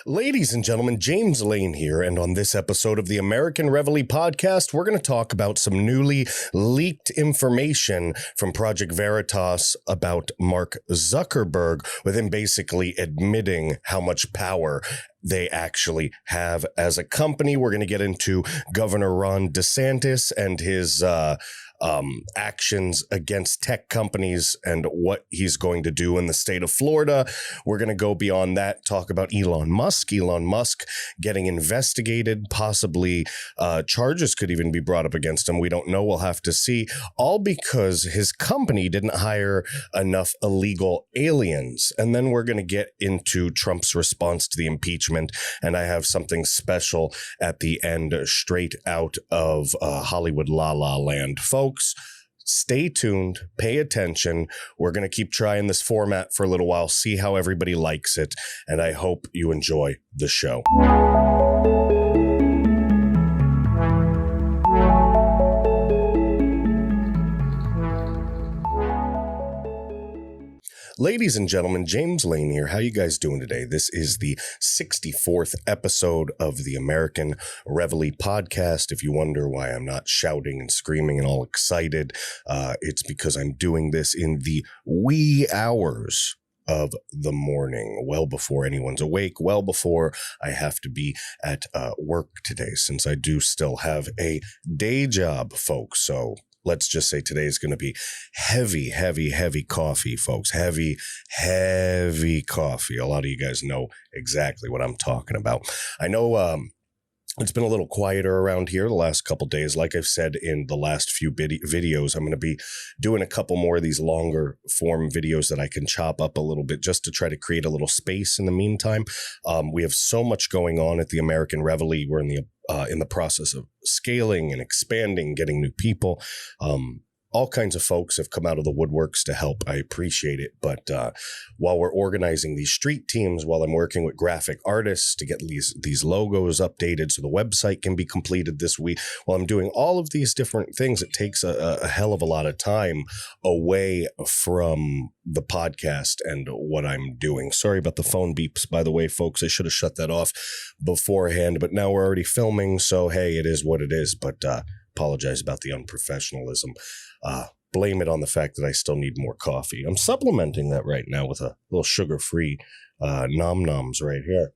Ladies and gentlemen, JAMESLANE here, and on this episode of the American Reveille Podcast, we're going to talk about some newly leaked information from Project Veritas about Mark Zuckerberg, with him basically admitting how much power they actually have as a company. We're going to get into Governor Ron DeSantis and his actions against tech companies and what he's going to do in the state of Florida. We're going to go beyond that, talk about Elon Musk getting investigated, possibly charges could even be brought up against him. We don't know. We'll have to see, all because his company didn't hire enough illegal aliens. And then we're going to get into Trump's response to the impeachment. And I have something special at the end, straight out of Hollywood La La Land. Folks, stay tuned, pay attention. We're going to keep trying this format for a little while, see how everybody likes it, and I hope you enjoy the show. Ladies and gentlemen, JAMESLANE here. How you guys doing today? This is the 64th episode of the American Reveille Podcast. If you wonder why I'm not shouting and screaming and all excited, it's because I'm doing this in the wee hours of the morning, well before anyone's awake, well before I have to be at work today, since I do still have a day job, folks. So let's just say today is going to be heavy coffee, folks. Heavy coffee. A lot of you guys know exactly what I'm talking about. I know it's been a little quieter around here the last couple days. Like I've said in the last few videos, I'm going to be doing a couple more of these longer form videos that I can chop up a little bit just to try to create a little space in the meantime. We have so much going on at the American Reveille. We're in the process of scaling and expanding, getting new people. All kinds of folks have come out of the woodworks to help. I appreciate it. But while we're organizing these street teams, while I'm working with graphic artists to get these logos updated so the website can be completed this week, while I'm doing all of these different things, it takes a hell of a lot of time away from the podcast and what I'm doing. Sorry about the phone beeps, by the way, folks. I should have shut that off beforehand, but now we're already filming. So, hey, it is what it is. But apologize about the unprofessionalism. Blame it on the fact that I still need more coffee. I'm supplementing that right now with a little sugar-free nom-noms right here.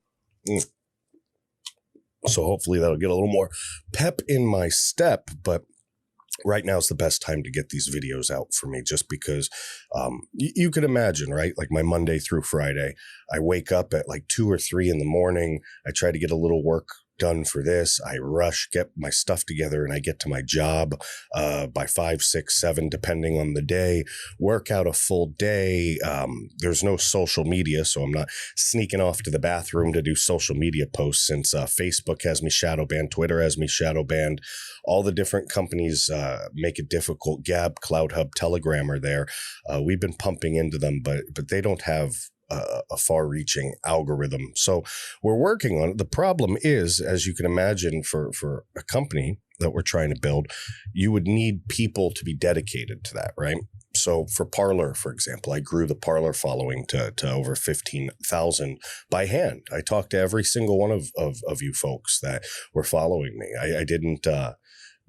So hopefully that'll get a little more pep in my step. But right now is the best time to get these videos out for me, just because you could imagine, right? Like my Monday through Friday, I wake up at like 2 or 3 in the morning. I try to get a little work done for this. I rush, get my stuff together, and I get to my job by 5, 6, 7, depending on the day. Work out a full day. There's no social media, so I'm not sneaking off to the bathroom to do social media posts, since Facebook has me shadow banned, Twitter has me shadow banned. All the different companies make it difficult. Gab, CloudHub, Telegram are there. We've been pumping into them, but they don't have a far-reaching algorithm. So we're working on it. The problem is, as you can imagine, for a company that we're trying to build, you would need people to be dedicated to that, right? So for Parler, for example, I grew the Parler following to over 15,000 by hand. I talked to every single one of you folks that were following me. I didn't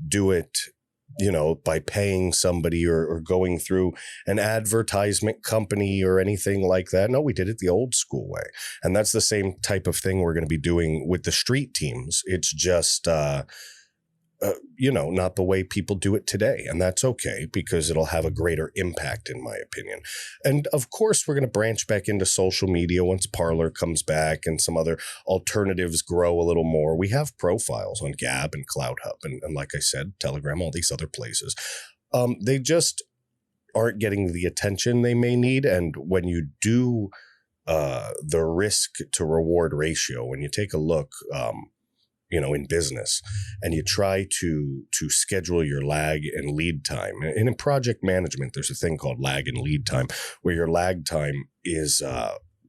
do it by paying somebody or going through an advertisement company or anything like that. No, we did it the old school way. And that's the same type of thing we're going to be doing with the street teams. It's just, not the way people do it today. And that's okay, because it'll have a greater impact, in my opinion. And of course, we're going to branch back into social media once Parler comes back and some other alternatives grow a little more. We have profiles on Gab and CloudHub and like I said, Telegram, all these other places. They just aren't getting the attention they may need. And when you do the risk to reward ratio, when you take a look, in business, and you try to schedule your lag and lead time. And in project management, there's a thing called lag and lead time, where your lag time is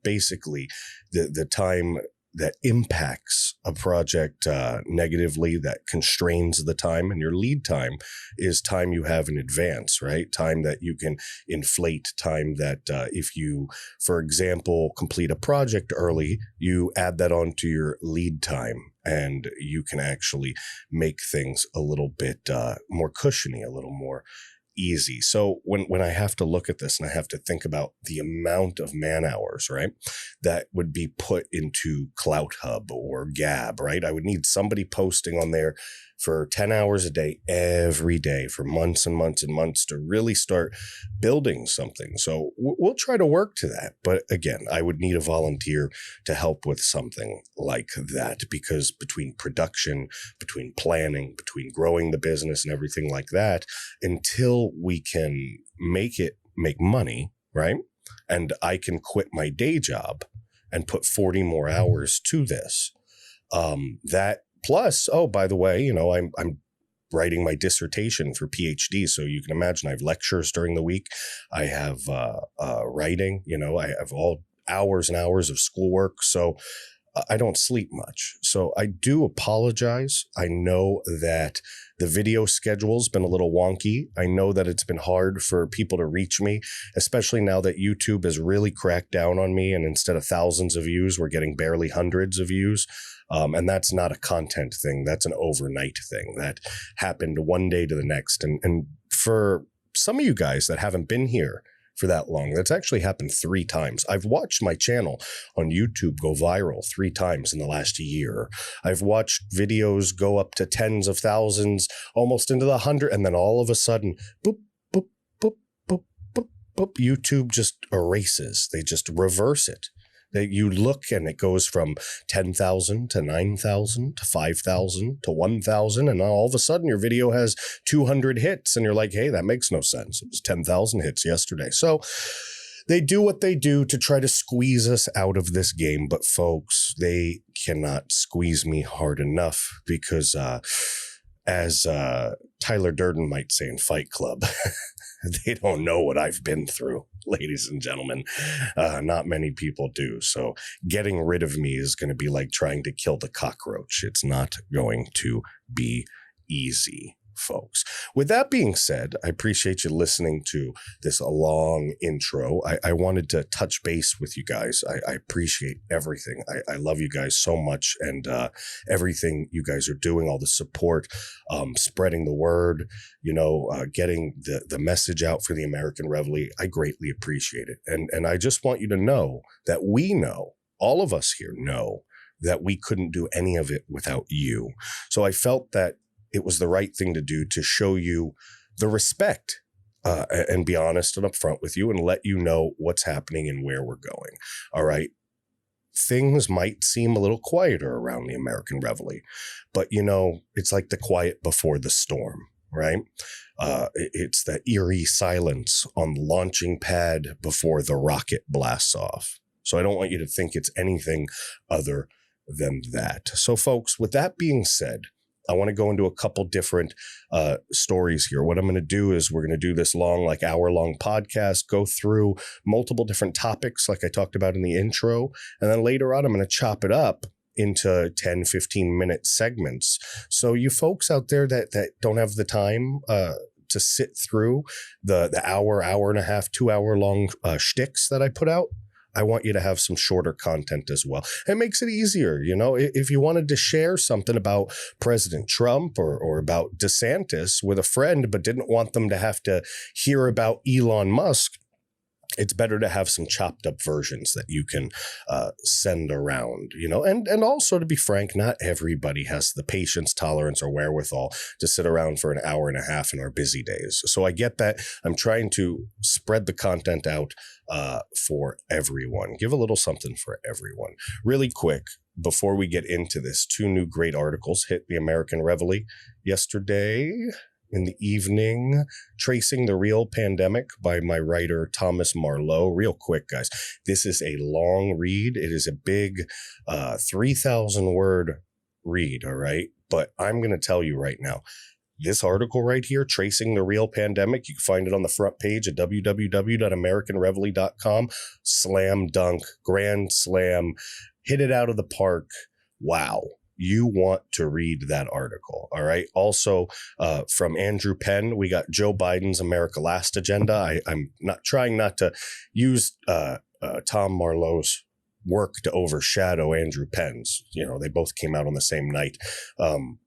basically the time that impacts a project negatively, that constrains the time. And your lead time is time you have in advance, right? Time that you can inflate, time that if you, for example, complete a project early, you add that onto your lead time, and you can actually make things a little bit more cushiony, a little more easy. So when I have to look at this and I have to think about the amount of man hours, right, that would be put into Clout Hub or Gab, right? I would need somebody posting on there for 10 hours a day, every day for months and months and months to really start building something. So we'll try to work to that. But again, I would need a volunteer to help with something like that, because between production, between planning, between growing the business and everything like that, until we can make money, right? And I can quit my day job and put 40 more hours to this. That plus, oh, by the way, I'm writing my dissertation for PhD. So you can imagine I have lectures during the week. I have writing, I have all hours and hours of schoolwork. So I don't sleep much. So I do apologize. I know that the video schedule's been a little wonky. I know that it's been hard for people to reach me, especially now that YouTube has really cracked down on me. And instead of thousands of views, we're getting barely hundreds of views. And that's not a content thing. That's an overnight thing that happened one day to the next. And for some of you guys that haven't been here for that long, that's actually happened 3 times. I've watched my channel on YouTube go viral 3 times in the last year. I've watched videos go up to tens of thousands, almost into the 100, and then all of a sudden, boop, boop, boop, boop, boop, boop, YouTube just erases. They just reverse it. That you look and it goes from 10,000 to 9,000 to 5,000 to 1,000. And all of a sudden your video has 200 hits and you're like, hey, that makes no sense. It was 10,000 hits yesterday. So they do what they do to try to squeeze us out of this game. But folks, they cannot squeeze me hard enough because as Tyler Durden might say in Fight Club, they don't know what I've been through, ladies and gentlemen. Not many people do. So getting rid of me is going to be like trying to kill the cockroach. It's not going to be easy, folks. With that being said, I appreciate you listening to this long intro. I wanted to touch base with you guys. I appreciate everything. I love you guys so much, and everything you guys are doing, all the support, spreading the word, getting the message out for the American Reveille. I greatly appreciate it. And I just want you to know that we know, all of us here know, that we couldn't do any of it without you. So I felt that it was the right thing to do to show you the respect and be honest and upfront with you and let you know what's happening and where we're going. All right. Things might seem a little quieter around the American Reveille, but it's like the quiet before the storm, right? It's that eerie silence on the launching pad before the rocket blasts off. So I don't want you to think it's anything other than that. So folks, with that being said, I want to go into a couple different stories here. What I'm going to do is we're going to do this long, hour-long podcast, go through multiple different topics like I talked about in the intro. And then later on, I'm going to chop it up into 10, 15-minute segments. So you folks out there that don't have the time to sit through the hour and a half, 2-hour-long shticks that I put out, I want you to have some shorter content as well. It makes it easier. If you wanted to share something about President Trump or about DeSantis with a friend, but didn't want them to have to hear about Elon Musk, it's better to have some chopped up versions that you can send around, and also, to be frank, not everybody has the patience, tolerance, or wherewithal to sit around for an hour and a half in our busy days. So I get that. I'm trying to spread the content out for everyone. Give a little something for everyone. Really quick, before we get into this, 2 new great articles hit the American Reveille yesterday in the evening. Tracing the Real Pandemic by my writer, Thomas Marlowe. Real quick, guys. This is a long read. It is a big 3,000 word read, all right? But I'm going to tell you right now, this article right here, Tracing the Real Pandemic, you can find it on the front page at www.americanreveille.com. Slam dunk, grand slam, hit it out of the park. Wow. You want to read that article. All right. Also, from Andrew Penn, we got Joe Biden's America Last agenda. I'm not trying not to use Tom Marlowe's work to overshadow Andrew Penn's. You know, they both came out on the same night.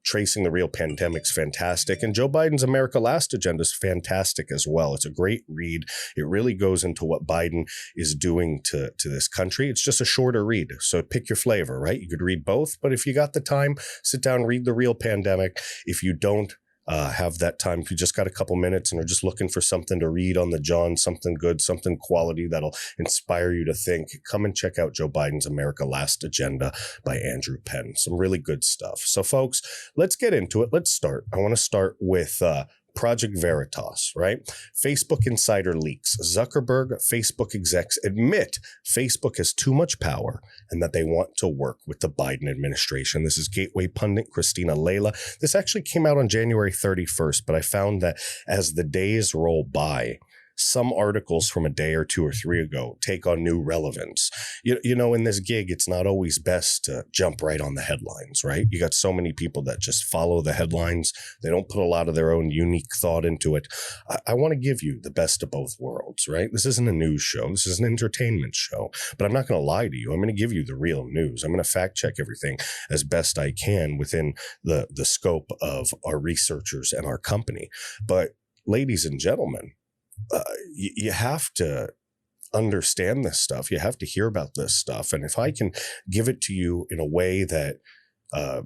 Tracing the Real Pandemic's fantastic. And Joe Biden's America Last agenda is fantastic as well. It's a great read. It really goes into what Biden is doing to this country. It's just a shorter read. So pick your flavor, right? You could read both, but if you got the time, sit down, read The Real Pandemic. If you don't have that time, if you just got a couple minutes and are just looking for something to read on the John, something good, something quality that'll inspire you to think, come and check out Joe Biden's America Last Agenda by Andrew Penn. Some really good stuff. So folks, let's get into it. Let's start. I want to start with Project Veritas, right? Facebook insider leaks. Zuckerberg, Facebook execs admit Facebook has too much power and that they want to work with the Biden administration. This is Gateway pundit Christina Layla. This actually came out on January 31st, but I found that as the days roll by, some articles from a day or two or three ago take on new relevance. You know, in this gig, it's not always best to jump right on the headlines, right? You got so many people that just follow the headlines. They don't put a lot of their own unique thought into it. I want to give you the best of both worlds, right? This isn't a news show. This is an entertainment show, but I'm not going to lie to you. I'm going to give you the real news. I'm going to fact check everything as best I can within the scope of our researchers and our company. But ladies and gentlemen, you have to understand this stuff. You have to hear about this stuff. And if I can give it to you in a way that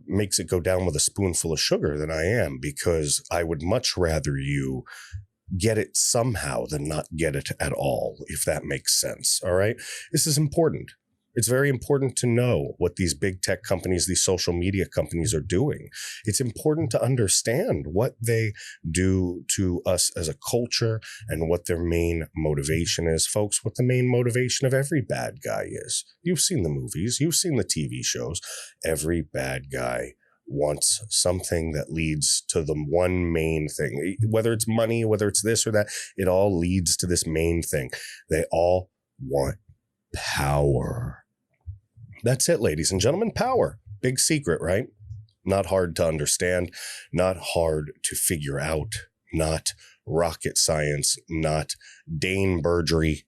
makes it go down with a spoonful of sugar, then I am, because I would much rather you get it somehow than not get it at all, if that makes sense. All right. This is important. It's very important to know what these big tech companies, these social media companies are doing. It's important to understand what they do to us as a culture and what their main motivation is. Folks, what the main motivation of every bad guy is. You've seen the movies. You've seen the TV shows. Every bad guy wants something that leads to the one main thing. Whether it's money, whether it's this or that, it all leads to this main thing. They all want power. That's it, ladies and gentlemen. Power. Big secret, right? Not hard to understand, not hard to figure out, not rocket science, not Dane Burgery,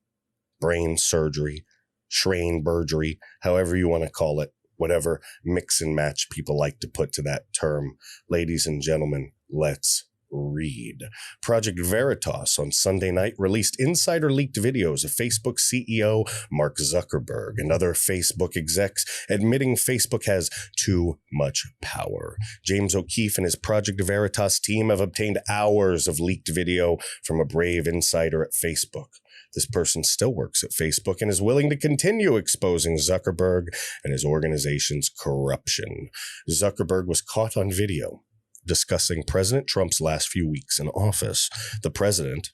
brain surgery, Schrain Burgery, however you want to call it, whatever mix and match people like to put to that term. Ladies and gentlemen, let's read. Project Veritas on Sunday night released insider leaked videos of Facebook CEO Mark Zuckerberg and other Facebook execs admitting Facebook has too much power. James O'Keefe and his Project Veritas team have obtained hours of leaked video from a brave insider at Facebook. This person still works at Facebook and is willing to continue exposing Zuckerberg and his organization's corruption. Zuckerberg was caught on video discussing President Trump's last few weeks in office. The president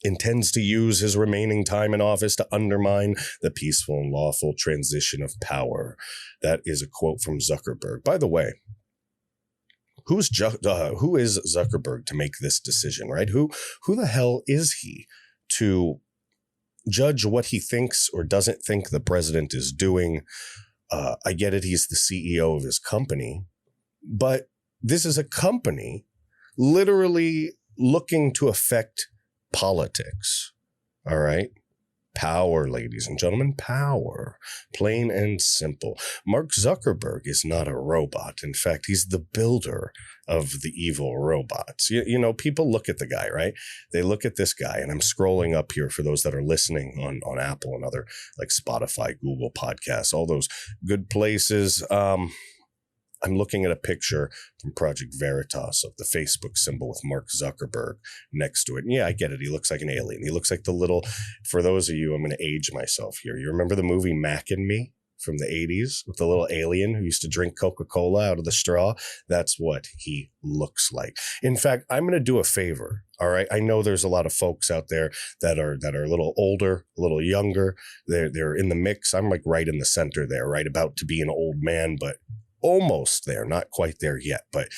intends to use his remaining time in office to undermine the peaceful and lawful transition of power. That is a quote from Zuckerberg. By the way, who is Zuckerberg to make this decision, right? Who the hell is he to judge what he thinks or doesn't think the president is doing? I get it. He's the CEO of his company, but this is a company literally looking to affect politics. All right. Power, ladies and gentlemen, power. Plain and simple. Mark Zuckerberg is not a robot. In fact, he's the builder of the evil robots. You know, people look at the guy, right? They look at this guy, and I'm scrolling up here for those that are listening on Apple and other like Spotify, Google Podcasts, all those good places. I'm looking at a picture from Project Veritas of the Facebook symbol with Mark Zuckerberg next to it. And yeah, I get it. He looks like an alien. He looks like the little, for those of you, I'm going to age myself here. You remember the movie Mac and Me from the 80s with the little alien who used to drink Coca-Cola out of the straw? That's what he looks like. In fact, I'm going to do a favor. All right. I know there's a lot of folks out there that are a little older, a little younger. They're in the mix. I'm like right in the center there, right? About to be an old man, but almost there, not quite there yet, but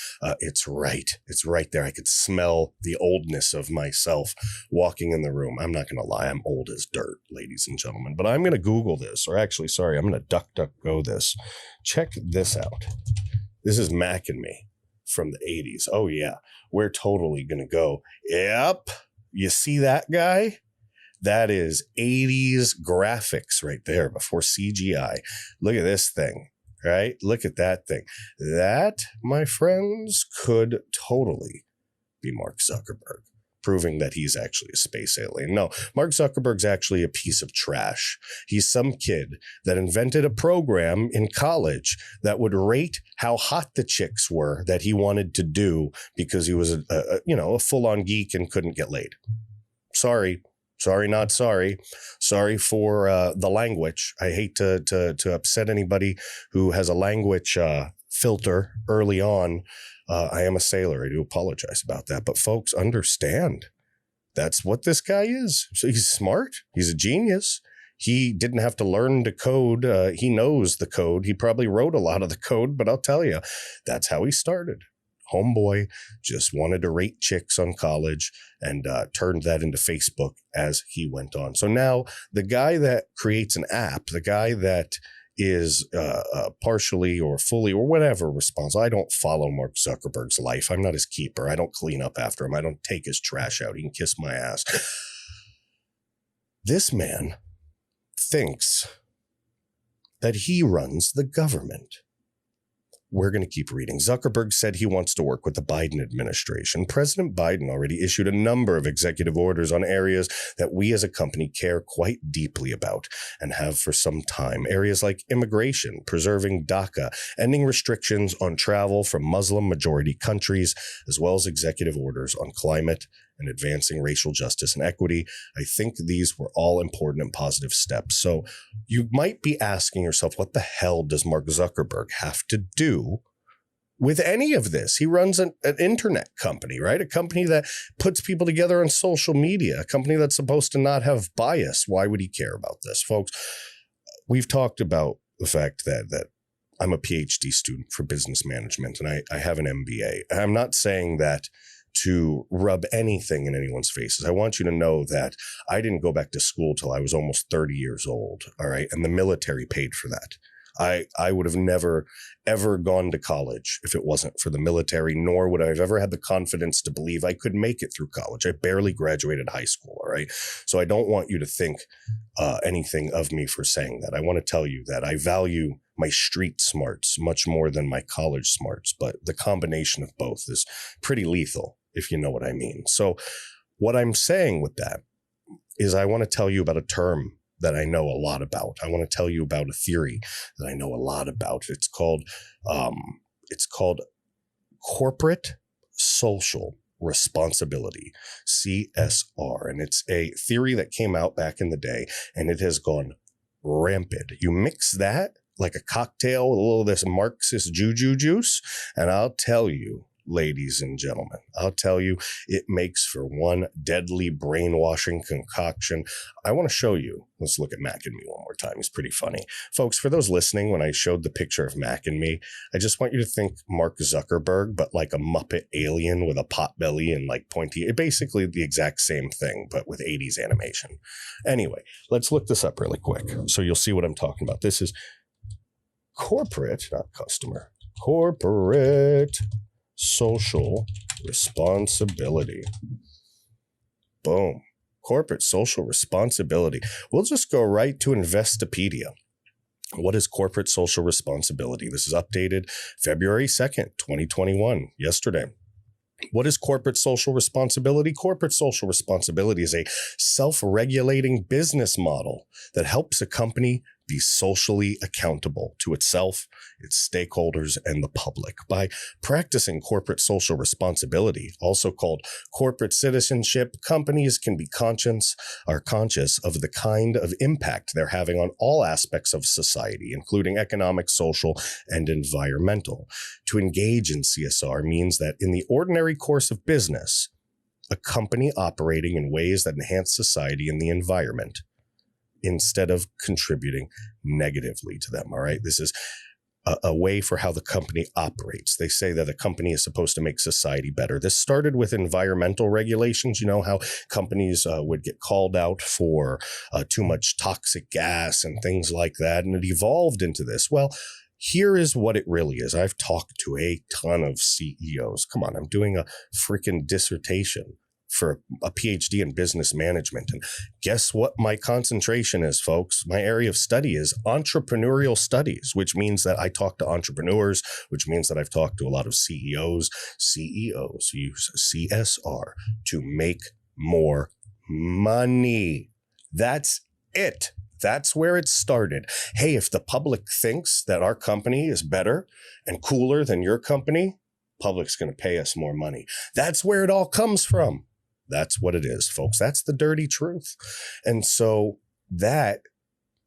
it's right. It's right there. I could smell the oldness of myself walking in the room. I'm not going to lie. I'm old as dirt, ladies and gentlemen, but I'm going to Google this, or actually, sorry, I'm going to DuckDuckGo this. Check this out. This is Mac and Me from the 80s. Oh, yeah. We're totally going to go. Yep. You see that guy? That is 80s graphics right there before CGI. Look at this thing, right? Look at that thing. That, my friends, could totally be Mark Zuckerberg, proving that he's actually a space alien. No, Mark Zuckerberg's actually a piece of trash. He's some kid that invented a program in college that would rate how hot the chicks were that he wanted to do because he was a full-on geek and couldn't get laid. Sorry, not sorry. Sorry for the language. I hate to upset anybody who has a language filter early on. I am a sailor. I do apologize about that. But folks, understand that's what this guy is. So he's smart. He's a genius. He didn't have to learn to code. He knows the code. He probably wrote a lot of the code, but I'll tell you, that's how he started. Homeboy just wanted to rate chicks on college and turned that into Facebook as he went on. So now the guy that creates an app, the guy that is partially or fully or whatever responsible. I don't follow Mark Zuckerberg's life. I'm not his keeper. I don't clean up after him. I don't take his trash out. He can kiss my ass. This man thinks that he runs the government. We're going to keep reading. Zuckerberg said he wants to work with the Biden administration. President Biden already issued a number of executive orders on areas that we as a company care quite deeply about and have for some time. Areas like immigration, preserving DACA, ending restrictions on travel from Muslim-majority countries, as well as executive orders on climate and advancing racial justice and equity. I think these were all important and positive steps. So you might be asking yourself, what the hell does Mark Zuckerberg have to do with any of this? He runs an internet company, right? A company that puts people together on social media, a company that's supposed to not have bias. Why would he care about this? Folks, we've talked about the fact that I'm a PhD student for business management and I have an MBA. I'm not saying that to rub anything in anyone's faces. I want you to know that I didn't go back to school till I was almost 30 years old. All right. And the military paid for that. I would have never, ever gone to college if it wasn't for the military, nor would I have ever had the confidence to believe I could make it through college. I barely graduated high school. All right. So I don't want you to think anything of me for saying that. I want to tell you that I value my street smarts much more than my college smarts, but the combination of both is pretty lethal, if you know what I mean. So what I'm saying with that is I want to tell you about a term that I know a lot about. I want to tell you about a theory that I know a lot about. It's called corporate social responsibility, CSR. And it's a theory that came out back in the day and it has gone rampant. You mix that like a cocktail with a little of this Marxist juju juice, and I'll tell you, ladies and gentlemen, I'll tell you, it makes for one deadly brainwashing concoction. I want to show you. Let's look at Mac and Me one more time. He's pretty funny. Folks, for those listening, when I showed the picture of Mac and Me, I just want you to think Mark Zuckerberg, but like a Muppet alien with a pot belly and like pointy, basically the exact same thing, but with 80s animation. Anyway, let's look this up really quick so you'll see what I'm talking about. This is corporate, not customer, corporate social responsibility. Boom. Corporate social responsibility. We'll just go right to Investopedia. What is corporate social responsibility? This is updated February 2nd, 2021, yesterday. What is corporate social responsibility? Corporate social responsibility is a self-regulating business model that helps a company be socially accountable to itself, its stakeholders, and the public. By practicing corporate social responsibility, also called corporate citizenship, companies can be conscious of the kind of impact they're having on all aspects of society, including economic, social, and environmental. To engage in CSR means that in the ordinary course of business, a company operating in ways that enhance society and the environment, instead of contributing negatively to them. All right. This is a way for how the company operates. They say that a company is supposed to make society better. This started with environmental regulations. You know how companies would get called out for too much toxic gas and things like that. And it evolved into this. Well, here is what it really is. I've talked to a ton of CEOs. Come on, I'm doing a freaking dissertation for a PhD in business management. And guess what my concentration is, folks? My area of study is entrepreneurial studies, which means that I talk to entrepreneurs, which means that I've talked to a lot of CEOs. CEOs use CSR to make more money. That's it. That's where it started. Hey, if the public thinks that our company is better and cooler than your company, public's going to pay us more money. That's where it all comes from. That's what it is, folks. That's the dirty truth. And so that,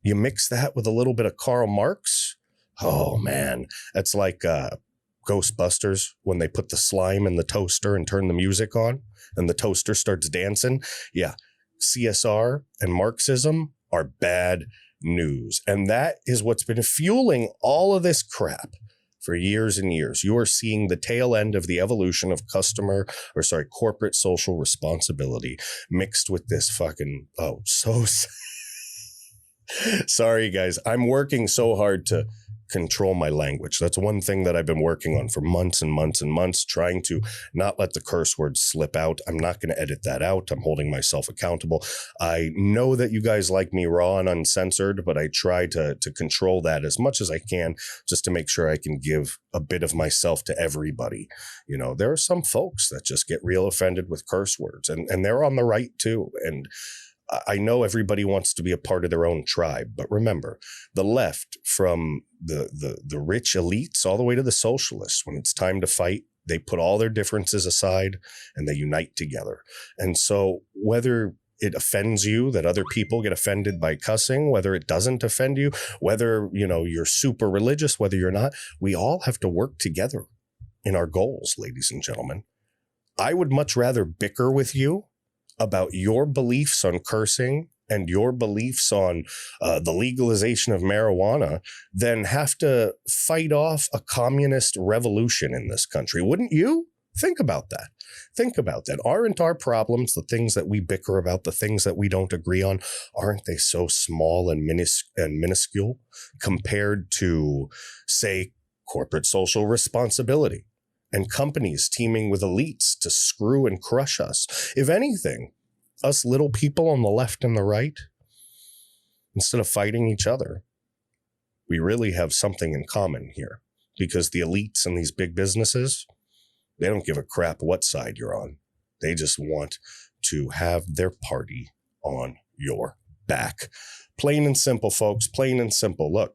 you mix that with a little bit of Karl Marx. Oh, man. That's like Ghostbusters when they put the slime in the toaster and turn the music on and the toaster starts dancing. Yeah. CSR and Marxism are bad news. And that is what's been fueling all of this crap for years and years. You are seeing the tail end of the evolution of corporate social responsibility mixed with this fucking, sorry, guys. I'm working so hard to control my language. That's one thing that I've been working on for months and months and months, trying to not let the curse words slip out. I'm not going to edit that out. I'm holding myself accountable. I know that you guys like me raw and uncensored, but I try to control that as much as I can just to make sure I can give a bit of myself to everybody. You know, there are some folks that just get real offended with curse words, and they're on the right too. And I know everybody wants to be a part of their own tribe, but remember, the left, from the rich elites all the way to the socialists, when it's time to fight, they put all their differences aside and they unite together. And so whether it offends you that other people get offended by cussing, whether it doesn't offend you, whether, you know, you're super religious, whether you're not, we all have to work together in our goals, ladies and gentlemen. I would much rather bicker with you about your beliefs on cursing and your beliefs on the legalization of marijuana than have to fight off a communist revolution in this country. Wouldn't you? Think about that. Think about that. Aren't our problems, the things that we bicker about, the things that we don't agree on, aren't they so small and minuscule compared to, say, corporate social responsibility and companies teaming with elites to screw and crush us? If anything, us little people on the left and the right, instead of fighting each other, we really have something in common here, because the elites and these big businesses, they don't give a crap what side you're on. They just want to have their party on your back. Plain and simple, folks. Plain and simple. Look,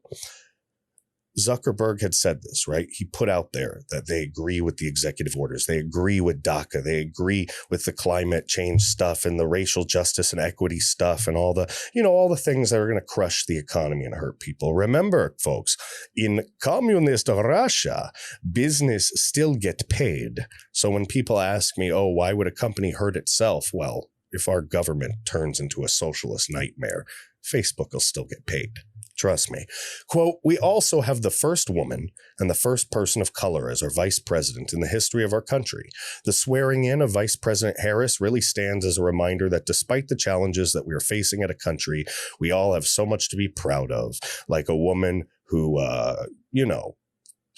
Zuckerberg had said this, right? He put out there that they agree with the executive orders. They agree with DACA. They agree with the climate change stuff and the racial justice and equity stuff and all the, all the things that are going to crush the economy and hurt people. Remember, folks, in communist Russia, business still get paid. So when people ask me, oh, why would a company hurt itself? Well, if our government turns into a socialist nightmare, Facebook will still get paid. Trust me. Quote, we also have the first woman and the first person of color as our vice president in the history of our country. The swearing in of Vice President Harris really stands as a reminder that despite the challenges that we are facing at a country, we all have so much to be proud of, like a woman who,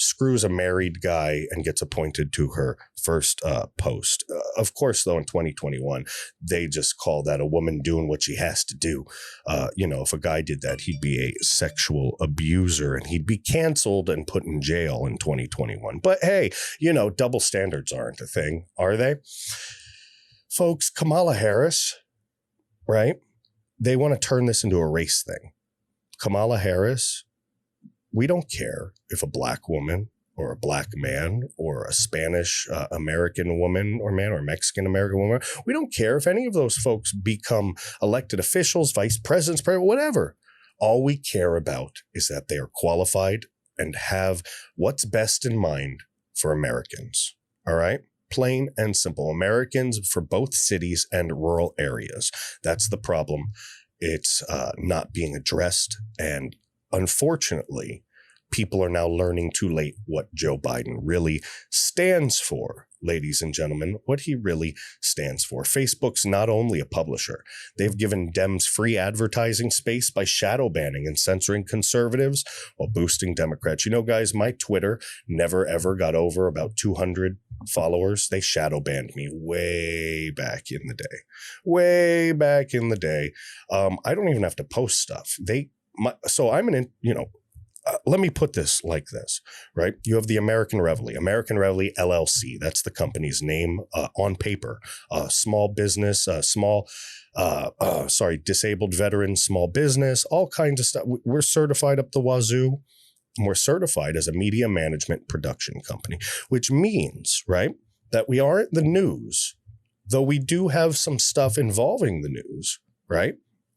screws a married guy and gets appointed to her first post. Of course, though, in 2021, they just call that a woman doing what she has to do. If a guy did that, he'd be a sexual abuser and he'd be canceled and put in jail in 2021. But hey, double standards aren't a thing, are they? Folks, Kamala Harris, right? They want to turn this into a race thing. Kamala Harris, we don't care if a black woman or a black man or a Spanish American woman or man or Mexican American woman, we don't care if any of those folks become elected officials, vice presidents, whatever. All we care about is that they are qualified and have what's best in mind for Americans. All right? Plain and simple. Americans for both cities and rural areas. That's the problem. It's not being addressed. And unfortunately, people are now learning too late what Joe Biden really stands for, ladies and gentlemen, what he really stands for. Facebook's not only a publisher. They've given Dems free advertising space by shadow banning and censoring conservatives while boosting Democrats. You know, guys, my Twitter never, ever got over about 200 followers. They shadow banned me way back in the day. Way back in the day. I don't even have to post stuff. Let me put this like this, right? You have the American Reveille LLC. That's the company's name on paper. Small business, disabled veterans, small business, all kinds of stuff. We're certified up the wazoo. We're certified as a media management production company, which means, right, that we aren't the news, though we do have some stuff involving the news, right?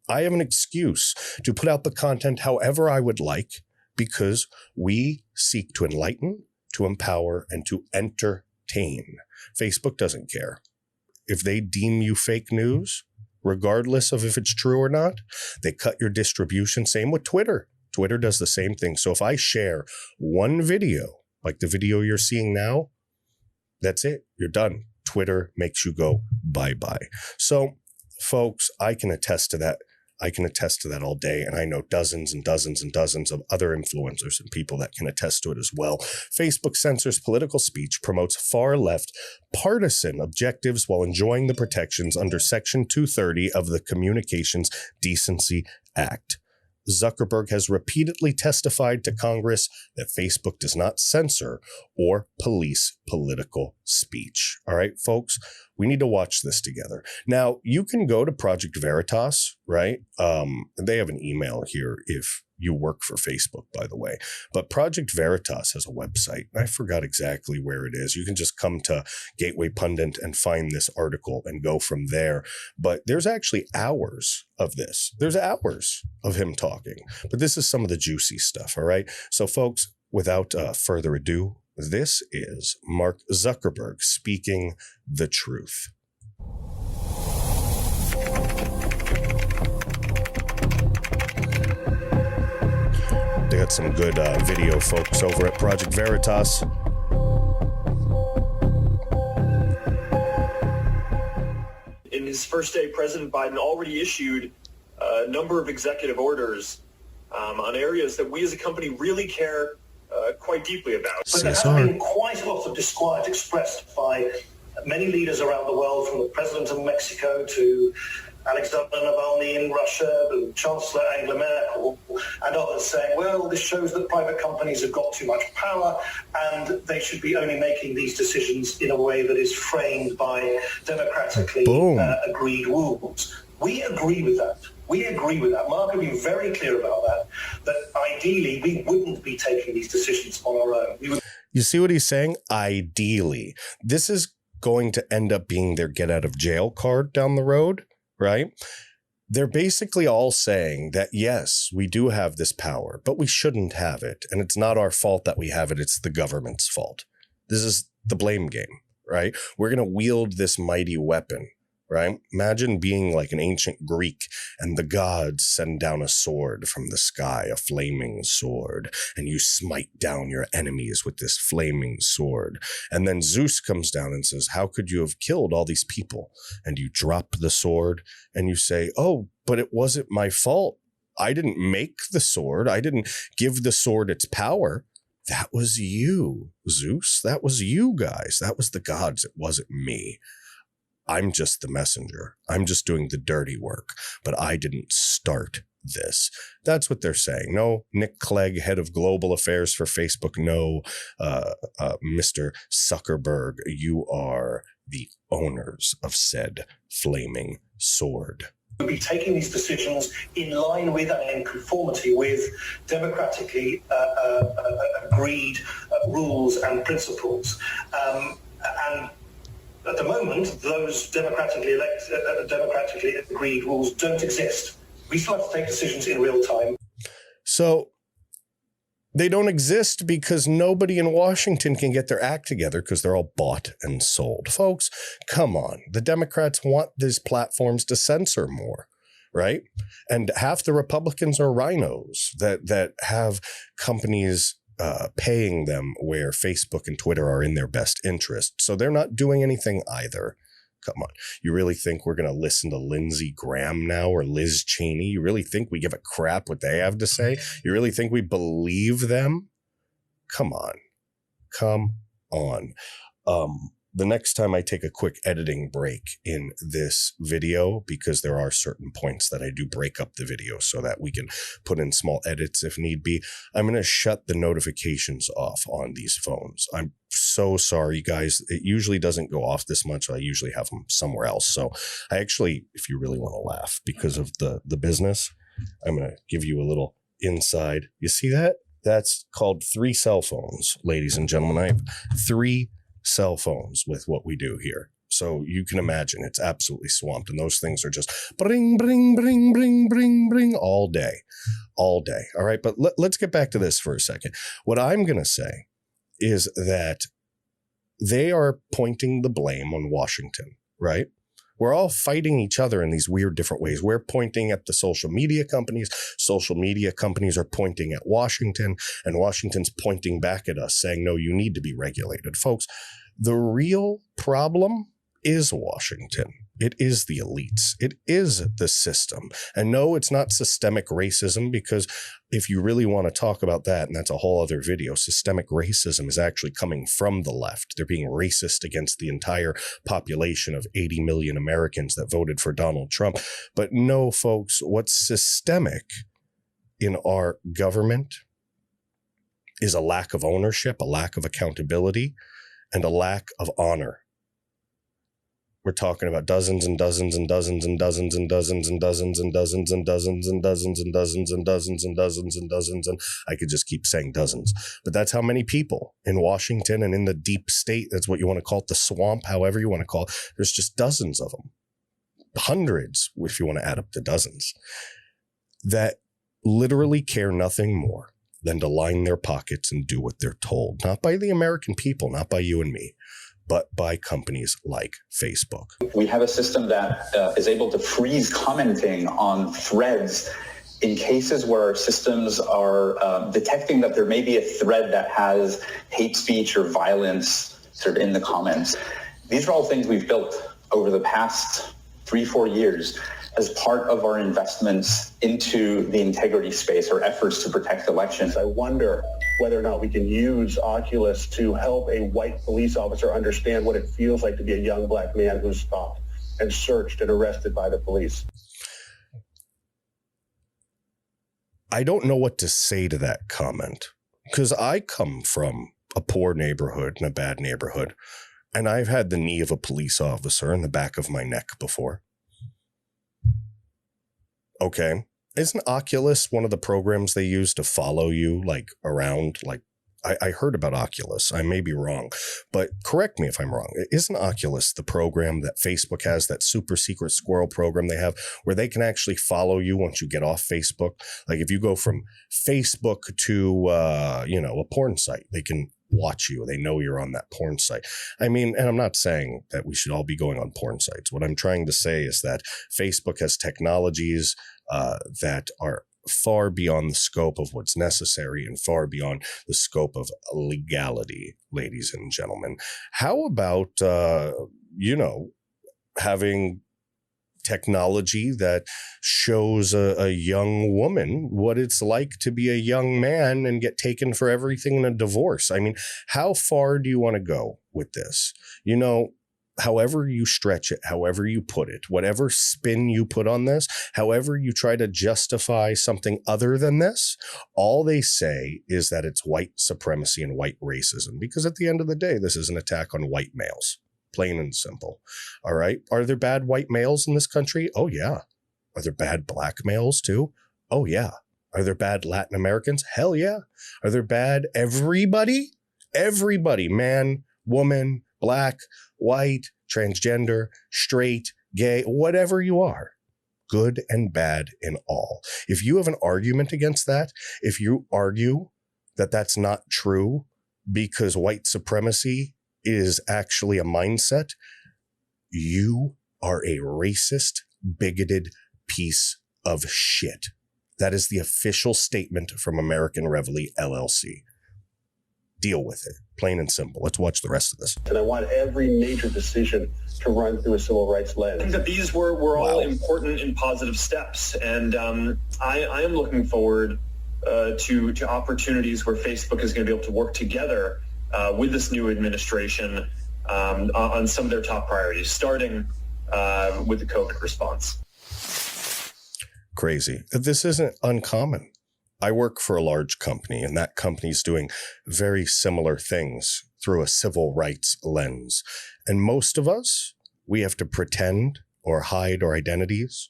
I have an excuse to put out the content however I would like, because we seek to enlighten, to empower, and to entertain. Facebook doesn't care. If they deem you fake news, regardless of if it's true or not, they cut your distribution. Same with Twitter. Twitter does the same thing. So if I share one video, like the video you're seeing now, that's it. You're done. Twitter makes you go bye-bye. So, folks, I can attest to that. I can attest to that all day, and I know dozens and dozens and dozens of other influencers and people that can attest to it as well. Facebook censors political speech, promotes far-left partisan objectives while enjoying the protections under Section 230 of the Communications Decency Act. Zuckerberg has repeatedly testified to Congress that Facebook does not censor or police political speech. All right, folks, we need to watch this together. Now, you can go to Project Veritas, right? They have an email here if you work for Facebook, by the way. But Project Veritas has a website. I forgot exactly where it is. You can just come to Gateway Pundit and find this article and go from there. But there's actually hours of this. There's hours of him talking. But this is some of the juicy stuff, all right? So, folks, without further ado, this is Mark Zuckerberg speaking the truth. They got some good video folks over at Project Veritas. In his first day, President Biden already issued a number of executive orders on areas that we as a company really care quite deeply about. But there has been quite a lot of disquiet expressed by many leaders around the world, from the President of Mexico to Alexander Navalny in Russia, and Chancellor Angela Merkel, and others saying, well, this shows that private companies have got too much power and they should be only making these decisions in a way that is framed by democratically agreed rules. We agree with that. We agree with that. Mark has been very clear about that ideally we wouldn't be taking these decisions on our own. You see what he's saying? Ideally. This is going to end up being their get out of jail card down the road. Right? They're basically all saying that, yes, we do have this power, but we shouldn't have it. And it's not our fault that we have it. It's the government's fault. This is the blame game, right? We're going to wield this mighty weapon, right? Imagine being like an ancient Greek and the gods send down a sword from the sky, a flaming sword, and you smite down your enemies with this flaming sword. And then Zeus comes down and says, how could you have killed all these people? And you drop the sword and you say, oh, but it wasn't my fault. I didn't make the sword. I didn't give the sword its power. That was you, Zeus. That was you guys. That was the gods. It wasn't me. I'm just the messenger. I'm just doing the dirty work, but I didn't start this. That's what they're saying. No, Nick Clegg, head of global affairs for Facebook. No, Mr. Zuckerberg, you are the owners of said flaming sword. We'll be taking these decisions in line with and in conformity with democratically agreed rules and principles. And at the moment, those democratically agreed rules don't exist. We still have to take decisions in real time. So they don't exist because nobody in Washington can get their act together because they're all bought and sold. Folks, come on. The Democrats want these platforms to censor more, right? And half the Republicans are rhinos that have companies paying them where Facebook and Twitter are in their best interest. So they're not doing anything either. Come on. You really think we're going to listen to Lindsey Graham now or Liz Cheney? You really think we give a crap what they have to say? You really think we believe them? Come on. Come on. The next time I take a quick editing break in this video, because there are certain points that I do break up the video so that we can put in small edits if need be, I'm going to shut the notifications off on these phones. I'm so sorry, guys. It usually doesn't go off this much. I usually have them somewhere else. So I actually, if you really want to laugh because of the business, I'm going to give you a little inside. You see that? That's called 3 cell phones, ladies and gentlemen. I have 3 cell phones with what we do here. So you can imagine it's absolutely swamped. And those things are just bring, bring, bring, bring, bring, bring all day. All day. All right. But let's get back to this for a second. What I'm going to say is that they are pointing the blame on Washington, right? We're all fighting each other in these weird different ways. We're pointing at the social media companies. Social media companies are pointing at Washington, and Washington's pointing back at us saying, no, you need to be regulated. Folks, the real problem is Washington. It is the elites. It is the system. And no, it's not systemic racism, because if you really want to talk about that, and that's a whole other video, systemic racism is actually coming from the left. They're being racist against the entire population of 80 million Americans that voted for Donald Trump. But no, folks, what's systemic in our government is a lack of ownership, a lack of accountability, and a lack of honor. We're talking about dozens and dozens and dozens and dozens and dozens and dozens and dozens and dozens and dozens and dozens and dozens and dozens and dozens. And I could just keep saying dozens. But that's how many people in Washington and in the deep state, that's what you want to call it, the swamp, however you want to call it. There's just dozens of them. Hundreds, if you want to add up the dozens, that literally care nothing more than to line their pockets and do what they're told. Not by the American people, not by you and me, but by companies like Facebook. We have a system that is able to freeze commenting on threads in cases where our systems are detecting that there may be a thread that has hate speech or violence sort of in the comments. These are all things we've built over the past 3-4 years as part of our investments into the integrity space, or efforts to protect elections. I wonder whether or not we can use Oculus to help a white police officer understand what it feels like to be a young black man who's stopped and searched and arrested by the police. I don't know what to say to that comment, because I come from a poor neighborhood and a bad neighborhood, and I've had the knee of a police officer in the back of my neck before. Okay. Isn't Oculus one of the programs they use to follow you like around? Like I heard about Oculus. I may be wrong, but correct me if I'm wrong. Isn't Oculus the program that Facebook has, that super secret squirrel program they have, where they can actually follow you once you get off Facebook? Like if you go from Facebook to, a porn site, they can watch you. They know you're on that porn site. I mean, and I'm not saying that we should all be going on porn sites. What I'm trying to say is that Facebook has technologies that are far beyond the scope of what's necessary and far beyond the scope of legality, ladies and gentlemen. How about, having technology that shows a young woman what it's like to be a young man and get taken for everything in a divorce? I mean, how far do you want to go with this? However you stretch it, however you put it, whatever spin you put on this, however you try to justify something other than this, all they say is that it's white supremacy and white racism, because at the end of the day, this is an attack on white males. Plain and simple. All right. Are there bad white males in this country? Oh, yeah. Are there bad black males too? Oh, yeah. Are there bad Latin Americans? Hell yeah. Are there bad everybody? Everybody, man, woman, black, white, transgender, straight, gay, whatever you are. Good and bad in all. If you have an argument against that, if you argue that that's not true because white supremacy is actually a mindset, you are a racist, bigoted piece of shit. That is the official statement from American Reveille LLC. Deal with it. Plain and simple. Let's watch the rest of this. And I want every major decision to run through a civil rights lens. I think that these were all important and positive steps. And I am looking forward to opportunities where Facebook is going to be able to work together with this new administration on some of their top priorities, starting with the COVID response. Crazy. This isn't uncommon. I work for a large company, and that company's doing very similar things through a civil rights lens. And most of us, we have to pretend or hide our identities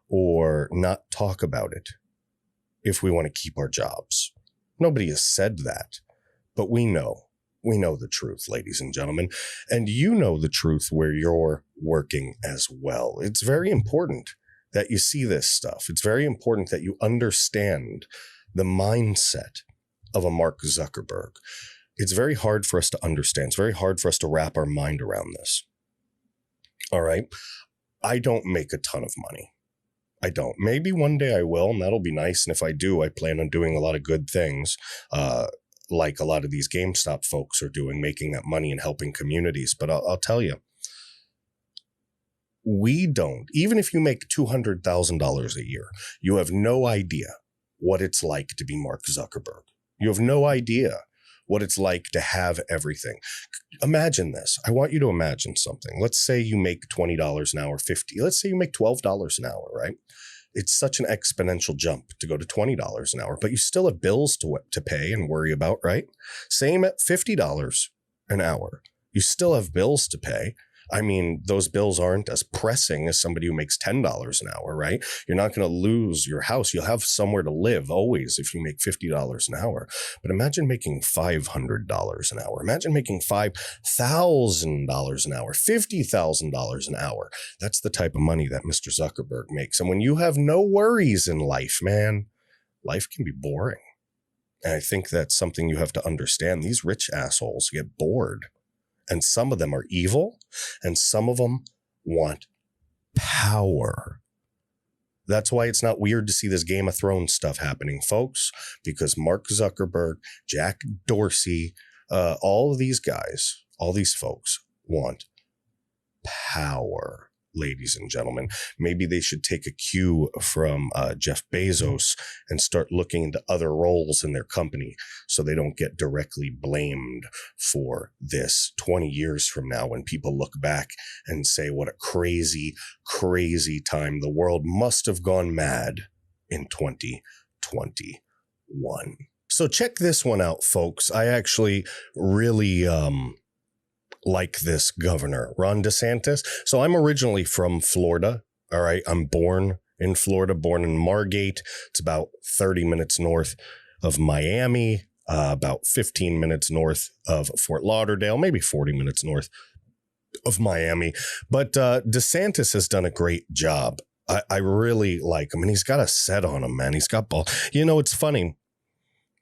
or not talk about it if we want to keep our jobs. Nobody has said that, but we know. We know the truth, ladies and gentlemen, and you know the truth where you're working as well. It's very important that you see this stuff. It's very important that you understand the mindset of a Mark Zuckerberg. It's very hard for us to understand. It's very hard for us to wrap our mind around this. All right. I don't make a ton of money. I don't. Maybe one day I will, and that'll be nice. And if I do, I plan on doing a lot of good things, like a lot of these GameStop folks are doing, making that money and helping communities. But I'll tell you, we don't. Even if you make $200,000 a year, you have no idea what it's like to be Mark Zuckerberg. You have no idea what it's like to have everything. Imagine this. I want you to imagine something. Let's say you make $20 an hour, $50. Let's say you make $12 an hour, right? It's such an exponential jump to go to $20 an hour, but you still have bills to pay and worry about, right? Same at $50 an hour. You still have bills to pay. I mean, those bills aren't as pressing as somebody who makes $10 an hour, right? You're not going to lose your house. You'll have somewhere to live always if you make $50 an hour. But imagine making $500 an hour. Imagine making $5,000 an hour, $50,000 an hour. That's the type of money that Mr. Zuckerberg makes. And when you have no worries in life, man, life can be boring. And I think that's something you have to understand. These rich assholes get bored. And some of them are evil, and some of them want power. That's why it's not weird to see this Game of Thrones stuff happening, folks, because Mark Zuckerberg, Jack Dorsey, all of these guys, all these folks want power, ladies and gentlemen. Maybe they should take a cue from Jeff Bezos and start looking into other roles in their company so they don't get directly blamed for this 20 years from now when people look back and say, what a crazy, crazy time. The world must have gone mad in 2021. So check this one out, folks. I actually really like this governor, Ron DeSantis. So I'm originally from Florida. All right. I'm born in Florida, born in Margate. It's about 30 minutes north of Miami, about 15 minutes north of Fort Lauderdale, maybe 40 minutes north of Miami. But DeSantis has done a great job. I really like him, and he's got a set on him, man. He's got ball. You know, it's funny.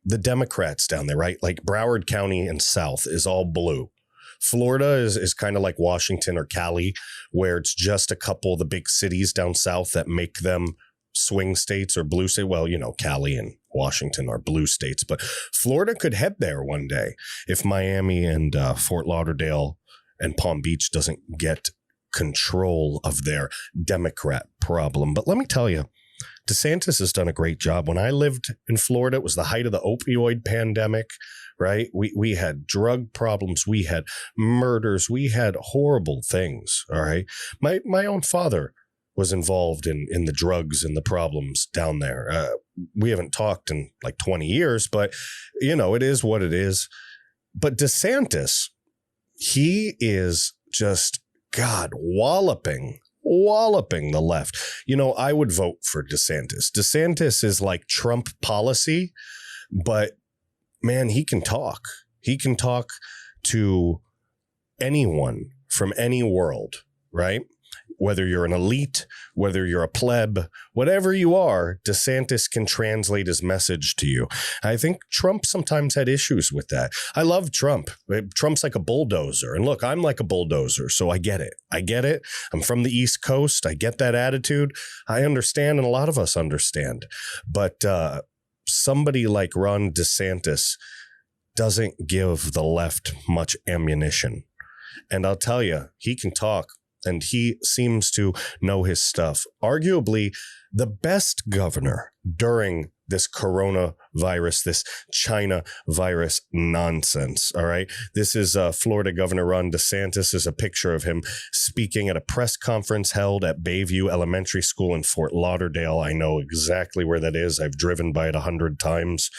The Democrats down there, right? Like Broward County and South is all blue. Florida is kind of like Washington or Cali, where it's just a couple of the big cities down south that make them swing states or blue state. Well, you know, Cali and Washington are blue states, but Florida could head there one day if Miami and Fort Lauderdale and Palm Beach doesn't get control of their Democrat problem. But let me tell you, DeSantis has done a great job. When I lived in Florida, it was the height of the opioid pandemic, right? We had drug problems. We had murders. We had horrible things, all right? My own father was involved in the drugs and the problems down there. We haven't talked in like 20 years, but, you know, it is what it is. But DeSantis, he is just, God, walloping the left. You know, I would vote for DeSantis. DeSantis is like Trump policy, but man, he can talk. He can talk to anyone from any world, right? Whether you're an elite, whether you're a pleb, whatever you are, DeSantis can translate his message to you. I think Trump sometimes had issues with that. I love Trump. Trump's like a bulldozer. And look, I'm like a bulldozer, so I get it. I'm from the East Coast. I get that attitude. I understand, and a lot of us understand. But somebody like Ron DeSantis, doesn't give the left much ammunition. And I'll tell you, he can talk, and he seems to know his stuff. Arguably, the best governor during this coronavirus, this China virus nonsense. All right. This is Florida Governor Ron DeSantis. This is a picture of him speaking at a press conference held at Bayview Elementary School in Fort Lauderdale. I know exactly where that is. I've driven by it 100 times.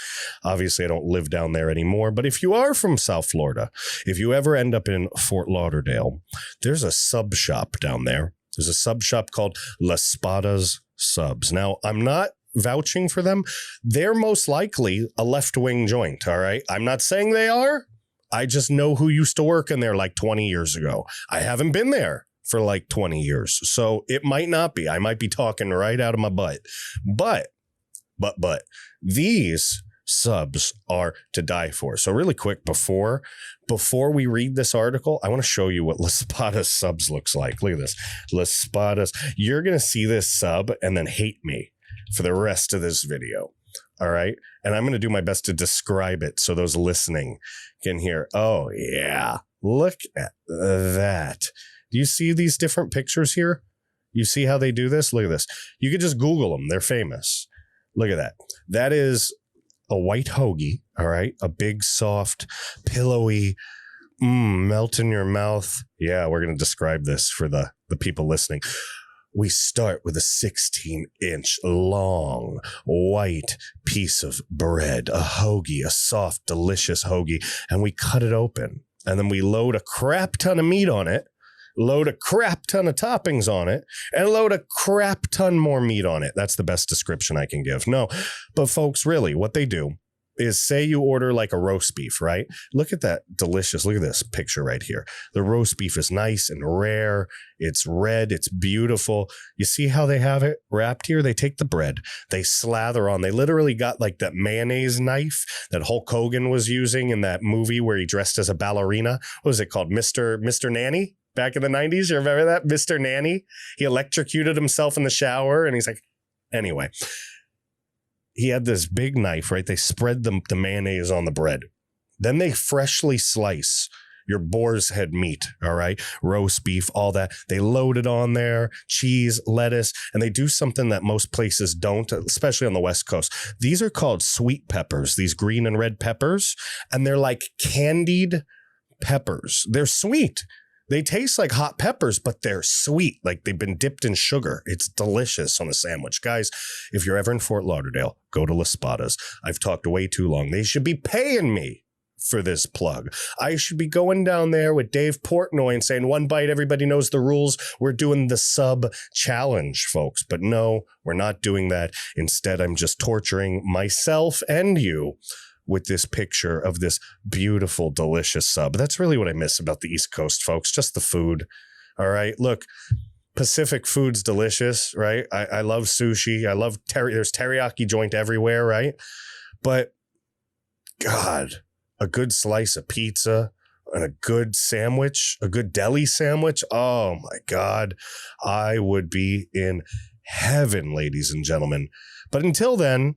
Obviously, I don't live down there anymore. But if you are from South Florida, if you ever end up in Fort Lauderdale, there's a sub shop down there. There's a sub shop called La Spada's Subs. Now, I'm not vouching for them. They're most likely a left-wing joint, all right? I'm not saying they are. I just know who used to work in there like 20 years ago. I haven't been there for like 20 years, so it might not be. I might be talking right out of my butt. But these subs are to die for. So really quick, before we read this article, I want to show you what La Spada's Subs looks like. Look at this. La Spada's. You're going to see this sub and then hate me for the rest of this video. All right. And I'm going to do my best to describe it so those listening can hear. Oh, yeah. Look at that. Do you see these different pictures here? You see how they do this? Look at this. You could just Google them. They're famous. Look at that. That is a white hoagie. All right. A big, soft, pillowy, melt in your mouth. Yeah, we're going to describe this for the people listening. We start with a 16-inch long white piece of bread, a hoagie, a soft, delicious hoagie, and we cut it open. And then we load a crap ton of meat on it, load a crap ton of toppings on it, and load a crap ton more meat on it. That's the best description I can give. No, but folks, really, what they do is say you order like a roast beef, right? Look at that delicious. Look at this picture right here. The roast beef is nice and rare. It's red. It's beautiful. You see how they have it wrapped here? They take the bread, they slather on. They literally got like that mayonnaise knife that Hulk Hogan was using in that movie where he dressed as a ballerina. What was it called? Mr. Nanny? Back in the 90s. You remember that? Mr. Nanny? He electrocuted himself in the shower and he's like, anyway. He had this big knife, right? They spread the mayonnaise on the bread. Then they freshly slice your boar's head meat, all right? Roast beef, all that. They load it on there, cheese, lettuce, and they do something that most places don't, especially on the West Coast. These are called sweet peppers, these green and red peppers, and they're like candied peppers. They're sweet. They taste like hot peppers, but they're sweet, like they've been dipped in sugar. It's delicious on a sandwich. Guys, if you're ever in Fort Lauderdale, go to La Spada's. I've talked way too long. They should be paying me for this plug. I should be going down there with Dave Portnoy and saying, one bite, everybody knows the rules. We're doing the sub challenge, folks. But no, we're not doing that. Instead, I'm just torturing myself and you with this picture of this beautiful, delicious sub. That's really what I miss about the East Coast, folks. Just the food. All right. Look, Pacific food's delicious, right? I love sushi. I love there's teriyaki joint everywhere, right? But God, a good slice of pizza and a good sandwich, a good deli sandwich. Oh my God, I would be in heaven, ladies and gentlemen. But until then,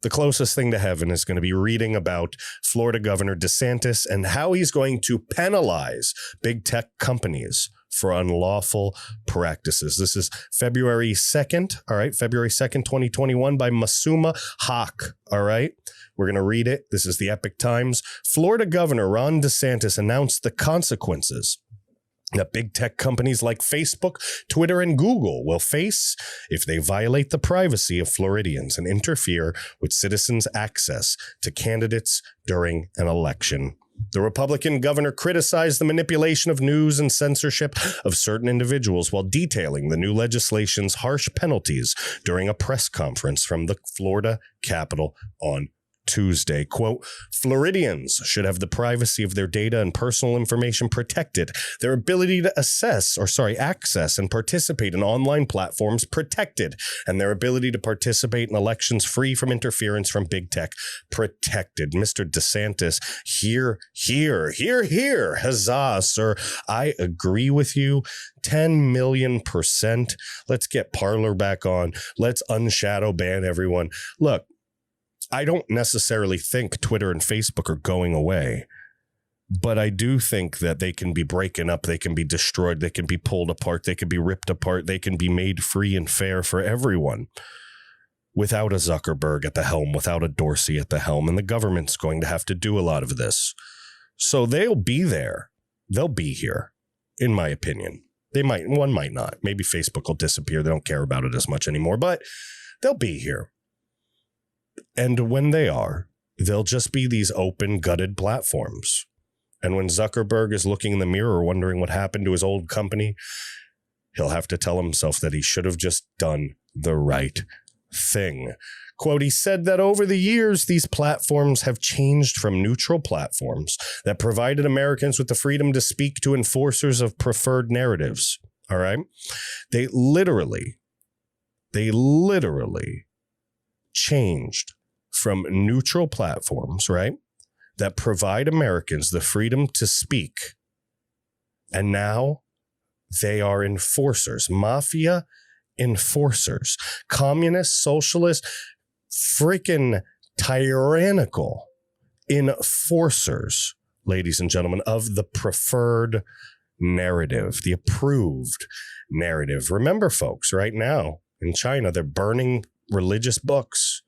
the closest thing to heaven is going to be reading about Florida Governor DeSantis and how he's going to penalize big tech companies for unlawful practices. This is February 2nd. All right. February 2nd, 2021 by Masuma Haq. All right. We're going to read it. This is the Epic Times. Florida Governor Ron DeSantis announced the consequences that big tech companies like Facebook, Twitter, and Google will face if they violate the privacy of Floridians and interfere with citizens' access to candidates during an election. The Republican governor criticized the manipulation of news and censorship of certain individuals while detailing the new legislation's harsh penalties during a press conference from the Florida Capitol on Tuesday. Quote, Floridians should have the privacy of their data and personal information protected, their ability to access and participate in online platforms protected, and their ability to participate in elections free from interference from big tech protected. Mr. DeSantis, here, huzzah, sir. I agree with you 10 million%. Let's get Parler back on. Let's unshadow ban everyone. Look, I don't necessarily think Twitter and Facebook are going away, but I do think that they can be broken up. They can be destroyed. They can be pulled apart. They can be ripped apart. They can be made free and fair for everyone without a Zuckerberg at the helm, without a Dorsey at the helm. And the government's going to have to do a lot of this. So they'll be there. They'll be here, in my opinion. One might not. Maybe Facebook will disappear. They don't care about it as much anymore, but they'll be here. And when they are, they'll just be these open, gutted platforms. And when Zuckerberg is looking in the mirror, wondering what happened to his old company, he'll have to tell himself that he should have just done the right thing. Quote, he said that over the years, these platforms have changed from neutral platforms that provided Americans with the freedom to speak to enforcers of preferred narratives. All right. They literally changed from neutral platforms, right, that provide Americans the freedom to speak. And now they are enforcers, mafia enforcers, communist, socialist, freaking tyrannical enforcers, ladies and gentlemen, of the preferred narrative, the approved narrative. Remember, folks, right now in China, they're burning religious books.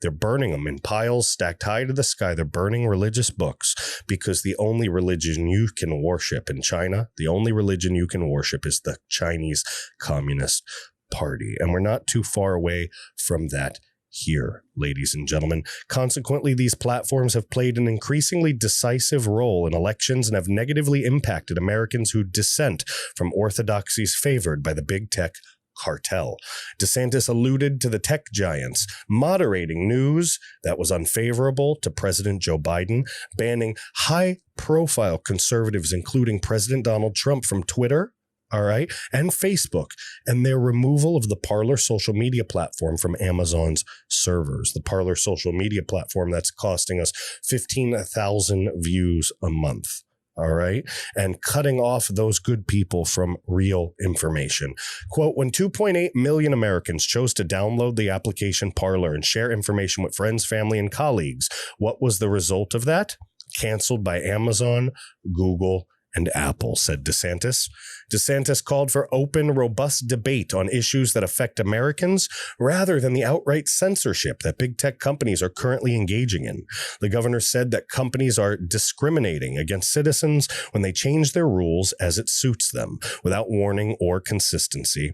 They're burning them in piles stacked high to the sky. They're burning religious books because the only religion you can worship in China, the only religion you can worship is the Chinese Communist Party. And we're not too far away from that here, ladies and gentlemen. Consequently, these platforms have played an increasingly decisive role in elections and have negatively impacted Americans who dissent from orthodoxies favored by the big tech cartel. DeSantis alluded to the tech giants moderating news that was unfavorable to President Joe Biden, banning high-profile conservatives, including President Donald Trump, from Twitter, all right, and Facebook, and their removal of the Parler social media platform from Amazon's servers. The Parler social media platform that's costing us 15,000 views a month. All right. And cutting off those good people from real information. Quote, when 2.8 million Americans chose to download the application Parler and share information with friends, family, and colleagues, what was the result of that? Canceled by Amazon, Google, and Apple, said DeSantis. DeSantis called for open, robust debate on issues that affect Americans rather than the outright censorship that big tech companies are currently engaging in. The governor said that companies are discriminating against citizens when they change their rules as it suits them without warning or consistency.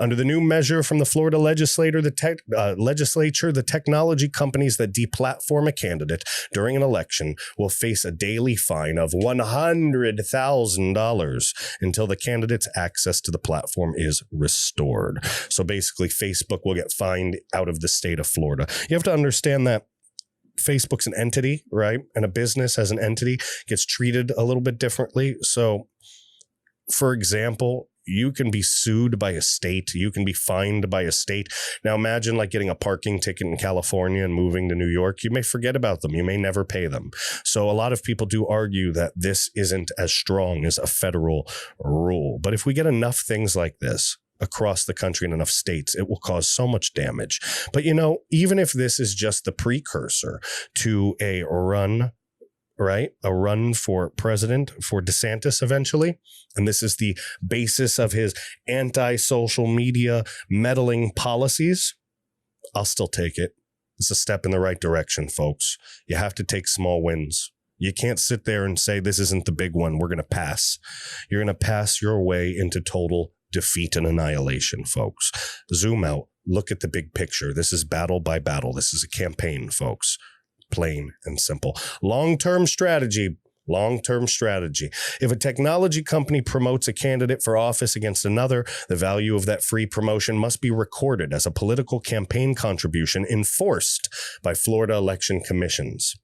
Under the new measure from the Florida legislature, the technology companies that deplatform a candidate during an election will face a daily fine of $100,000 until the candidate's access to the platform is restored. So basically, Facebook will get fined out of the state of Florida. You have to understand that Facebook's an entity, right? And a business as an entity gets treated a little bit differently. So, for example, you can be sued by a state. You can be fined by a state. Now imagine like getting a parking ticket in California and moving to New York. You may forget about them. You may never pay them. So a lot of people do argue that this isn't as strong as a federal rule. But if we get enough things like this across the country in enough states, it will cause so much damage. But, you know, even if this is just the precursor to a run, right? A run for president for DeSantis eventually. And this is the basis of his anti-social media meddling policies. I'll still take it. It's a step in the right direction, folks. You have to take small wins. You can't sit there and say, this isn't the big one. We're going to pass. You're going to pass your way into total defeat and annihilation, folks. Zoom out. Look at the big picture. This is battle by battle. This is a campaign, folks. Plain and simple. Long-term strategy. If a technology company promotes a candidate for office against another, the value of that free promotion must be recorded as a political campaign contribution enforced by Florida election commissions.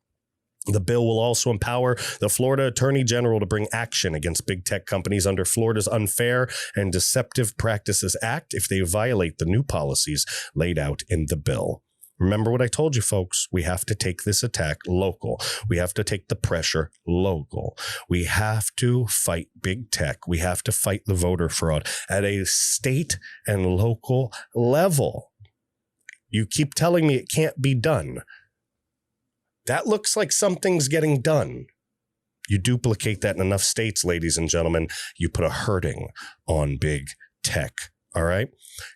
The bill will also empower the Florida Attorney General to bring action against big tech companies under Florida's Unfair and Deceptive Practices Act if they violate the new policies laid out in the bill. Remember what I told you, folks. We have to take this attack local. We have to take the pressure local. We have to fight big tech. We have to fight the voter fraud at a state and local level. You keep telling me it can't be done. That looks like something's getting done. You duplicate that in enough states, ladies and gentlemen, you put a hurting on big tech. All right.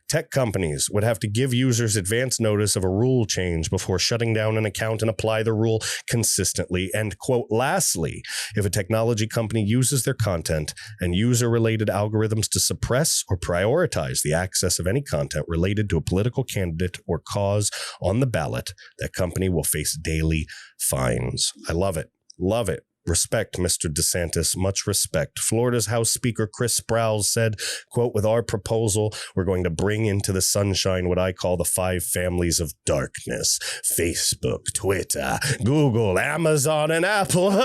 Tech companies would have to give users advance notice of a rule change before shutting down an account and apply the rule consistently. And quote, lastly, if a technology company uses their content and user-related algorithms to suppress or prioritize the access of any content related to a political candidate or cause on the ballot, that company will face daily fines. I love it. Love it. Respect, Mr. DeSantis, much respect. Florida's House Speaker Chris Sproul said, quote, with our proposal, we're going to bring into the sunshine what I call the 5 families of darkness. Facebook, Twitter, Google, Amazon, and Apple.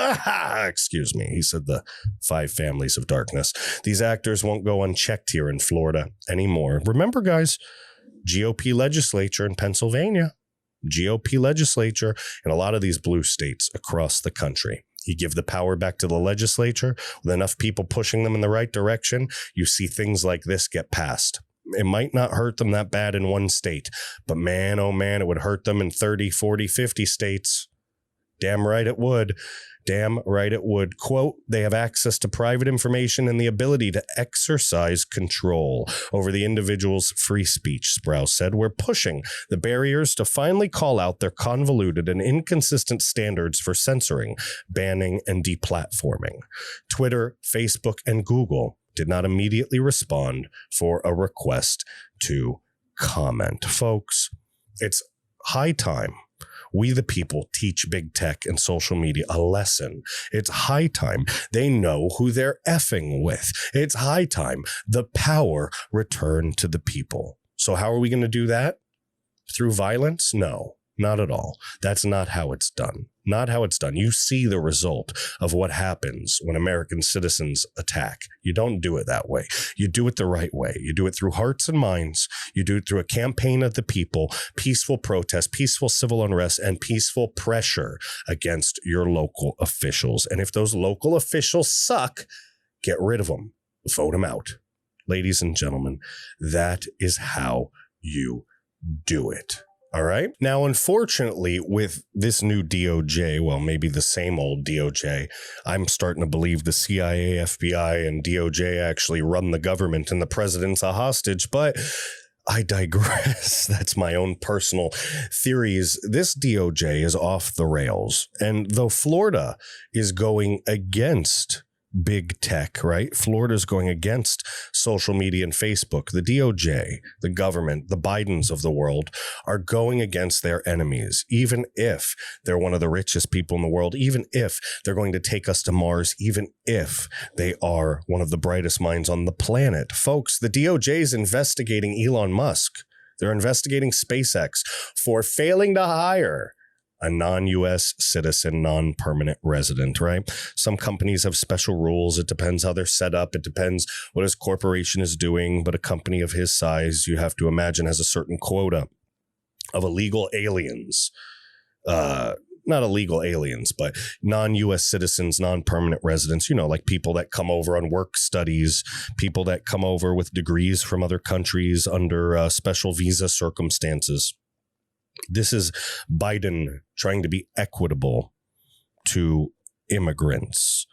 Excuse me. He said the 5 families of darkness. These actors won't go unchecked here in Florida anymore. Remember, guys, GOP legislature in Pennsylvania, GOP legislature in a lot of these blue states across the country. You give the power back to the legislature with enough people pushing them in the right direction, you see things like this get passed. It might not hurt them that bad in one state, but man, oh man, it would hurt them in 30, 40, 50 states. Damn right it would. Damn right it would. Quote, they have access to private information and the ability to exercise control over the individual's free speech, Sprouse said. We're pushing the barriers to finally call out their convoluted and inconsistent standards for censoring, banning, and deplatforming. Twitter, Facebook, and Google did not immediately respond for a request to comment. Folks, it's high time we the people teach big tech and social media a lesson. It's high time they know who they're effing with. It's high time the power return to the people. So how are we going to do that? Through violence? No, not at all. That's not how it's done. Not how it's done. You see the result of what happens when American citizens attack. You don't do it that way. You do it the right way. You do it through hearts and minds. You do it through a campaign of the people, peaceful protest, peaceful civil unrest, and peaceful pressure against your local officials. And if those local officials suck, get rid of them. Vote them out. Ladies and gentlemen, that is how you do it. All right. Now, unfortunately, with this new DOJ, well, maybe the same old DOJ, I'm starting to believe the CIA, FBI, and DOJ actually run the government and the president's a hostage. But I digress. That's my own personal theories. This DOJ is off the rails. And though Florida is going against big tech, right? Florida's going against social media and Facebook. The DOJ, the government, the Bidens of the world are going against their enemies, even if they're one of the richest people in the world, even if they're going to take us to Mars, even if they are one of the brightest minds on the planet. Folks, the DOJ is investigating Elon Musk. They're investigating SpaceX for failing to hire a non-U.S. citizen, non-permanent resident, right? Some companies have special rules. It depends how they're set up. It depends what his corporation is doing. But a company of his size, you have to imagine, has a certain quota of illegal aliens. Not illegal aliens, but non-U.S. citizens, non-permanent residents, you know, like people that come over on work studies, people that come over with degrees from other countries under special visa circumstances. This is Biden trying to be equitable to immigrants.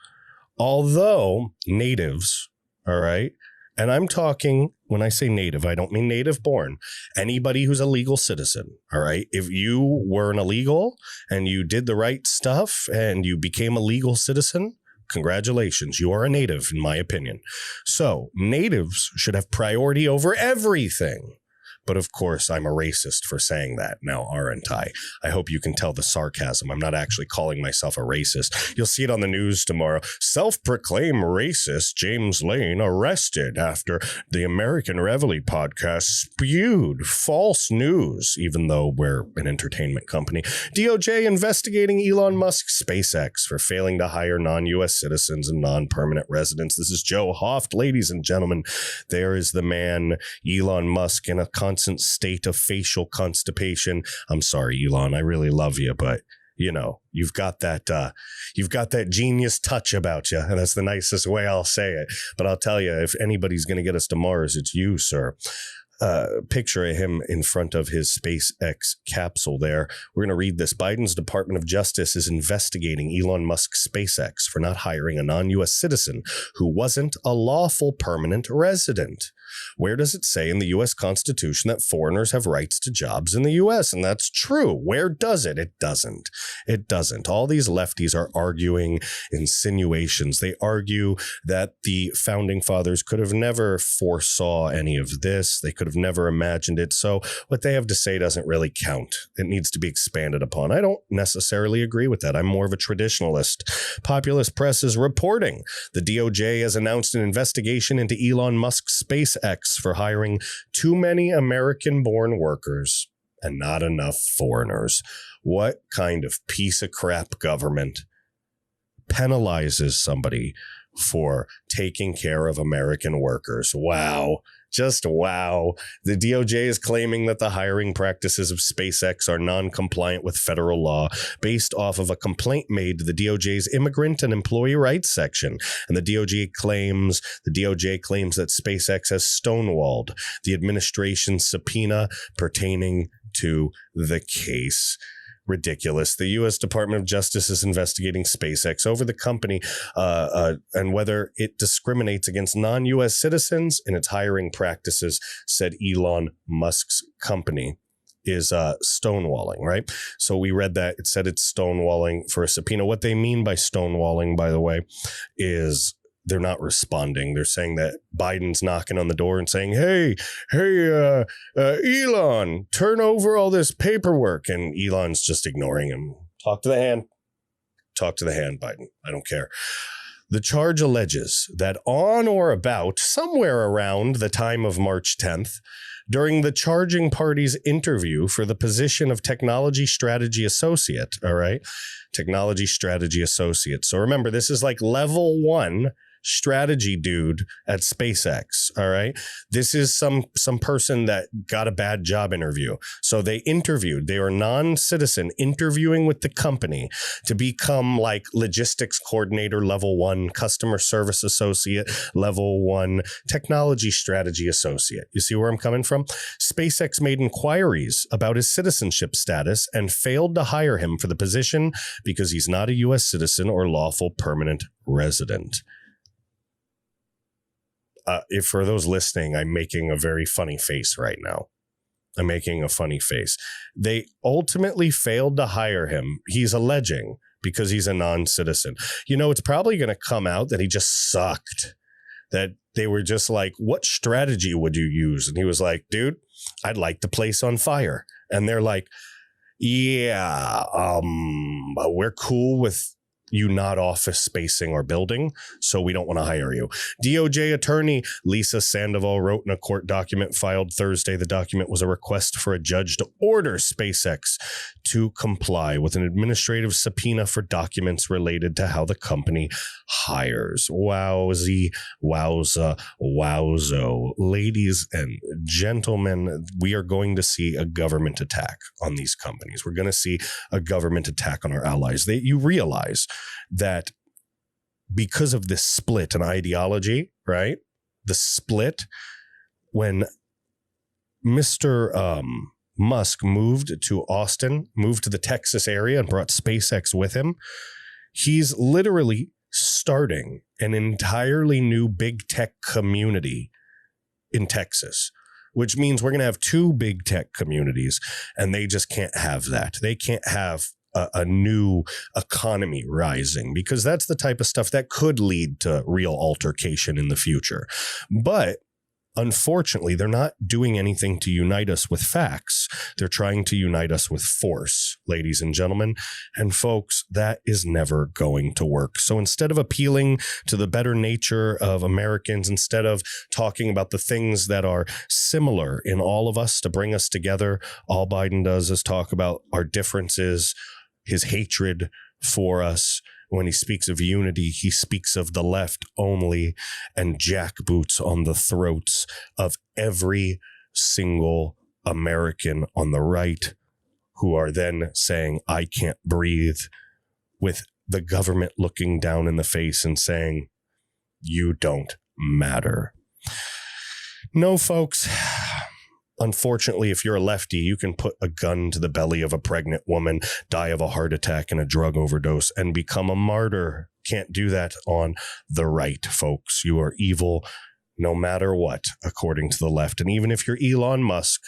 Although natives, all right, and I'm talking, when I say native, I don't mean native born. Anybody who's a legal citizen, all right? If you were an illegal and you did the right stuff and you became a legal citizen, congratulations, you are a native, in my opinion. So natives should have priority over everything. But of course, I'm a racist for saying that now, aren't I? I hope you can tell the sarcasm. I'm not actually calling myself a racist. You'll see it on the news tomorrow. Self-proclaimed racist JAMESLANE arrested after the American Reveille Podcast spewed false news, even though we're an entertainment company. DOJ investigating Elon Musk's SpaceX for failing to hire non-U.S. citizens and non-permanent residents. This is Joe Hoft. Ladies and gentlemen, there is the man, Elon Musk, in a constant state of facial constipation. I'm sorry, Elon. I really love you, but you know, you've got that genius touch about you, and that's the nicest way I'll say it. But I'll tell you, if anybody's going to get us to Mars, it's you, sir. picture of him in front of his SpaceX capsule there. We're going to read this. Biden's Department of Justice is investigating Elon Musk's SpaceX for not hiring a non-U.S. citizen who wasn't a lawful permanent resident. Where does it say in the U.S. Constitution that foreigners have rights to jobs in the U.S.? And that's true. Where does it? It doesn't. It doesn't. All these lefties are arguing insinuations. They argue that the founding fathers could have never foresaw any of this. They could have never imagined it. So what they have to say doesn't really count. It needs to be expanded upon. I don't necessarily agree with that. I'm more of a traditionalist. Populist Press is reporting the DOJ has announced an investigation into Elon Musk's SpaceX for hiring too many American-born workers and not enough foreigners. What kind of piece of crap government penalizes somebody for taking care of American workers? Wow. Just wow. The DOJ is claiming that the hiring practices of SpaceX are non-compliant with federal law based off of a complaint made to the DOJ's Immigrant and Employee Rights section. And the DOJ claims that SpaceX has stonewalled the administration's subpoena pertaining to the case. Ridiculous. The U.S. Department of Justice is investigating SpaceX over the company and whether it discriminates against non-U.S. citizens in its hiring practices, said Elon Musk's company is stonewalling, right? So we read that. It said it's stonewalling for a subpoena. What they mean by stonewalling, by the way, is they're not responding. They're saying that Biden's knocking on the door and saying, hey, Elon, turn over all this paperwork. And Elon's just ignoring him. Talk to the hand. Talk to the hand, Biden. I don't care. The charge alleges that on or about somewhere around the time of March 10th, during the charging party's interview for the position of Technology Strategy Associate, all right? Technology Strategy Associate. So remember, this is like level 1 strategy dude at SpaceX, all right? This is some person that got a bad job interview. So they were non-citizen interviewing with the company to become like logistics coordinator level 1, customer service associate level 1, technology strategy associate. You see where I'm coming from? SpaceX made inquiries about his citizenship status and failed to hire him for the position because he's not a U.S. citizen or lawful permanent resident. If for those listening, I'm making a very funny face right now. I'm making a funny face. They ultimately failed to hire him. He's alleging because he's a non-citizen. You know, it's probably going to come out that he just sucked. That they were just like, what strategy would you use? And he was like, dude, I'd like the place on fire. And they're like, yeah, we're cool with you not office spacing or building, so we don't want to hire you. DOJ attorney Lisa Sandoval wrote in a court document filed Thursday. The document was a request for a judge to order SpaceX to comply with an administrative subpoena for documents related to how the company hires. Wowzy, wowza, wowzo. Ladies and gentlemen, we are going to see a government attack on these companies. We're going to see a government attack on our allies. You realize that because of this split in ideology, right? The split, when Mr. Musk moved to Austin, moved to the Texas area and brought SpaceX with him, he's literally starting an entirely new big tech community in Texas, which means we're going to have 2 big tech communities, and they just can't have that. They can't have a new economy rising, because that's the type of stuff that could lead to real altercation in the future. But unfortunately, they're not doing anything to unite us with facts. They're trying to unite us with force, ladies and gentlemen. And folks, that is never going to work. So instead of appealing to the better nature of Americans, instead of talking about the things that are similar in all of us to bring us together, all Biden does is talk about our differences, his hatred for us. When he speaks of unity, he speaks of the left only, and jackboots on the throats of every single American on the right, who are then saying, I can't breathe, with the government looking down in the face and saying, you don't matter. No, folks, unfortunately, if you're a lefty, you can put a gun to the belly of a pregnant woman, die of a heart attack and a drug overdose, and become a martyr. Can't do that on the right, folks. You are evil no matter what, according to the left. And even if you're Elon Musk,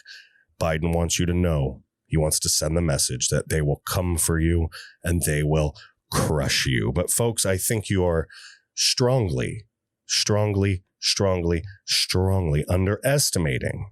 Biden wants you to know, he wants to send the message that they will come for you and they will crush you. But folks, I think you are strongly underestimating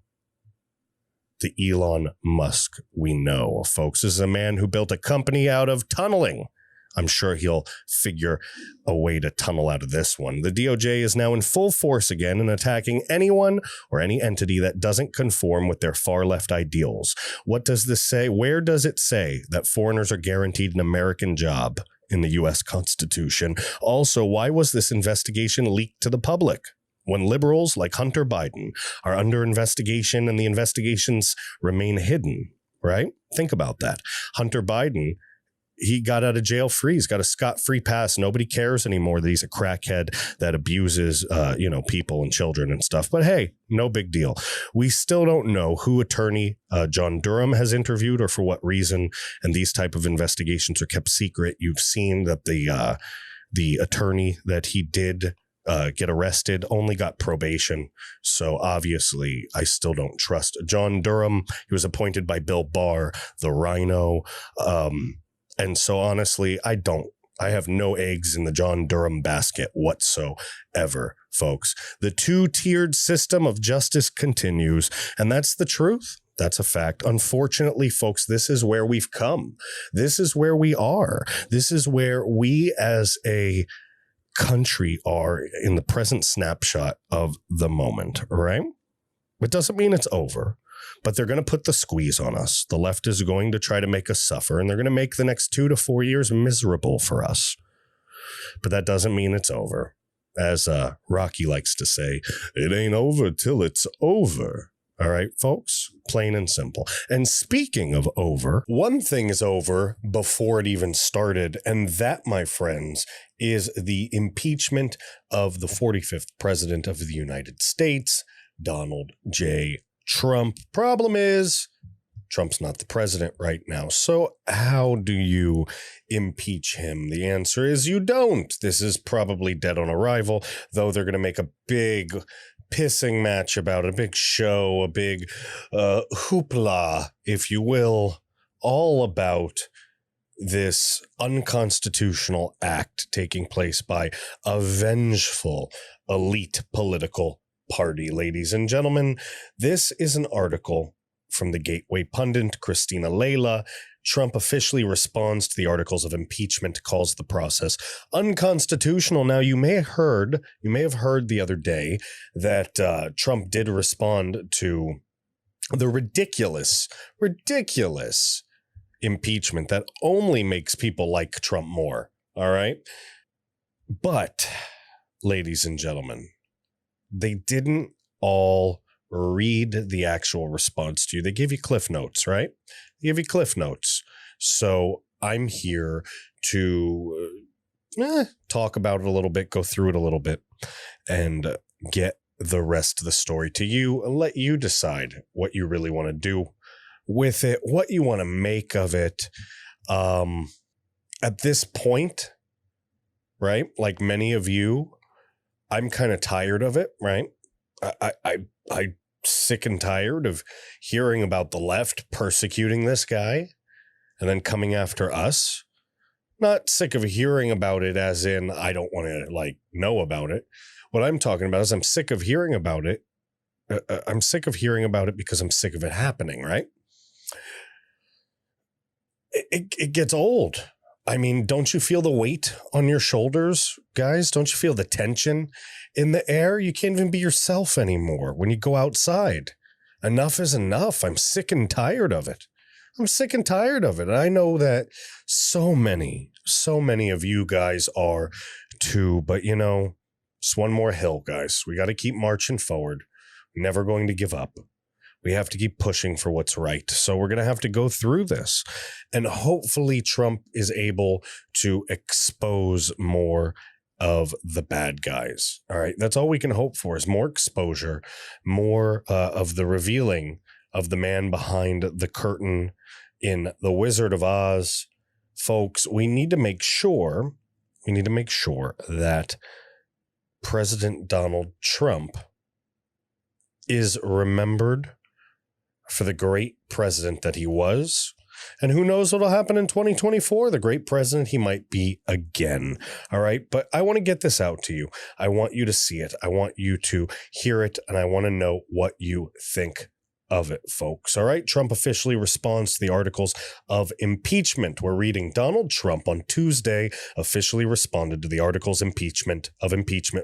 the Elon Musk we know. Folks, this is a man who built a company out of tunneling. I'm sure he'll figure a way to tunnel out of this one. The DOJ is now in full force again and attacking anyone or any entity that doesn't conform with their far left ideals. What does this say? Where does it say that foreigners are guaranteed an American job in the U.S. Constitution? Also, why was this investigation leaked to the public when liberals like Hunter Biden are under investigation and the investigations remain hidden, right? Think about that. Hunter Biden, he got out of jail free. He's got a scot-free pass. Nobody cares anymore that he's a crackhead that abuses, people and children and stuff. But hey, no big deal. We still don't know who attorney John Durham has interviewed or for what reason. And these type of investigations are kept secret. You've seen that the attorney that he did get arrested only got probation. So obviously, I still don't trust John Durham. He was appointed by Bill Barr, the Rhino. And so honestly, I have no eggs in the John Durham basket whatsoever, folks. The two-tiered system of justice continues, and that's the truth. That's a fact. Unfortunately, folks, this is where we've come. This is where we are. This is where we as a country are in the present snapshot of the moment, right? It doesn't mean it's over. But they're going to put the squeeze on us. The left is going to try to make us suffer, and they're going to make the next 2 to 4 years miserable for us. But that doesn't mean it's over. As Rocky likes to say, it ain't over till it's over. All right, folks, plain and simple. And speaking of over, one thing is over before it even started, and that, my friends, is the impeachment of the 45th president of the United States, Donald J. Trump. Problem is, Trump's not the president right now. So how do you impeach him? The answer is you don't. This is probably dead on arrival, though they're going to make a big pissing match about it, a big show, a big hoopla, if you will, all about this unconstitutional act taking place by a vengeful elite political party. Ladies and gentlemen, this is an article from the Gateway pundit Christina Layla. Trump officially responds to the articles of impeachment, calls the process unconstitutional. Now, you may have heard the other day that Trump did respond to the ridiculous impeachment that only makes people like Trump more. All right. But, ladies and gentlemen, they didn't all read the actual response to you. They give you cliff notes, right? They give you cliff notes. So I'm here to talk about it a little bit, go through it a little bit, and get the rest of the story to you and let you decide what you really want to do with it, what you want to make of it. At this point, right, like many of you, I'm kind of tired of it, right? I'm sick and tired of hearing about the left persecuting this guy and then coming after us. Not sick of hearing about it as in I don't want to know about it. What I'm talking about is I'm sick of hearing about it. I'm sick of hearing about it because I'm sick of it happening, right? It gets old. I mean, don't you feel the weight on your shoulders, guys? Don't you feel the tension in the air? You can't even be yourself anymore when you go outside. Enough is enough. I'm sick and tired of it. And I know that so many of you guys are too, but it's one more hill, guys. We got to keep marching forward. We're never going to give up. We have to keep pushing for what's right. So we're going to have to go through this. And hopefully Trump is able to expose more of the bad guys. All right. That's all we can hope for is more exposure, more of the revealing of the man behind the curtain in The Wizard of Oz. Folks, we need to make sure that President Donald Trump is remembered for the great president that he was. And who knows what'll happen in 2024, the great president he might be again. All right. But I want to get this out to you. I want you to see it. I want you to hear it. And I want to know what you think of it, folks. All right. Trump officially responds to the articles of impeachment. We're reading Donald Trump on Tuesday officially responded to the articles of impeachment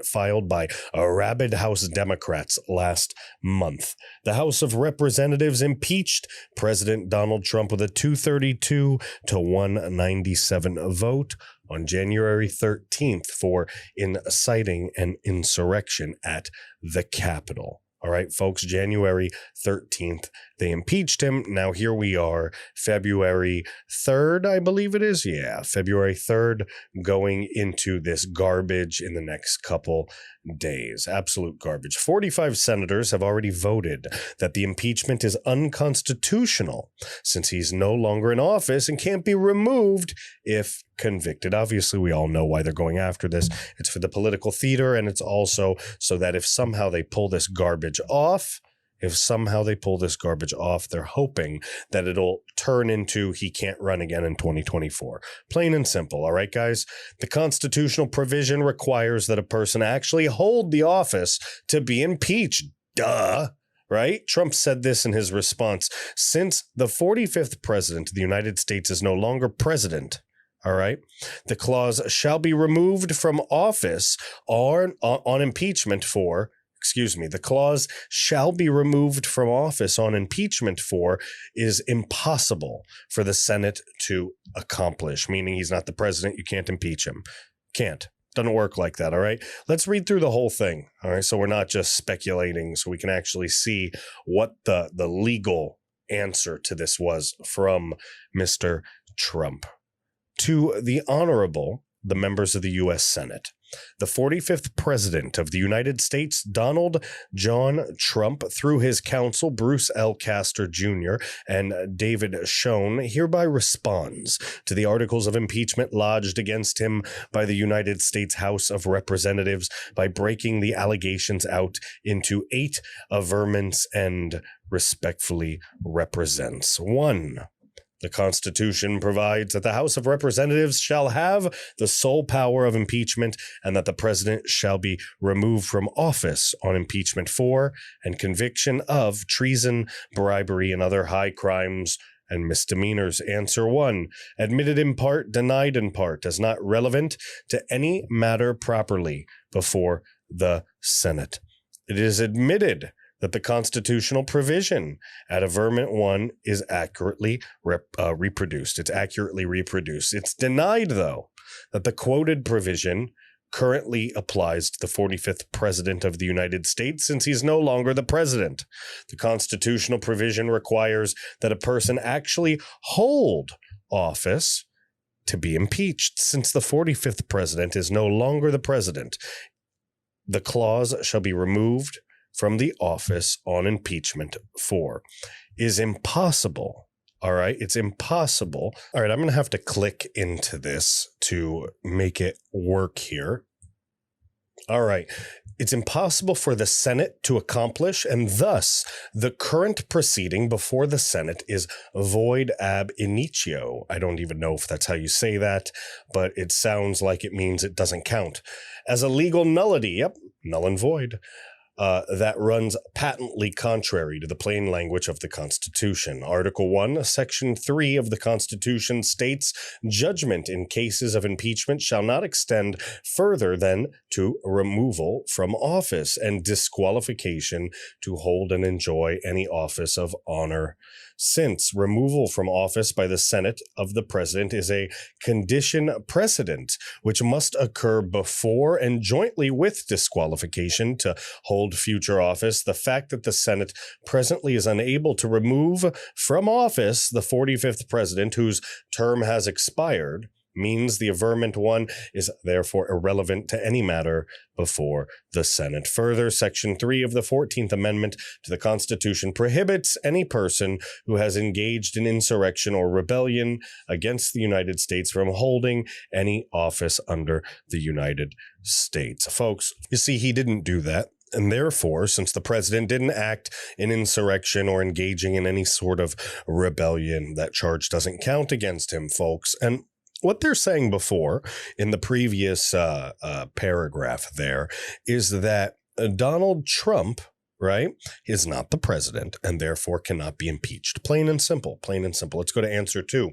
filed by rabid House Democrats last month. The House of Representatives impeached President Donald Trump with a 232 to 197 vote on January 13th for inciting an insurrection at the Capitol. All right, folks, January 13th, they impeached him. Now here we are, February 3rd, I believe it is. Yeah, February 3rd, going into this garbage in the next couple days. Absolute garbage. 45 senators have already voted that the impeachment is unconstitutional since he's no longer in office and can't be removed if convicted. Obviously, we all know why they're going after this. It's for the political theater, and it's also so that if somehow they pull this garbage off, they're hoping that it'll turn into he can't run again in 2024. Plain and simple. All right, guys? The constitutional provision requires that a person actually hold the office to be impeached. Duh. Right? Trump said this in his response. Since the 45th president of the United States is no longer president, all right, the clause shall be removed from office on impeachment for, the clause shall be removed from office on impeachment for is impossible for the Senate to accomplish, meaning he's not the president. You can't impeach him. Can't. Doesn't work like that. All right. Let's read through the whole thing. All right. So we're not just speculating, so we can actually see what the legal answer to this was from Mr. Trump. To the Honorable, the members of the U.S. Senate, the 45th President of the United States, Donald John Trump, through his counsel, Bruce L. Castor Jr. and David Schoen, hereby responds to the articles of impeachment lodged against him by the United States House of Representatives by breaking the allegations out into 8 averments and respectfully represents. 1. The Constitution provides that the House of Representatives shall have the sole power of impeachment and that the president shall be removed from office on impeachment for and conviction of treason, bribery, and other high crimes and misdemeanors. Answer 1. Admitted in part, denied in part, as not relevant to any matter properly before the Senate. It is admitted that the constitutional provision at Averment 1 is accurately reproduced. It's accurately reproduced. It's denied, though, that the quoted provision currently applies to the 45th President of the United States since he's no longer the president. The constitutional provision requires that a person actually hold office to be impeached. Since the 45th President is no longer the president, the clause shall be removed from the office on impeachment for is impossible. All right. It's impossible. All right. I'm going to have to click into this to make it work here. All right. It's impossible for the Senate to accomplish, and thus the current proceeding before the Senate is void ab initio. I don't even know if that's how you say that, but it sounds like it means it doesn't count. As a legal nullity, yep, null and void. That runs patently contrary to the plain language of the Constitution. Article 1, Section 3 of the Constitution states, judgment in cases of impeachment shall not extend further than to removal from office and disqualification to hold and enjoy any office of honor. Since removal from office by the Senate of the President is a condition precedent, which must occur before and jointly with disqualification to hold future office, the fact that the Senate presently is unable to remove from office the 45th President whose term has expired means the averment one is therefore irrelevant to any matter before the Senate. Further, Section 3 of the 14th Amendment to the Constitution prohibits any person who has engaged in insurrection or rebellion against the United States from holding any office under the United States. Folks, you see, he didn't do that. And therefore, since the president didn't act in insurrection or engaging in any sort of rebellion, that charge doesn't count against him, folks. And what they're saying before in the previous paragraph there is that Donald Trump, right, is not the president and therefore cannot be impeached. Plain and simple, plain and simple. Let's go to answer 2.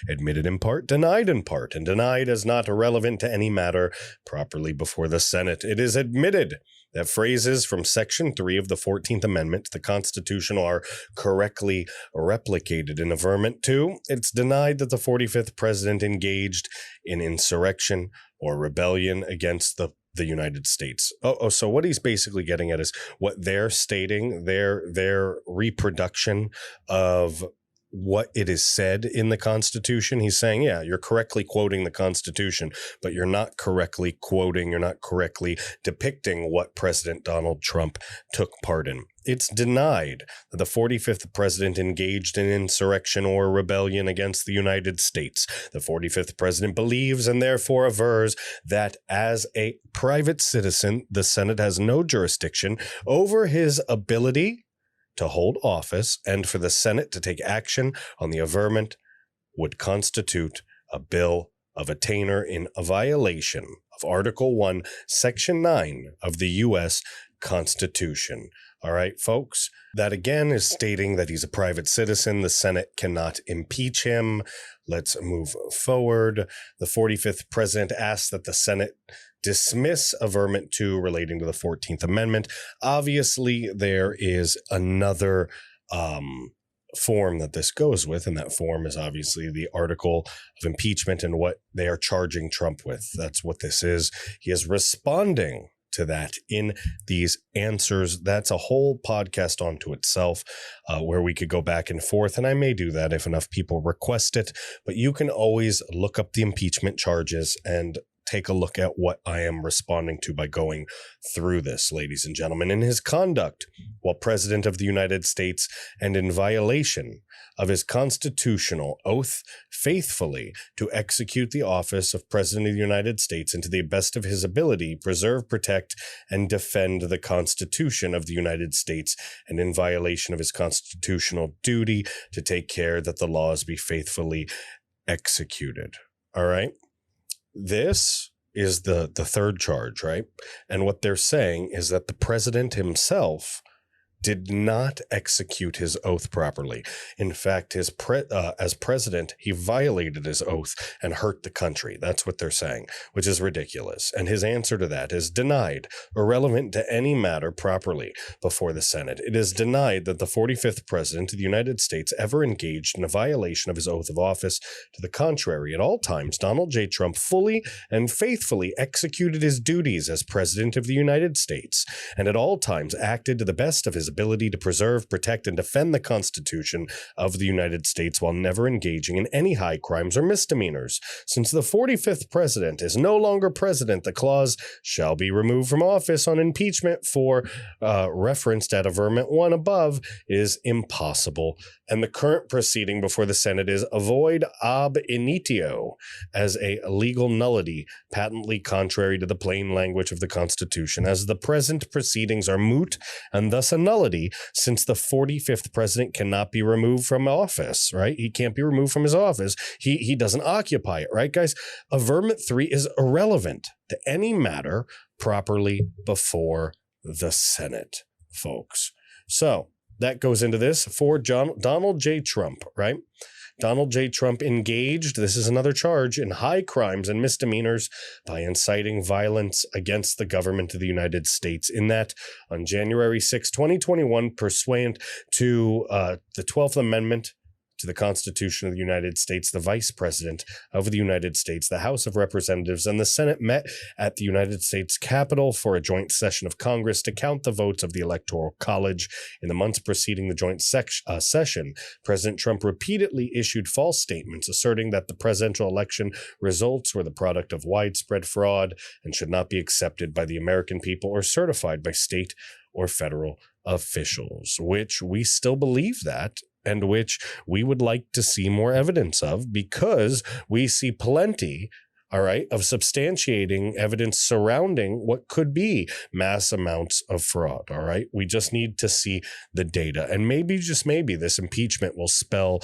Admitted in part, denied in part, and denied as not irrelevant to any matter properly before the Senate. It is admitted that phrases from Section 3 of the 14th Amendment to the Constitution are correctly replicated in Averment 2. It's denied that the 45th president engaged in insurrection or rebellion against the United States. So what he's basically getting at is what they're stating, their reproduction of what it is said in the Constitution. He's saying, yeah, you're correctly quoting the Constitution, but you're not correctly quoting, you're not correctly depicting what President Donald Trump took part in. It's denied that the 45th president engaged in insurrection or rebellion against the United States. The 45th president believes and therefore avers that as a private citizen, the Senate has no jurisdiction over his ability to hold office, and for the Senate to take action on the averment would constitute a bill of attainder in a violation of Article 1, Section 9 of the U.S. Constitution. All right, folks, that again is stating that he's a private citizen. The Senate cannot impeach him. Let's move forward. The 45th president asks that the Senate dismiss Averment 2 relating to the 14th Amendment. Obviously, there is another form that this goes with, and that form is obviously the article of impeachment and what they are charging Trump with. That's what this is. He is responding to that in these answers. That's a whole podcast onto itself where we could go back and forth, and I may do that if enough people request it, but you can always look up the impeachment charges and take a look at what I am responding to by going through this, ladies and gentlemen. In his conduct while President of the United States and in violation of his constitutional oath faithfully to execute the office of President of the United States and to the best of his ability preserve, protect, and defend the Constitution of the United States, and in violation of his constitutional duty to take care that the laws be faithfully executed. All right? This is the third charge, right? And what they're saying is that the president himself did not execute his oath properly. In fact, as president, he violated his oath and hurt the country. That's what they're saying, which is ridiculous. And his answer to that is denied, irrelevant to any matter properly before the Senate. It is denied that the 45th president of the United States ever engaged in a violation of his oath of office. To the contrary, at all times, Donald J. Trump fully and faithfully executed his duties as president of the United States, and at all times acted to the best of his ability to preserve, protect, and defend the Constitution of the United States while never engaging in any high crimes or misdemeanors. Since the 45th president is no longer president, the clause shall be removed from office on impeachment for referenced at Averment 1 above is impossible. And the current proceeding before the Senate is void ab initio as a legal nullity, patently contrary to the plain language of the Constitution, as the present proceedings are moot and thus a nullity, since the 45th president cannot be removed from office, right? He can't be removed from his office. He doesn't occupy it, right, guys? Averment 3 is irrelevant to any matter properly before the Senate, folks. So that goes into this for Donald J. Trump, right? Donald J. Trump engaged, this is another charge, in high crimes and misdemeanors by inciting violence against the government of the United States, in that on January 6, 2021, pursuant to the 12th Amendment to the Constitution of the United States, the Vice President of the United States, the House of Representatives, and the Senate met at the United States Capitol for a joint session of Congress to count the votes of the Electoral College. In the months preceding the joint session, President Trump repeatedly issued false statements asserting that the presidential election results were the product of widespread fraud and should not be accepted by the American people or certified by state or federal officials, which we still believe that, and which we would like to see more evidence of, because we see plenty, all right, of substantiating evidence surrounding what could be mass amounts of fraud, all right? We just need to see the data. And maybe, just maybe, this impeachment will spell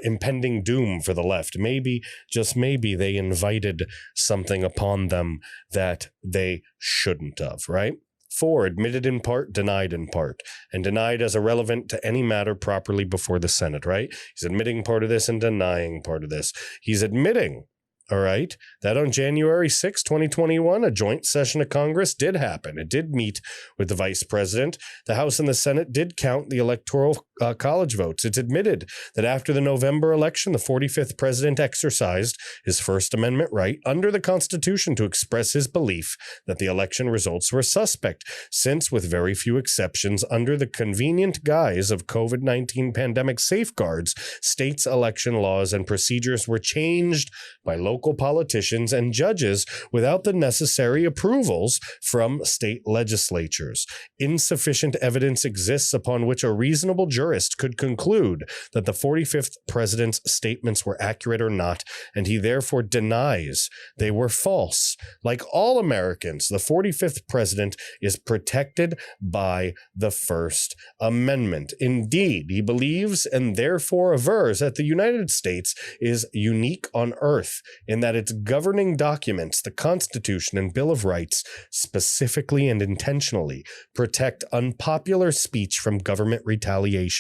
impending doom for the left. Maybe, just maybe, they invited something upon them that they shouldn't have, right? 4, admitted in part, denied in part, and denied as irrelevant to any matter properly before the Senate, right? He's admitting part of this and denying part of this. He's admitting, all right, that on January 6, 2021, a joint session of Congress did happen. It did meet with the vice president. The House and the Senate did count the Electoral College votes. It's admitted that after the November election, the 45th president exercised his First Amendment right under the Constitution to express his belief that the election results were suspect, since, with very few exceptions, under the convenient guise of COVID-19 pandemic safeguards, states' election laws and procedures were changed by local politicians and judges without the necessary approvals from state legislatures. Insufficient evidence exists upon which a reasonable jurist could conclude that the 45th president's statements were accurate or not, and he therefore denies they were false. Like all Americans, the 45th president is protected by the First Amendment. Indeed, he believes and therefore avers that the United States is unique on earth in that its governing documents, the Constitution and Bill of Rights, specifically and intentionally protect unpopular speech from government retaliation.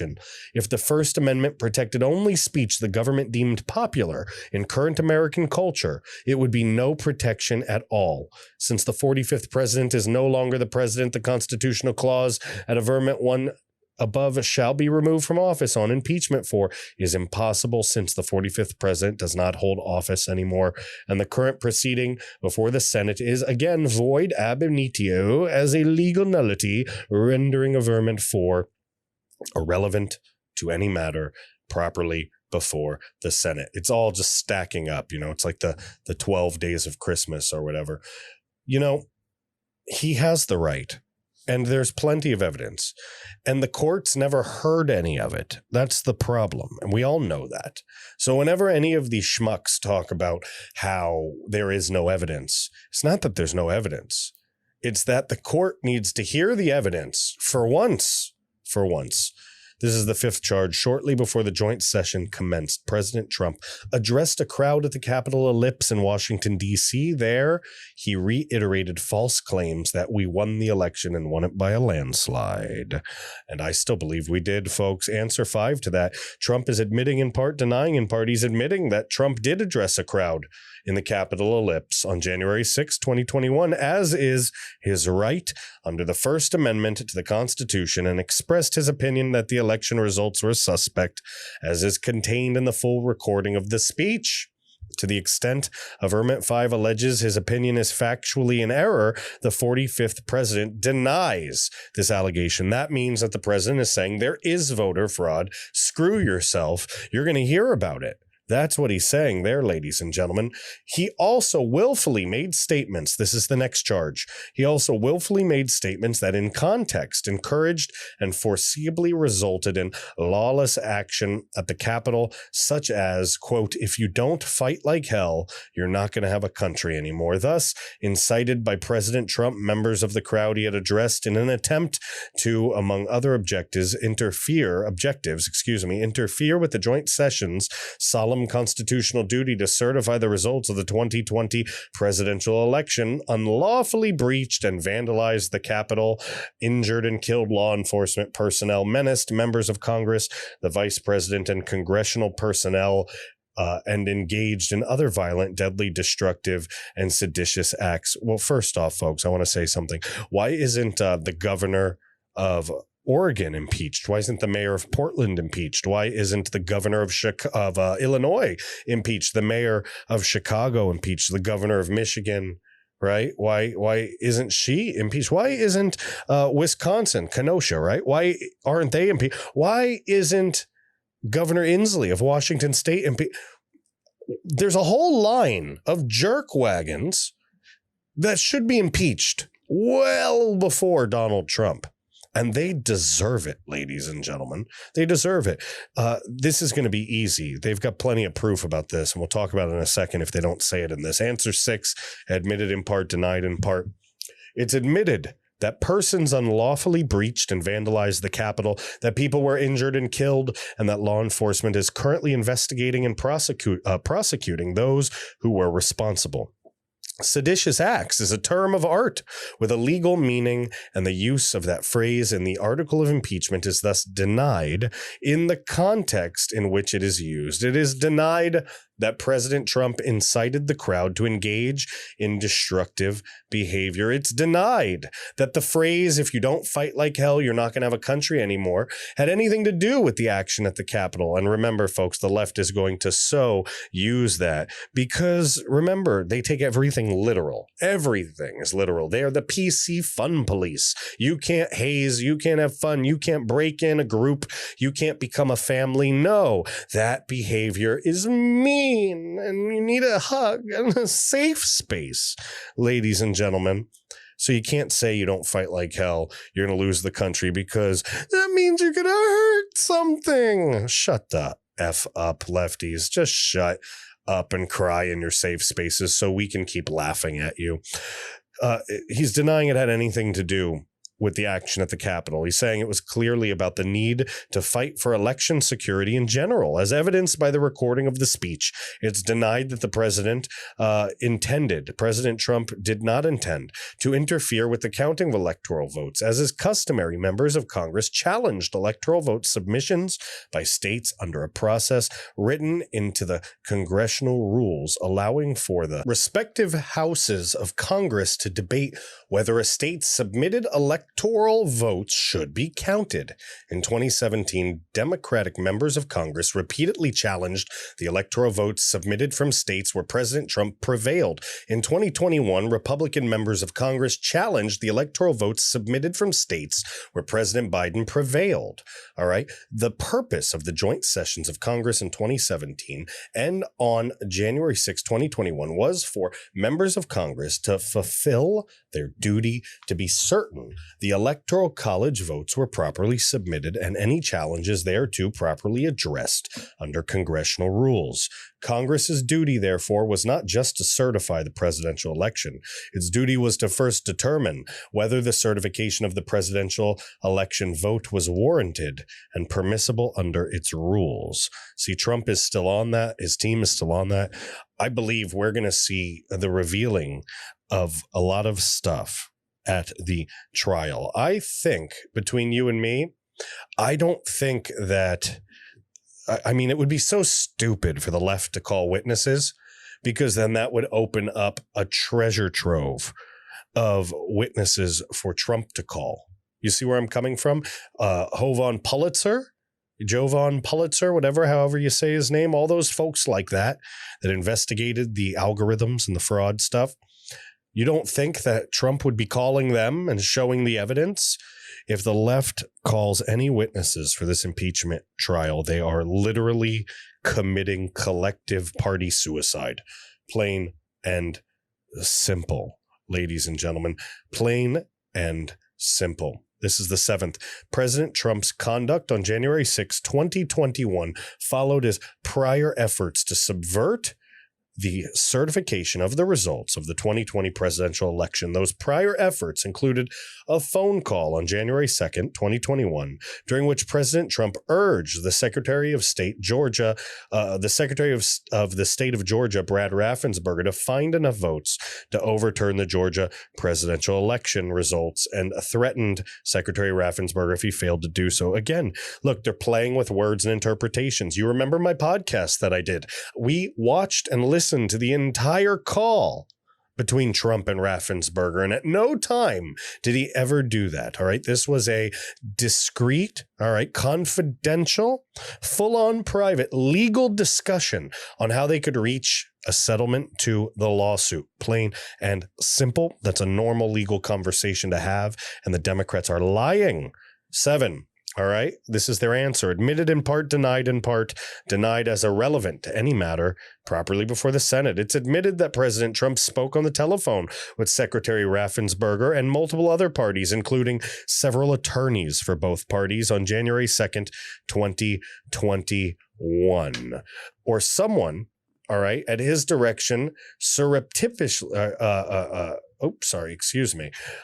If the First Amendment protected only speech the government deemed popular in current American culture, it would be no protection at all. Since the 45th president is no longer the president, the constitutional clause at averment 1 above shall be removed from office on impeachment for is impossible, since the 45th president does not hold office anymore, and the current proceeding before the Senate is again void ab initio as a legal nullity, rendering averment 4 irrelevant to any matter properly before the Senate. It's all just stacking up, it's like the 12 days of Christmas or whatever. He has the right. And there's plenty of evidence. And the courts never heard any of it. That's the problem. And we all know that. So whenever any of these schmucks talk about how there is no evidence, it's not that there's no evidence. It's that the court needs to hear the evidence for once. For once. This is the 5th charge. Shortly before the joint session commenced, President Trump addressed a crowd at the Capitol Ellipse in Washington, D.C. There, he reiterated false claims that we won the election and won it by a landslide. And I still believe we did, folks. Answer 5 to that. Trump is admitting in part, denying in part. He's admitting that Trump did address a crowd in the Capitol Ellipse on January 6, 2021, as is his right under the First Amendment to the Constitution, and expressed his opinion that the election results were suspect, as is contained in the full recording of the speech. To the extent averment 5 alleges his opinion is factually in error, the 45th president denies this allegation. That means that the president is saying there is voter fraud. Screw yourself. You're going to hear about it. That's what he's saying there, ladies and gentlemen. He also willfully made statements. This is the next charge. He also willfully made statements that in context encouraged and foreseeably resulted in lawless action at the Capitol, such as, quote, if you don't fight like hell, you're not going to have a country anymore. Thus, incited by President Trump, members of the crowd he had addressed in an attempt to, among other objectives, interfere with the joint session's solemn constitutional duty to certify the results of the 2020 presidential election, unlawfully breached and vandalized the Capitol, injured and killed law enforcement personnel, menaced members of Congress, the vice president, and congressional personnel, and engaged in other violent, deadly, destructive, and seditious acts. Well, first off, folks, I want to say something. Why isn't the governor of Oregon impeached? Why isn't the mayor of Portland impeached? Why isn't the governor of Illinois impeached? The mayor of Chicago impeached? The governor of Michigan, right? Why isn't she impeached? Why isn't Wisconsin, Kenosha, right? Why aren't they impeached? Why isn't Governor Inslee of Washington State impeached? There's a whole line of jerk wagons that should be impeached well before Donald Trump. And they deserve it, ladies and gentlemen. They deserve it. This is going to be easy. They've got plenty of proof about this, and we'll talk about it in a second if they don't say it in this. Answer 6, admitted in part, denied in part. It's admitted that persons unlawfully breached and vandalized the Capitol, that people were injured and killed, and that law enforcement is currently investigating and prosecuting those who were responsible. Seditious acts is a term of art with a legal meaning, and the use of that phrase in the article of impeachment is thus denied in the context in which it is used. It is denied that President Trump incited the crowd to engage in destructive behavior. It's denied that the phrase, if you don't fight like hell, you're not going to have a country anymore, had anything to do with the action at the Capitol. And remember, folks, the left is going to so use that because, remember, they take everything literal. Everything is literal. They are the PC fun police. You can't haze. You can't have fun. You can't break in a group. You can't become a family. No, that behavior is mean. And you need a hug and a safe space, ladies and gentlemen. So you can't say you don't fight like hell, you're going to lose the country because that means you're going to hurt something. Shut the F up, lefties. Just shut up and cry in your safe spaces so we can keep laughing at you. He's denying it had anything to do with the action at the Capitol. He's saying it was clearly about the need to fight for election security in general, as evidenced by the recording of the speech. It's denied that the president President Trump did not intend to interfere with the counting of electoral votes. As is customary, members of Congress challenged electoral vote submissions by states under a process written into the congressional rules, allowing for the respective houses of Congress to debate whether a state submitted electoral votes should be counted. In 2017, Democratic members of Congress repeatedly challenged the electoral votes submitted from states where President Trump prevailed. In 2021, Republican members of Congress challenged the electoral votes submitted from states where President Biden prevailed. All right. The purpose of the joint sessions of Congress in 2017 and on January 6, 2021 was for members of Congress to fulfill their duty to be certain the Electoral College votes were properly submitted and any challenges thereto properly addressed under congressional rules. Congress's duty, therefore, was not just to certify the presidential election. Its duty was to first determine whether the certification of the presidential election vote was warranted and permissible under its rules. See, Trump is still on that. His team is still on that. I believe we're going to see the revealing of a lot of stuff at the trial. I think, between you and me, I don't think that, I mean, it would be so stupid for the left to call witnesses, because then that would open up a treasure trove of witnesses for Trump to call. You see where I'm coming from? Jovan Pulitzer, however you say his name, all those folks like that investigated the algorithms and the fraud stuff. You don't think that Trump would be calling them and showing the evidence? If the left calls any witnesses for this impeachment trial, they are literally committing collective party suicide. Plain and simple, ladies and gentlemen. Plain and simple. This is the 7th. President Trump's conduct on January 6, 2021 followed his prior efforts to subvert the certification of the results of the 2020 presidential election. Those prior efforts included a phone call on January 2nd, 2021, during which President Trump urged the Secretary of State, Georgia, the Secretary of the State of Georgia, Brad Raffensperger, to find enough votes to overturn the Georgia presidential election results, and threatened Secretary Raffensperger if he failed to do so. Again, look, they're playing with words and interpretations. You remember my podcast that I did. We watched and listened to the entire call between Trump and Raffensperger. And at no time did he ever do that. All right. This was a discreet, all right, confidential, full-on private legal discussion on how they could reach a settlement to the lawsuit. Plain and simple. That's a normal legal conversation to have. And the Democrats are lying. 7. All right. This is their answer. Admitted in part, denied as irrelevant to any matter properly before the Senate. It's admitted that President Trump spoke on the telephone with Secretary Raffensperger and multiple other parties, including several attorneys for both parties on January 2nd, 2021. Or someone, all right, at his direction, surreptitiously,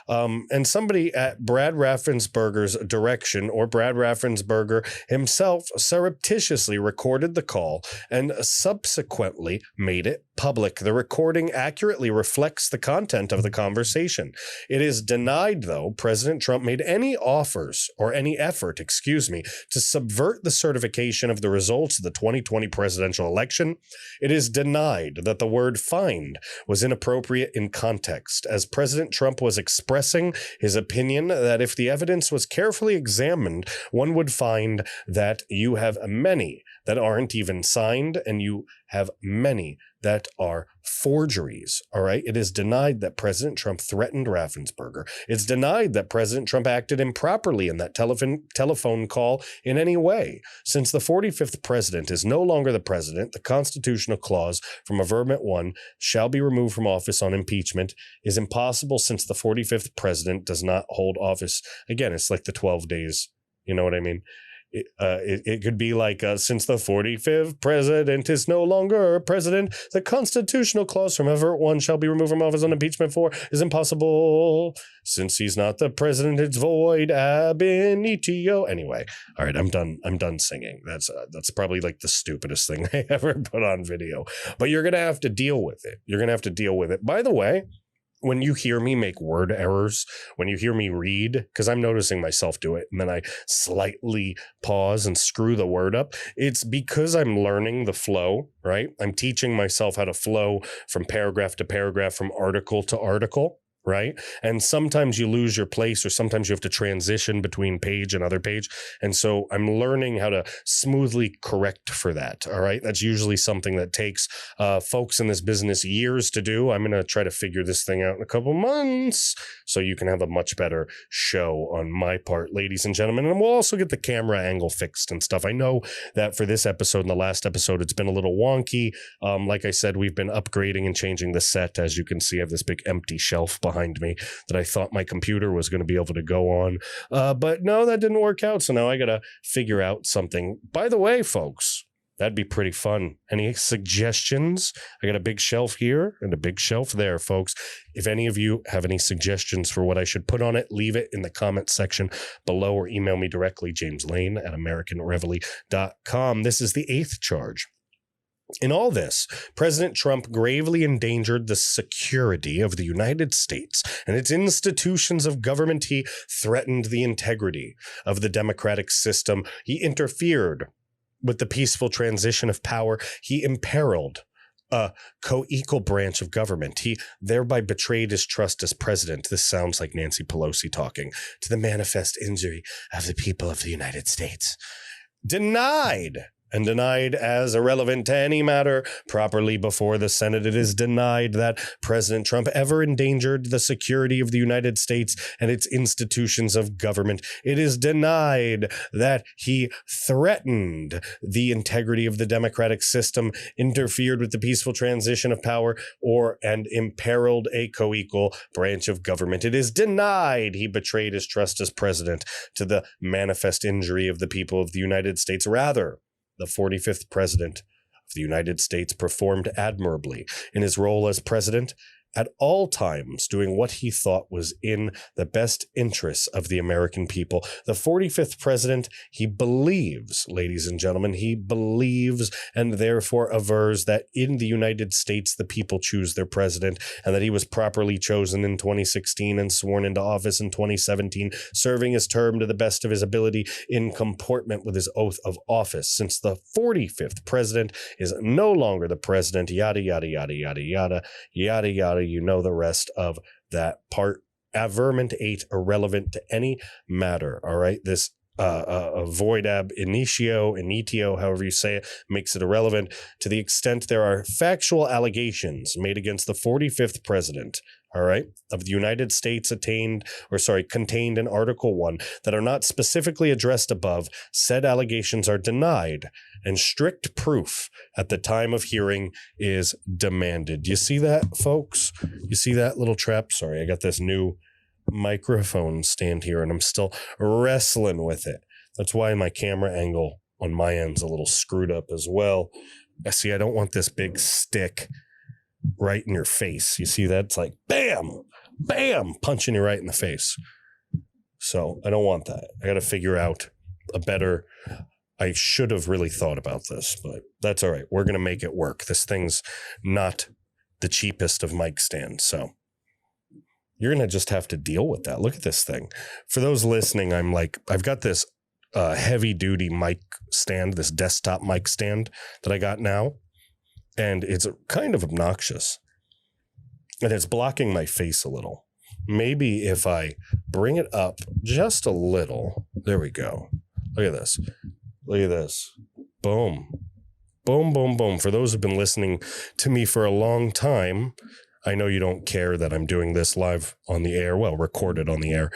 and somebody at Brad Raffensperger's direction, or Brad Raffensperger himself, surreptitiously recorded the call and subsequently made it public. The recording accurately reflects the content of the conversation. It is denied, though, President Trump made any offers or any effort, to subvert the certification of the results of the 2020 presidential election. It is denied that the word find was inappropriate in context, as President Trump was expressing his opinion that if the evidence was carefully examined, one would find that you have many that aren't even signed, and you have many that are forgeries. All right. It is denied that President Trump threatened Raffensperger. It's denied that President Trump acted improperly in that telephone call in any way. Since the 45th president is no longer the president, the constitutional clause from Amendment 1 shall be removed from office on impeachment is impossible, since the 45th president does not hold office. Again, it's like the 12 days. You know what I mean? It could be like, since the 45th president is no longer president, the constitutional clause from Amendment 1 shall be removed from office on impeachment 4 is impossible. Since he's not the president, it's void ab initio. Anyway, all right, I'm done singing. That's probably like the stupidest thing I ever put on video. But you're gonna have to deal with it. By the way, when you hear me make word errors, when you hear me read, because I'm noticing myself do it, and then I slightly pause and screw the word up, it's because I'm learning the flow, right? I'm teaching myself how to flow from paragraph to paragraph, from article to article, right? And sometimes you lose your place, or sometimes you have to transition between page and other page. And so I'm learning how to smoothly correct for that. All right. That's usually something that takes folks in this business years to do. I'm going to try to figure this thing out in a couple months so you can have a much better show on my part, ladies and gentlemen. And we'll also get the camera angle fixed and stuff. I know that for this episode and the last episode, it's been a little wonky. Like I said, we've been upgrading and changing the set. As you can see, I have this big empty shelf behind me that I thought my computer was going to be able to go on. But no, that didn't work out. So now I got to figure out something. By the way, folks, that'd be pretty fun. Any suggestions? I got a big shelf here and a big shelf there, folks. If any of you have any suggestions for what I should put on it, leave it in the comment section below, or email me directly, JAMESLANE at AmericanReveille.com. This is the 8th charge. In all this, President Trump gravely endangered the security of the United States and its institutions of government. He threatened the integrity of the democratic system. He interfered with the peaceful transition of power. He imperiled a co-equal branch of government. He thereby betrayed his trust as president. This sounds like Nancy Pelosi talking. To the manifest injury of the people of the United States. Denied as irrelevant to any matter properly before the Senate. It is denied that President Trump ever endangered the security of the United States and its institutions of government. It is denied that he threatened the integrity of the democratic system, interfered with the peaceful transition of power, and imperiled a co-equal branch of government. It is denied he betrayed his trust as president, to the manifest injury of the people of the United States. Rather, the 45th president of the United States performed admirably in his role as president, at all times doing what he thought was in the best interests of the American people. The 45th president, he believes, ladies and gentlemen, he believes and therefore avers that in the United States, the people choose their president, and that he was properly chosen in 2016 and sworn into office in 2017, serving his term to the best of his ability in comportment with his oath of office. Since the 45th president is no longer the president, yada, yada, yada, yada, yada, yada, yada, you know the rest of that part. Averment 8, irrelevant to any matter. All right. This void ab initio, however you say it, makes it irrelevant to the extent there are factual allegations made against the 45th president, all right, of the United States contained in Article 1 that are not specifically addressed above. Said allegations are denied, and strict proof at the time of hearing is demanded. You see that, folks? You see that little trap? Sorry, I got this new microphone stand here and I'm still wrestling with it. That's why my camera angle on my end's a little screwed up as well. I don't want this big stick right in your face. You see that? It's like bam, bam, punching you right in the face. So I don't want that. I got to figure out a better. I should have really thought about this, but that's all right. We're going to make it work. This thing's not the cheapest of mic stands, so you're going to just have to deal with that. Look at this thing. For those listening, I've got this heavy duty mic stand, this desktop mic stand that I got now, and it's kind of obnoxious and it's blocking my face a little. Maybe if I bring it up just a little, there we go. Look at this. Look at this. Boom, boom, boom, boom. For those who've been listening to me for a long time, I know you don't care that I'm doing this live on the air, recorded on the air.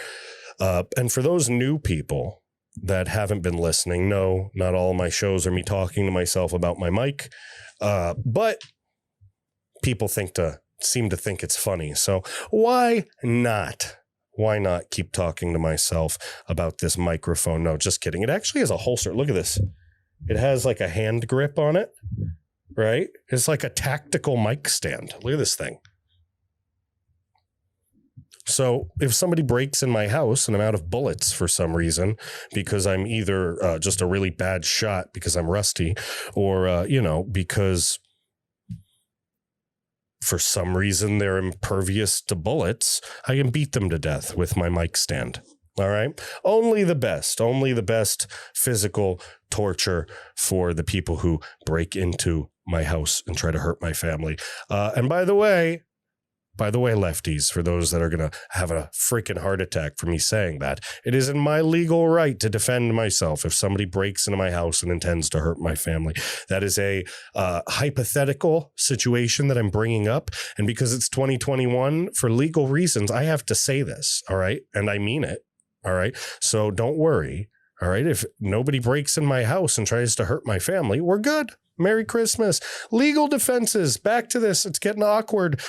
And for those new people that haven't been listening, no, not all of my shows are me talking to myself about my mic, but people seem to think it's funny. So why not? Why not keep talking to myself about this microphone? No, just kidding. It actually has a holster. Look at this. It has like a hand grip on it, right? It's like a tactical mic stand. Look at this thing. So if somebody breaks in my house and I'm out of bullets for some reason, because I'm either just a really bad shot because I'm rusty, or, because for some reason they're impervious to bullets, I can beat them to death with my mic stand. All right. Only the best physical torture for the people who break into my house and try to hurt my family. And by the way, lefties, for those that are going to have a freaking heart attack for me saying that, it is in my legal right to defend myself if somebody breaks into my house and intends to hurt my family. That is a hypothetical situation that I'm bringing up. And because it's 2021, for legal reasons, I have to say this. All right. And I mean it. All right. So don't worry. All right. If nobody breaks in my house and tries to hurt my family, we're good. Merry Christmas. Legal defenses. Back to this. It's getting awkward.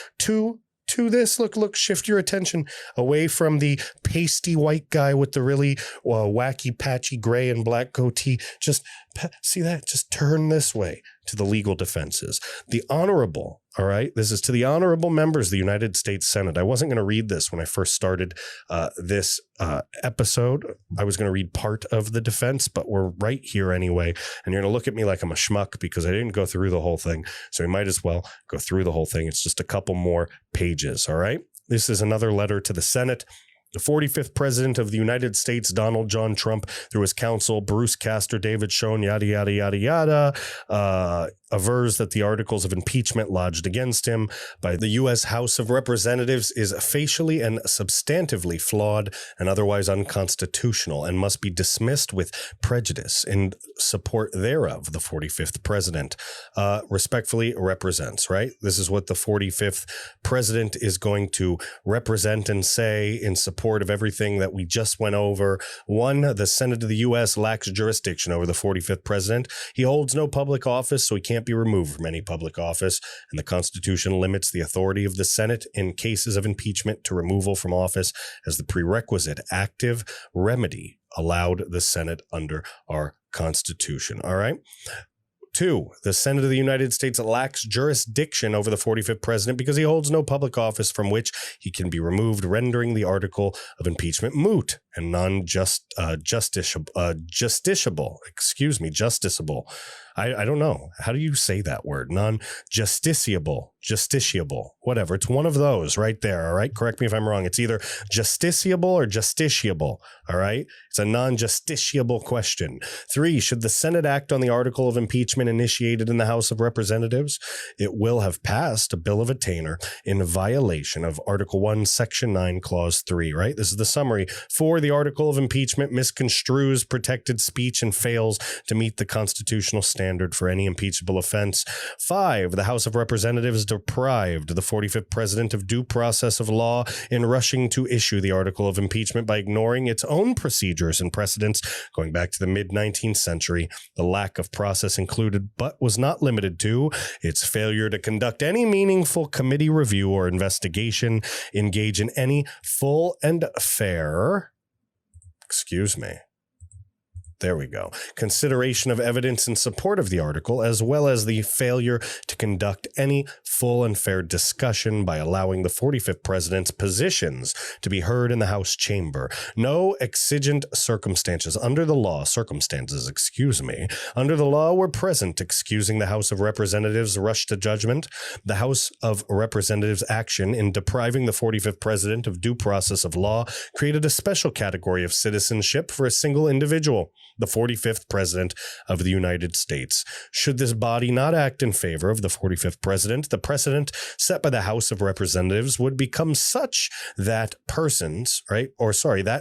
To this, look, shift your attention away from the pasty white guy with the really wacky, patchy gray and black goatee. Just see that? Just turn this way to the legal defenses. The honorable, all right? This is to the honorable members of the United States Senate. I wasn't going to read this when I first started this episode. I was going to read part of the defense, but we're right here anyway. And you're going to look at me like I'm a schmuck because I didn't go through the whole thing. So we might as well go through the whole thing. It's just a couple more pages, all right? This is another letter to the Senate. The 45th president of the United States, Donald John Trump, through his counsel, Bruce Castor, David Schoen, yada, yada, yada, yada, avers that the articles of impeachment lodged against him by the U.S. House of Representatives is facially and substantively flawed and otherwise unconstitutional and must be dismissed with prejudice. In support thereof, the 45th president respectfully represents, right? This is what the 45th president is going to represent and say in support of everything that we just went over. 1, the Senate of the U.S. lacks jurisdiction over the 45th president. He holds no public office, so he can't be removed from any public office, and the Constitution limits the authority of the Senate in cases of impeachment to removal from office as the prerequisite active remedy allowed the Senate under our Constitution. All right. 2, the Senate of the United States lacks jurisdiction over the 45th president because he holds no public office from which he can be removed, rendering the article of impeachment moot. and justiciable. I don't know. How do you say that word? Justiciable, whatever. It's one of those right there. All right. Correct me if I'm wrong. It's either justiciable or justiciable. All right. It's a non-justiciable question. 3, should the Senate act on the article of impeachment initiated in the House of Representatives? It will have passed a bill of attainder in violation of Article 1, Section 9, Clause 3, right? This is the summary. 4, the article of impeachment misconstrues protected speech and fails to meet the constitutional standard for any impeachable offense. 5, the House of Representatives deprived the 45th president of due process of law in rushing to issue the article of impeachment by ignoring its own procedures and precedents going back to the mid-19th century. The lack of process included, but was not limited to, its failure to conduct any meaningful committee review or investigation, engage in any full and fair, there we go, consideration of evidence in support of the article, as well as the failure to conduct any full and fair discussion by allowing the 45th president's positions to be heard in the House chamber. No exigent circumstances under the law were present excusing the House of Representatives' rush to judgment. The House of Representatives' action in depriving the 45th president of due process of law created a special category of citizenship for a single individual, the 45th president of the United States. Should this body not act in favor of the 45th president, the precedent set by the House of Representatives would become such that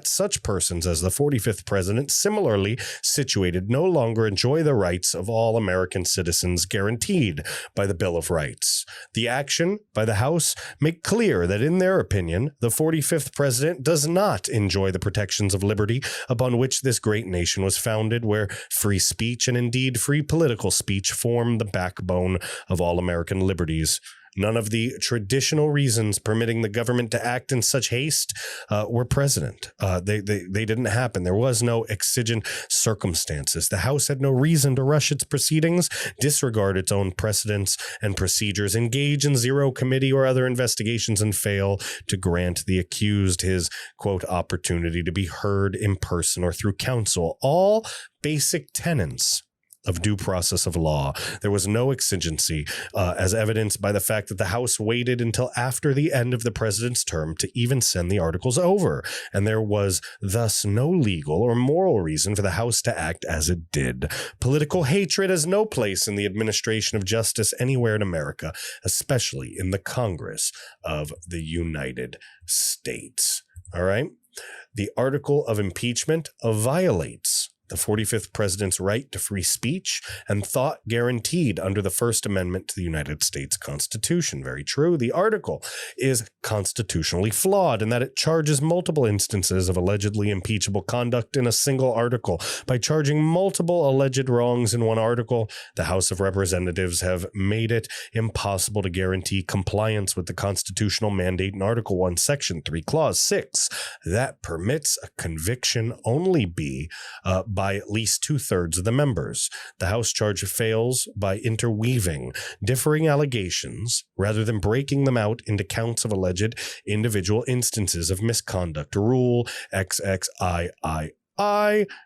such persons as the 45th president similarly situated no longer enjoy the rights of all American citizens guaranteed by the Bill of Rights. The action by the House make clear that in their opinion, the 45th president does not enjoy the protections of liberty upon which this great nation was founded, where free speech and indeed free political speech form the backbone of all American liberties. None of the traditional reasons permitting the government to act in such haste were present. They didn't happen. There was no exigent circumstances. The House had no reason to rush its proceedings, disregard its own precedents and procedures, engage in zero committee or other investigations, and fail to grant the accused his, quote, opportunity to be heard in person or through counsel. All basic tenets of due process of law. There was no exigency, as evidenced by the fact that the House waited until after the end of the president's term to even send the articles over, and there was thus no legal or moral reason for the House to act as it did. Political hatred has no place in the administration of justice anywhere in America, especially in the Congress of the United States. All right? The article of impeachment violates the 45th president's right to free speech and thought guaranteed under the First Amendment to the United States Constitution. Very true. The article is constitutionally flawed in that it charges multiple instances of allegedly impeachable conduct in a single article. By charging multiple alleged wrongs in one article, the House of Representatives have made it impossible to guarantee compliance with the constitutional mandate in Article 1, Section 3, Clause 6 that permits a conviction only be by at least 2/3 of the members. The House charge fails by interweaving differing allegations rather than breaking them out into counts of alleged individual instances of misconduct. Rule XXIII,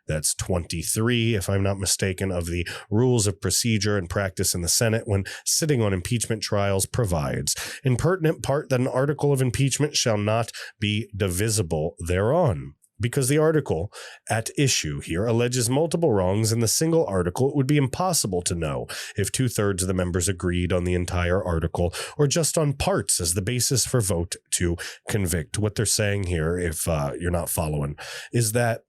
that's 23, if I'm not mistaken, of the Rules of Procedure and Practice in the Senate when sitting on impeachment trials provides, in pertinent part, that an article of impeachment shall not be divisible thereon. Because the article at issue here alleges multiple wrongs in the single article, it would be impossible to know if 2/3 of the members agreed on the entire article or just on parts as the basis for vote to convict. What they're saying here, if you're not following, is that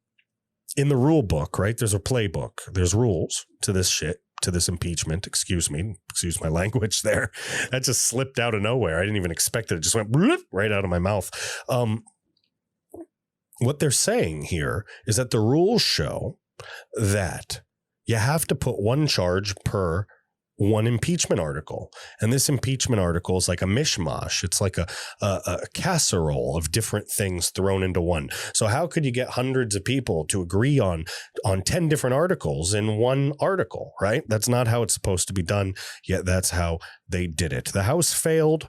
in the rule book, right, there's a playbook, there's rules to this shit, to this impeachment. Excuse my language there. That just slipped out of nowhere. I didn't even expect it. It just went right out of my mouth. What they're saying here is that the rules show that you have to put one charge per one impeachment article. And this impeachment article is like a mishmash. It's like a casserole of different things thrown into one. So how could you get hundreds of people to agree on 10 different articles in one article, right? That's not how it's supposed to be done, yet that's how they did it. The House failed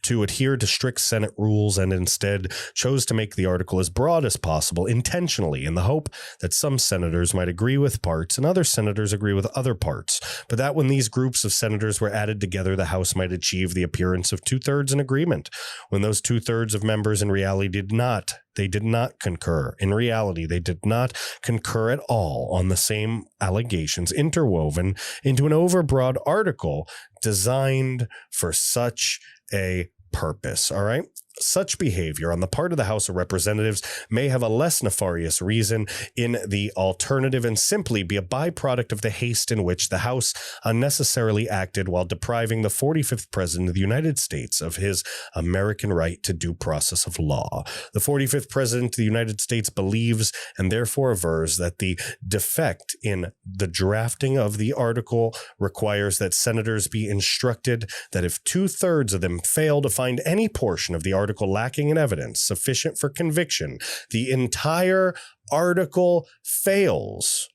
to adhere to strict Senate rules and instead chose to make the article as broad as possible intentionally in the hope that some senators might agree with parts and other senators agree with other parts, but that when these groups of senators were added together, the House might achieve the appearance of 2/3 in agreement, when those 2/3 of members in reality did not concur. In reality, they did not concur at all on the same allegations interwoven into an overbroad article designed for such a purpose. All right. Such behavior on the part of the House of Representatives may have a less nefarious reason in the alternative and simply be a byproduct of the haste in which the House unnecessarily acted while depriving the 45th President of the United States of his American right to due process of law. The 45th President of the United States believes and therefore avers that the defect in the drafting of the article requires that senators be instructed that if 2/3 of them fail to find any portion of the article lacking in evidence sufficient for conviction, the entire article fails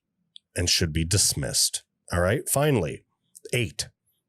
and should be dismissed. All right. Finally, 8.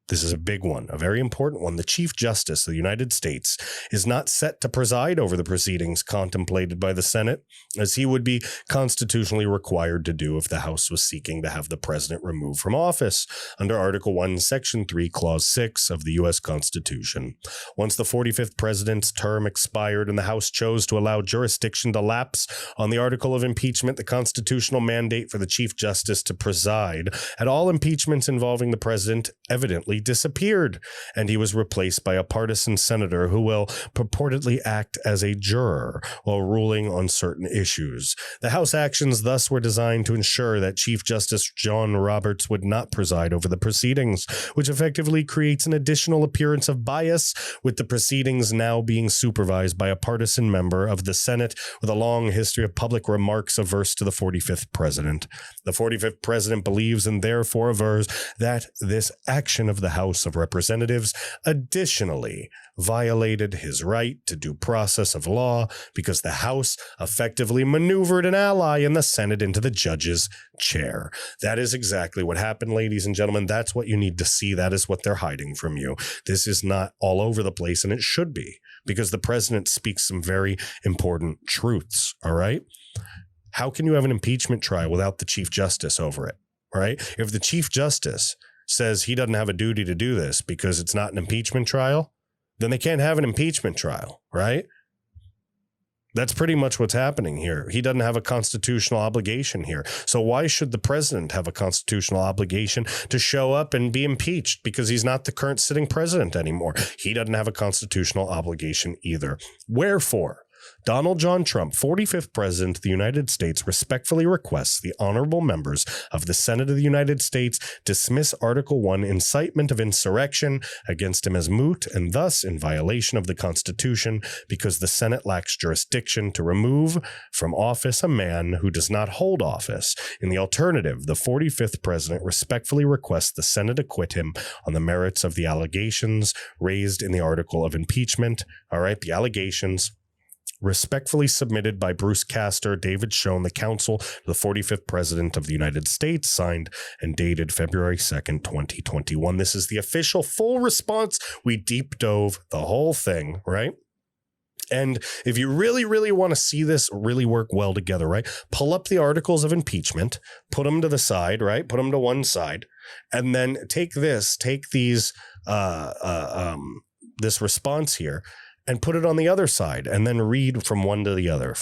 This is a big one, a very important one. The Chief Justice of the United States is not set to preside over the proceedings contemplated by the Senate, as he would be constitutionally required to do if the House was seeking to have the president removed from office under Article 1, Section 3, Clause 6 of the U.S. Constitution. Once the 45th president's term expired and the House chose to allow jurisdiction to lapse on the article of impeachment, the constitutional mandate for the Chief Justice to preside at all impeachments involving the president evidently disappeared, and he was replaced by a partisan senator who will purportedly act as a juror while ruling on certain issues. The House actions thus were designed to ensure that Chief Justice John Roberts would not preside over the proceedings, which effectively creates an additional appearance of bias, with the proceedings now being supervised by a partisan member of the Senate with a long history of public remarks averse to the 45th president. The 45th president believes and therefore avers that this action of the House of Representatives additionally violated his right to due process of law because the House effectively maneuvered an ally in the Senate into the judge's chair. That is exactly what happened, ladies and gentlemen. That's what you need to see. That is what they're hiding from you. This is not all over the place, and it should be, because the president speaks some very important truths. All right. How can you have an impeachment trial without the Chief Justice over it? All right. If the Chief Justice says he doesn't have a duty to do this because it's not an impeachment trial, then they can't have an impeachment trial, right? That's pretty much what's happening here. He doesn't have a constitutional obligation here. So why should the president have a constitutional obligation to show up and be impeached because he's not the current sitting president anymore? He doesn't have a constitutional obligation either. Wherefore, Donald John Trump, 45th President of the United States, respectfully requests the honorable members of the Senate of the United States dismiss Article 1 incitement of insurrection against him as moot and thus in violation of the Constitution because the Senate lacks jurisdiction to remove from office a man who does not hold office. In the alternative, the 45th President respectfully requests the Senate acquit him on the merits of the allegations raised in the article of impeachment. All right, the allegations respectfully submitted by Bruce Castor, David Schoen, the counsel to the 45th President of the United States, signed and dated February 2nd, 2021. This is the official full response. We deep dove the whole thing, right? And if you really, really want to see this really work well together, right? Pull up the articles of impeachment, put them to the side, right? Put them to one side, and then take these, this response here, and put it on the other side and then read from one to the other,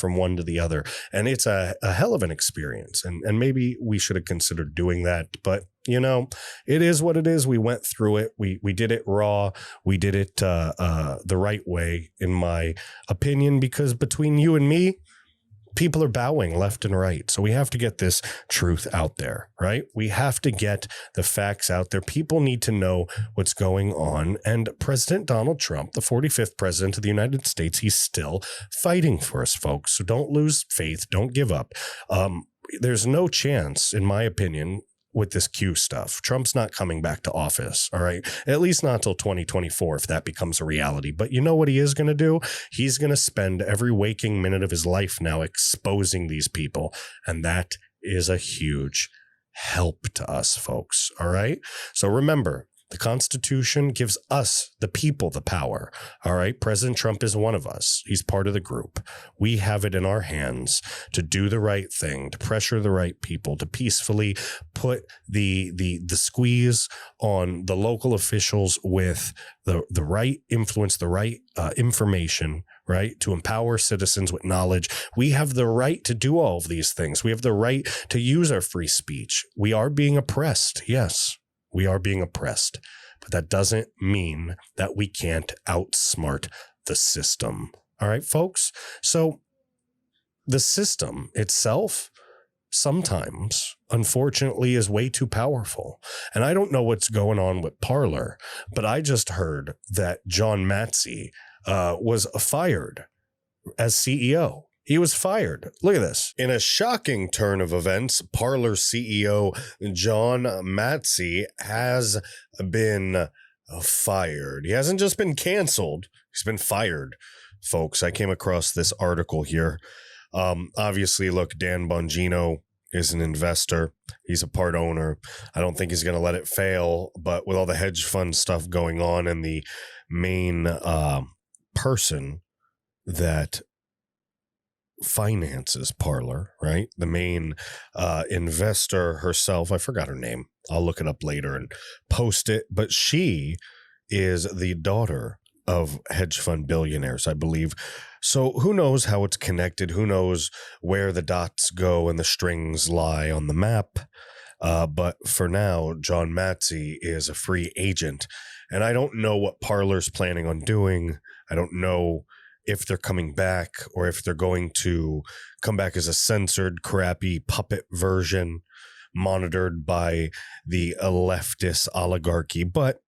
And it's a hell of an experience. And maybe we should have considered doing that. But, you know, it is what it is. We went through it. We did it raw. We did it the right way, in my opinion, because between you and me, people are bowing left and right. So we have to get this truth out there, right? We have to get the facts out there. People need to know what's going on. And President Donald Trump, the 45th President of the United States, he's still fighting for us, folks. So don't lose faith. Don't give up. There's no chance, in my opinion, with this Q stuff. Trump's not coming back to office, all right? At least not until 2024, if that becomes a reality. But you know what he is going to do? He's going to spend every waking minute of his life now exposing these people. And that is a huge help to us, folks, all right? So remember, The Constitution gives us, the people, the power. All right. President Trump is one of us. He's part of the group. We have it in our hands to do the right thing, to pressure the right people, to peacefully put the squeeze on the local officials with the right influence, the right information, right? To empower citizens with knowledge. We have the right to do all of these things. We have the right to use our free speech. We are being oppressed. Yes. We are being oppressed, but that doesn't mean that we can't outsmart the system. All right, folks? So the system itself sometimes, unfortunately, is way too powerful. And I don't know what's going on with Parler, but I just heard that John Matze was fired as CEO. He was fired. Look at this. In a shocking turn of events, Parler CEO John Matze has been fired. He hasn't just been canceled. He's been fired, folks. I came across this article here. Obviously, look, Dan Bongino is an investor. He's a part owner. I don't think he's going to let it fail. But with all the hedge fund stuff going on and the main person that finances Parler, right? The main investor herself. I forgot her name. I'll look it up later and post it. But she is the daughter of hedge fund billionaires, I believe. So who knows how it's connected? Who knows where the dots go and the strings lie on the map? But for now, John Matze is a free agent. And I don't know what Parler's planning on doing. I don't know if they're coming back or if they're going to come back as a censored, crappy puppet version monitored by the leftist oligarchy. But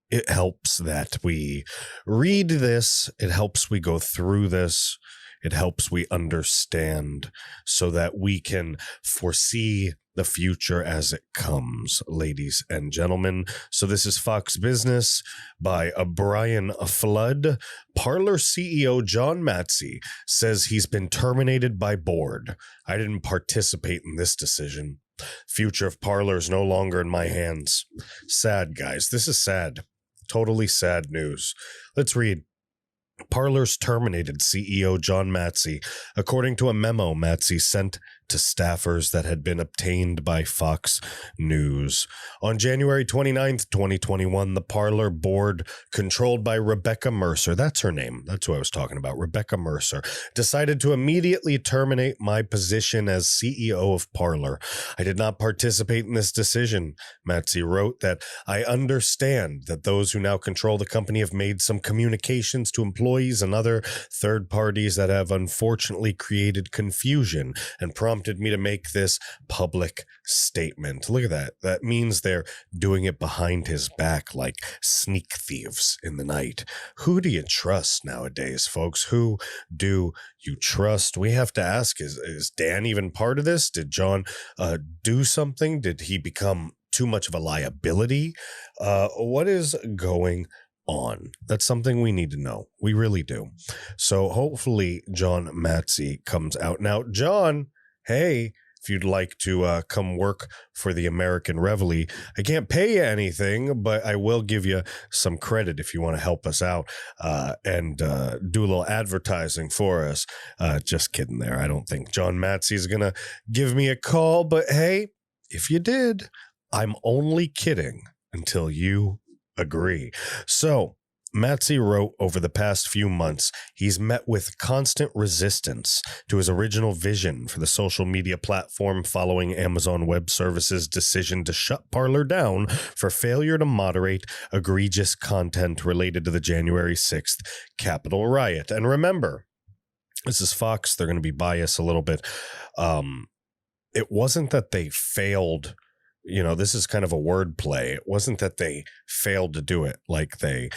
it helps that we read this. It helps we go through this. It helps we understand so that we can foresee the future as it comes, ladies and gentlemen. So this is Fox Business by Brian Flood. Parler CEO John Matze says he's been terminated by board. I didn't participate in this decision. Future of Parler is no longer in my hands. Sad, guys. This is sad. Totally sad news. Let's read. Parler's terminated CEO John Matze, according to a memo Matze sent to staffers that had been obtained by Fox News. On January 29th, 2021, the Parler board, controlled by Rebecca Mercer, that's her name, that's who I was talking about, Rebecca Mercer, decided to immediately terminate my position as CEO of Parler. I did not participate in this decision. Matze wrote that I understand that those who now control the company have made some communications to employees and other third parties that have unfortunately created confusion and prompted me to make this public statement. Look at that. That means they're doing it behind his back like sneak thieves in the night. Who do you trust nowadays, folks? Who do you trust? We have to ask, is Dan even part of this? Did John do something? Did he become too much of a liability? What is going on? That's something we need to know. We really do. So hopefully John Matze comes out. Now, John, hey, if you'd like to come work for the American Reveille, I can't pay you anything, but I will give you some credit if you want to help us out and do a little advertising for us. Just kidding there. I don't think John Matze is going to give me a call, but hey, if you did, I'm only kidding until you agree. So Matze wrote over the past few months, he's met with constant resistance to his original vision for the social media platform following Amazon Web Services' decision to shut Parler down for failure to moderate egregious content related to the January 6th Capitol riot. And remember, this is Fox. They're going to be biased a little bit. It wasn't that they failed. You know, this is kind of a word play. It wasn't that they failed to do it, like they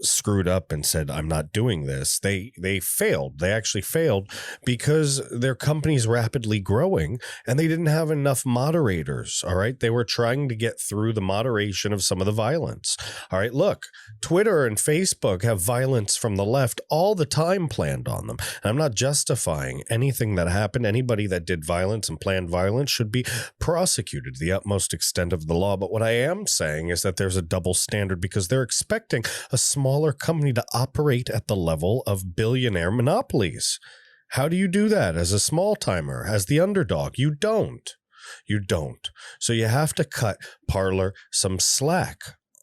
screwed up and said, I'm not doing this. They failed. They actually failed because their company's rapidly growing and they didn't have enough moderators. All right. They were trying to get through the moderation of some of the violence. All right. Look, Twitter and Facebook have violence from the left all the time planned on them. And I'm not justifying anything that happened. Anybody that did violence and planned violence should be prosecuted. The the utmost extent of the law. But what I am saying is that there's a double standard because they're expecting a smaller company to operate at the level of billionaire monopolies. How do you do that as a small timer, as the underdog? You don't. You don't. So you have to cut Parler some slack.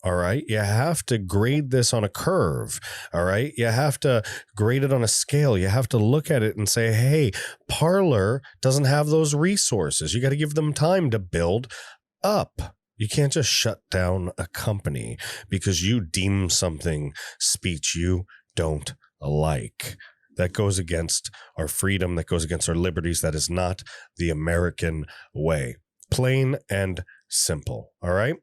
All right. You have to grade this on a curve. All right. You have to grade it on a scale. You have to look at it and say, hey, Parler doesn't have those resources. You got to give them time to build up. You can't just shut down a company because you deem something speech you don't like. That goes against our freedom. That goes against our liberties. That is not the American way. Plain and simple. All right.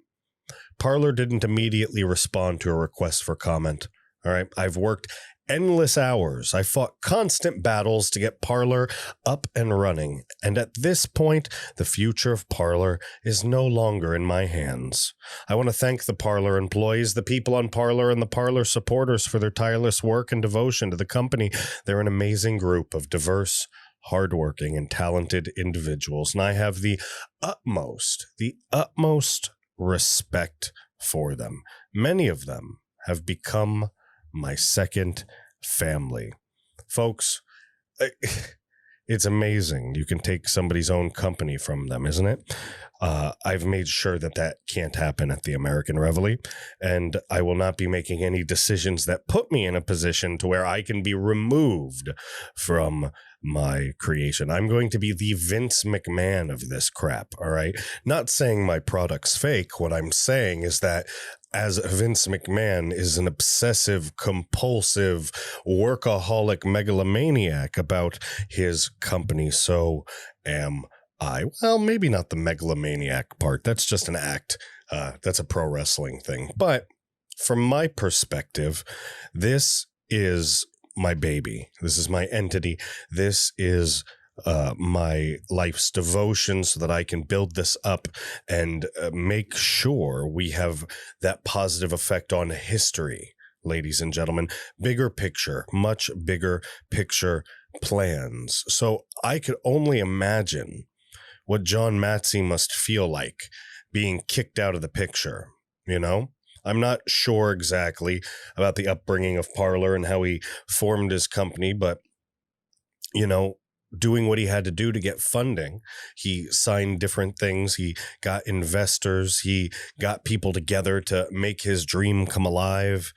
Parler didn't immediately respond to a request for comment. All right. I've worked endless hours. I fought constant battles to get Parler up and running. And at this point, the future of Parler is no longer in my hands. I want to thank the Parler employees, the people on Parler, and the Parler supporters for their tireless work and devotion to the company. They're an amazing group of diverse, hardworking, and talented individuals. And I have the utmost respect for them. Many of them have become my second family. Folks, it's amazing. You can take somebody's own company from them, isn't it? I've made sure that can't happen at the American Reveille, and I will not be making any decisions that put me in a position to where I can be removed from my creation. I'm going to be the Vince McMahon of this crap, all right? Not saying my product's fake. What I'm saying is that as Vince McMahon is an obsessive, compulsive, workaholic megalomaniac about his company, so am I. Well, maybe not the megalomaniac part. That's just an act. That's a pro wrestling thing. But from my perspective, this is my baby. This is my entity. This is my life's devotion so that I can build this up and make sure we have that positive effect on history, ladies and gentlemen. Bigger picture, much bigger picture plans. So I could only imagine what John Matze must feel like being kicked out of the picture, you know? I'm not sure exactly about the upbringing of Parler and how he formed his company, but, you know, doing what he had to do to get funding. He signed different things. He got investors. He got people together to make his dream come alive.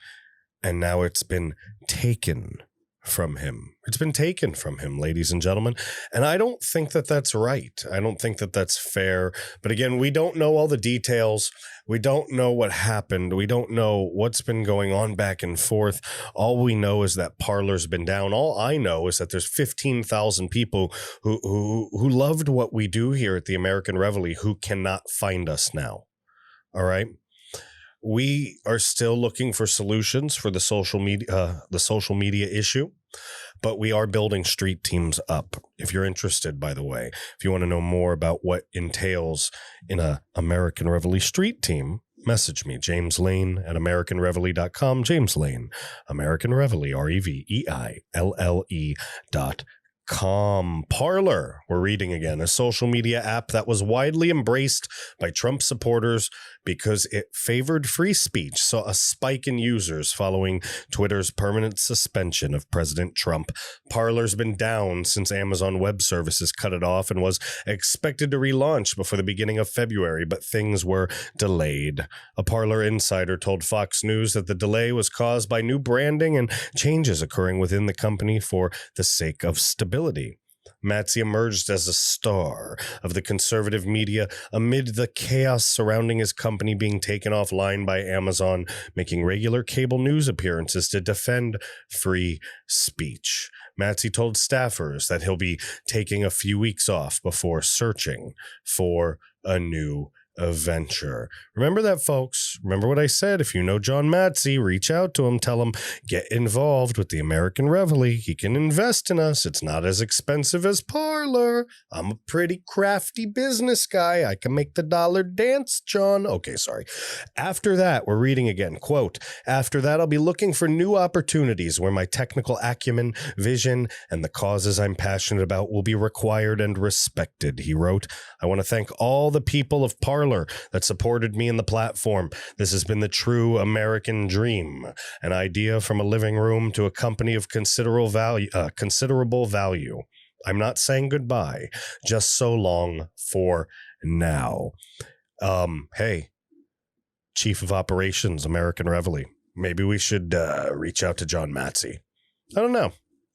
And now it's been taken from him. It's been taken from him, ladies and gentlemen. And I don't think that that's right. I don't think that that's fair. But again, we don't know all the details. We don't know what happened. We don't know what's been going on back and forth. All we know is that Parler's been down. All I know is that there's 15,000 people who loved what we do here at the American Reveille who cannot find us now. All right. We are still looking for solutions for the social media issue, but we are building street teams up. If you're interested, by the way, if you want to know more about what entails in a American Reveille street team, message me, JAMESLANE at AmericanReveille.com. JAMESLANE, American Reveille, REVEILLE.com. Parler, we're reading again, a social media app that was widely embraced by Trump supporters because it favored free speech, saw a spike in users following Twitter's permanent suspension of President Trump. Parler's been down since Amazon Web Services cut it off and was expected to relaunch before the beginning of February, but things were delayed. A Parler insider told Fox News that the delay was caused by new branding and changes occurring within the company for the sake of stability. Matze emerged as a star of the conservative media amid the chaos surrounding his company being taken offline by Amazon, making regular cable news appearances to defend free speech. Matze told staffers that he'll be taking a few weeks off before searching for a new venture. Remember that, folks. Remember what I said. If you know John Matze, reach out to him. Tell him, get involved with the American Reveille. He can invest in us. It's not as expensive as Parler. I'm a pretty crafty business guy. I can make the dollar dance, John. Okay, sorry. After that, we're reading again. Quote, after that, I'll be looking for new opportunities where my technical acumen, vision, and the causes I'm passionate about will be required and respected, he wrote. I want to thank all the people of Parler that supported me in the platform. This has been the true American dream, an idea from a living room to a company of considerable value. I'm not saying goodbye, just so long for now. Hey, Chief of Operations, American Reveille, maybe we should reach out to John Matze. I don't know.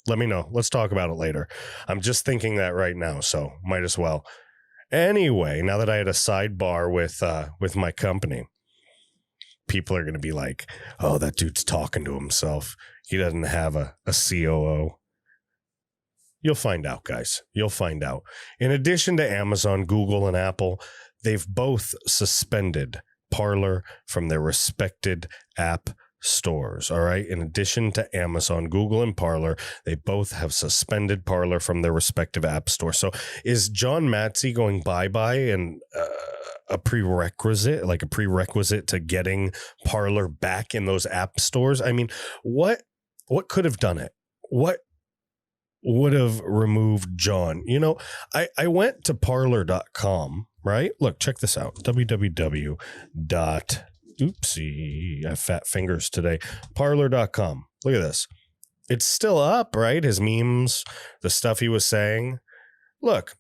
Let me know. Let's talk about it later. I'm just thinking that right now, so might as well. Anyway, now that I had a sidebar with my company, people are going to be like, oh, that dude's talking to himself. He doesn't have a COO. You'll find out, guys. You'll find out. In addition to Amazon, Google, and Apple, they've both suspended Parler from their respected app stores. All right. In addition to Amazon, Google, and Parler, they both have suspended Parler from their respective app stores. So is John Matze going bye-bye and a prerequisite to getting Parler back in those app stores? I mean, what could have done it? What would have removed John? You know, I went to parler.com, right? Look, check this out. Oopsie, I have fat fingers today. Parler.com. Look at this. It's still up, right? His memes, the stuff he was saying. Look,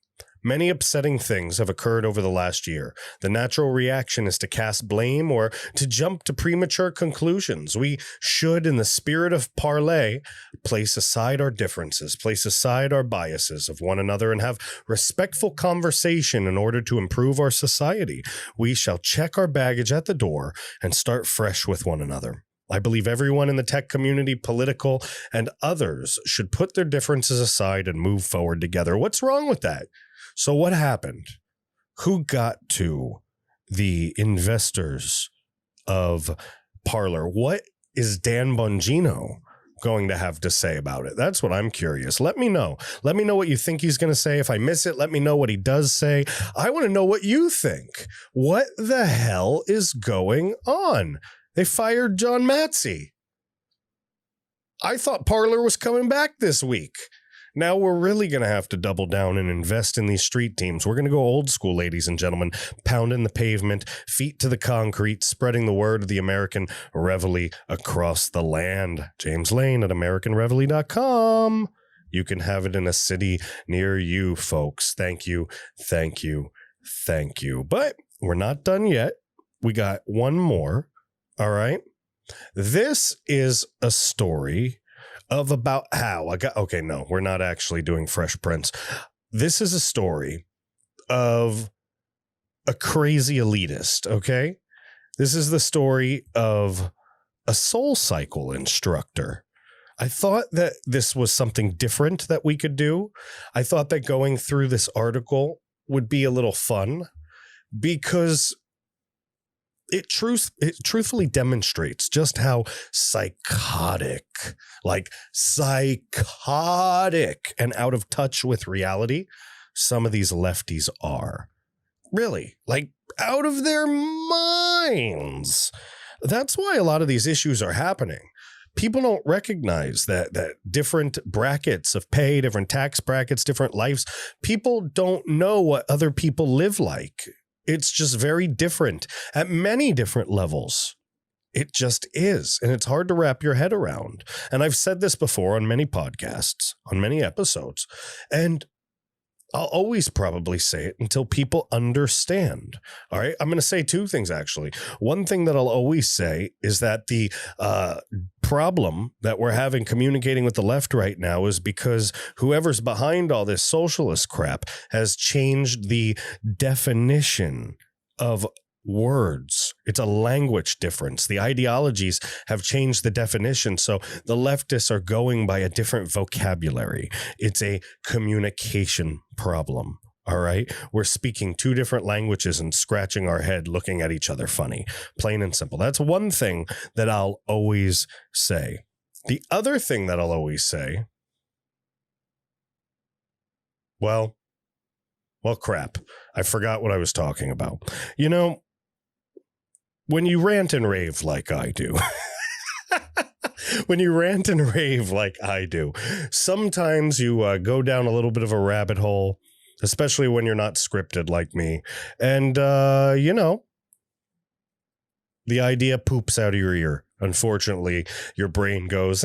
many upsetting things have occurred over the last year. The natural reaction is to cast blame or to jump to premature conclusions. We should, in the spirit of parley, place aside our differences, place aside our biases of one another, and have respectful conversation in order to improve our society. We shall check our baggage at the door and start fresh with one another. I believe everyone in the tech community, political, and others should put their differences aside and move forward together. What's wrong with that? So what happened? Who got to the investors of Parler? What is Dan Bongino going to have to say about it? That's what I'm curious. Let me know. Let me know what you think he's going to say. If I miss it, let me know what he does say. I want to know what you think. What the hell is going on? They fired John Matze. I thought Parler was coming back this week. Now we're really going to have to double down and invest in these street teams. We're going to go old school, ladies and gentlemen, pounding the pavement, feet to the concrete, spreading the word of the American Reveille across the land. JAMESLANE at AmericanReveille.com. You can have it in a city near you, folks. Thank you, thank you, thank you. But we're not done yet. We got one more. All right. This is a story of about how we're not actually doing Fresh Prince. This is a story of a crazy elitist. Okay. This is the story of a SoulCycle instructor. I thought that this was something different that we could do. I thought that going through this article would be a little fun because it truthfully demonstrates just how psychotic and out of touch with reality some of these lefties are. Really, like out of their minds. That's why a lot of these issues are happening. People don't recognize that different brackets of pay, different tax brackets, different lives, people don't know what other people live like. It's just very different at many different levels. It just is. And it's hard to wrap your head around. And I've said this before on many podcasts, on many episodes, and I'll always probably say it until people understand. All right. I'm going to say two things, actually. One thing that I'll always say is that the problem that we're having communicating with the left right now is because whoever's behind all this socialist crap has changed the definition of words. It's a language difference. The ideologies have changed the definition. So the leftists are going by a different vocabulary. It's a communication problem. All right. We're speaking two different languages and scratching our head, looking at each other funny, plain and simple. That's one thing that I'll always say. The other thing that I'll always say, well, crap. I forgot what I was talking about. You know, when you rant and rave like I do, sometimes you go down a little bit of a rabbit hole, especially when you're not scripted like me. And, you know, the idea poops out of your ear. Unfortunately, your brain goes,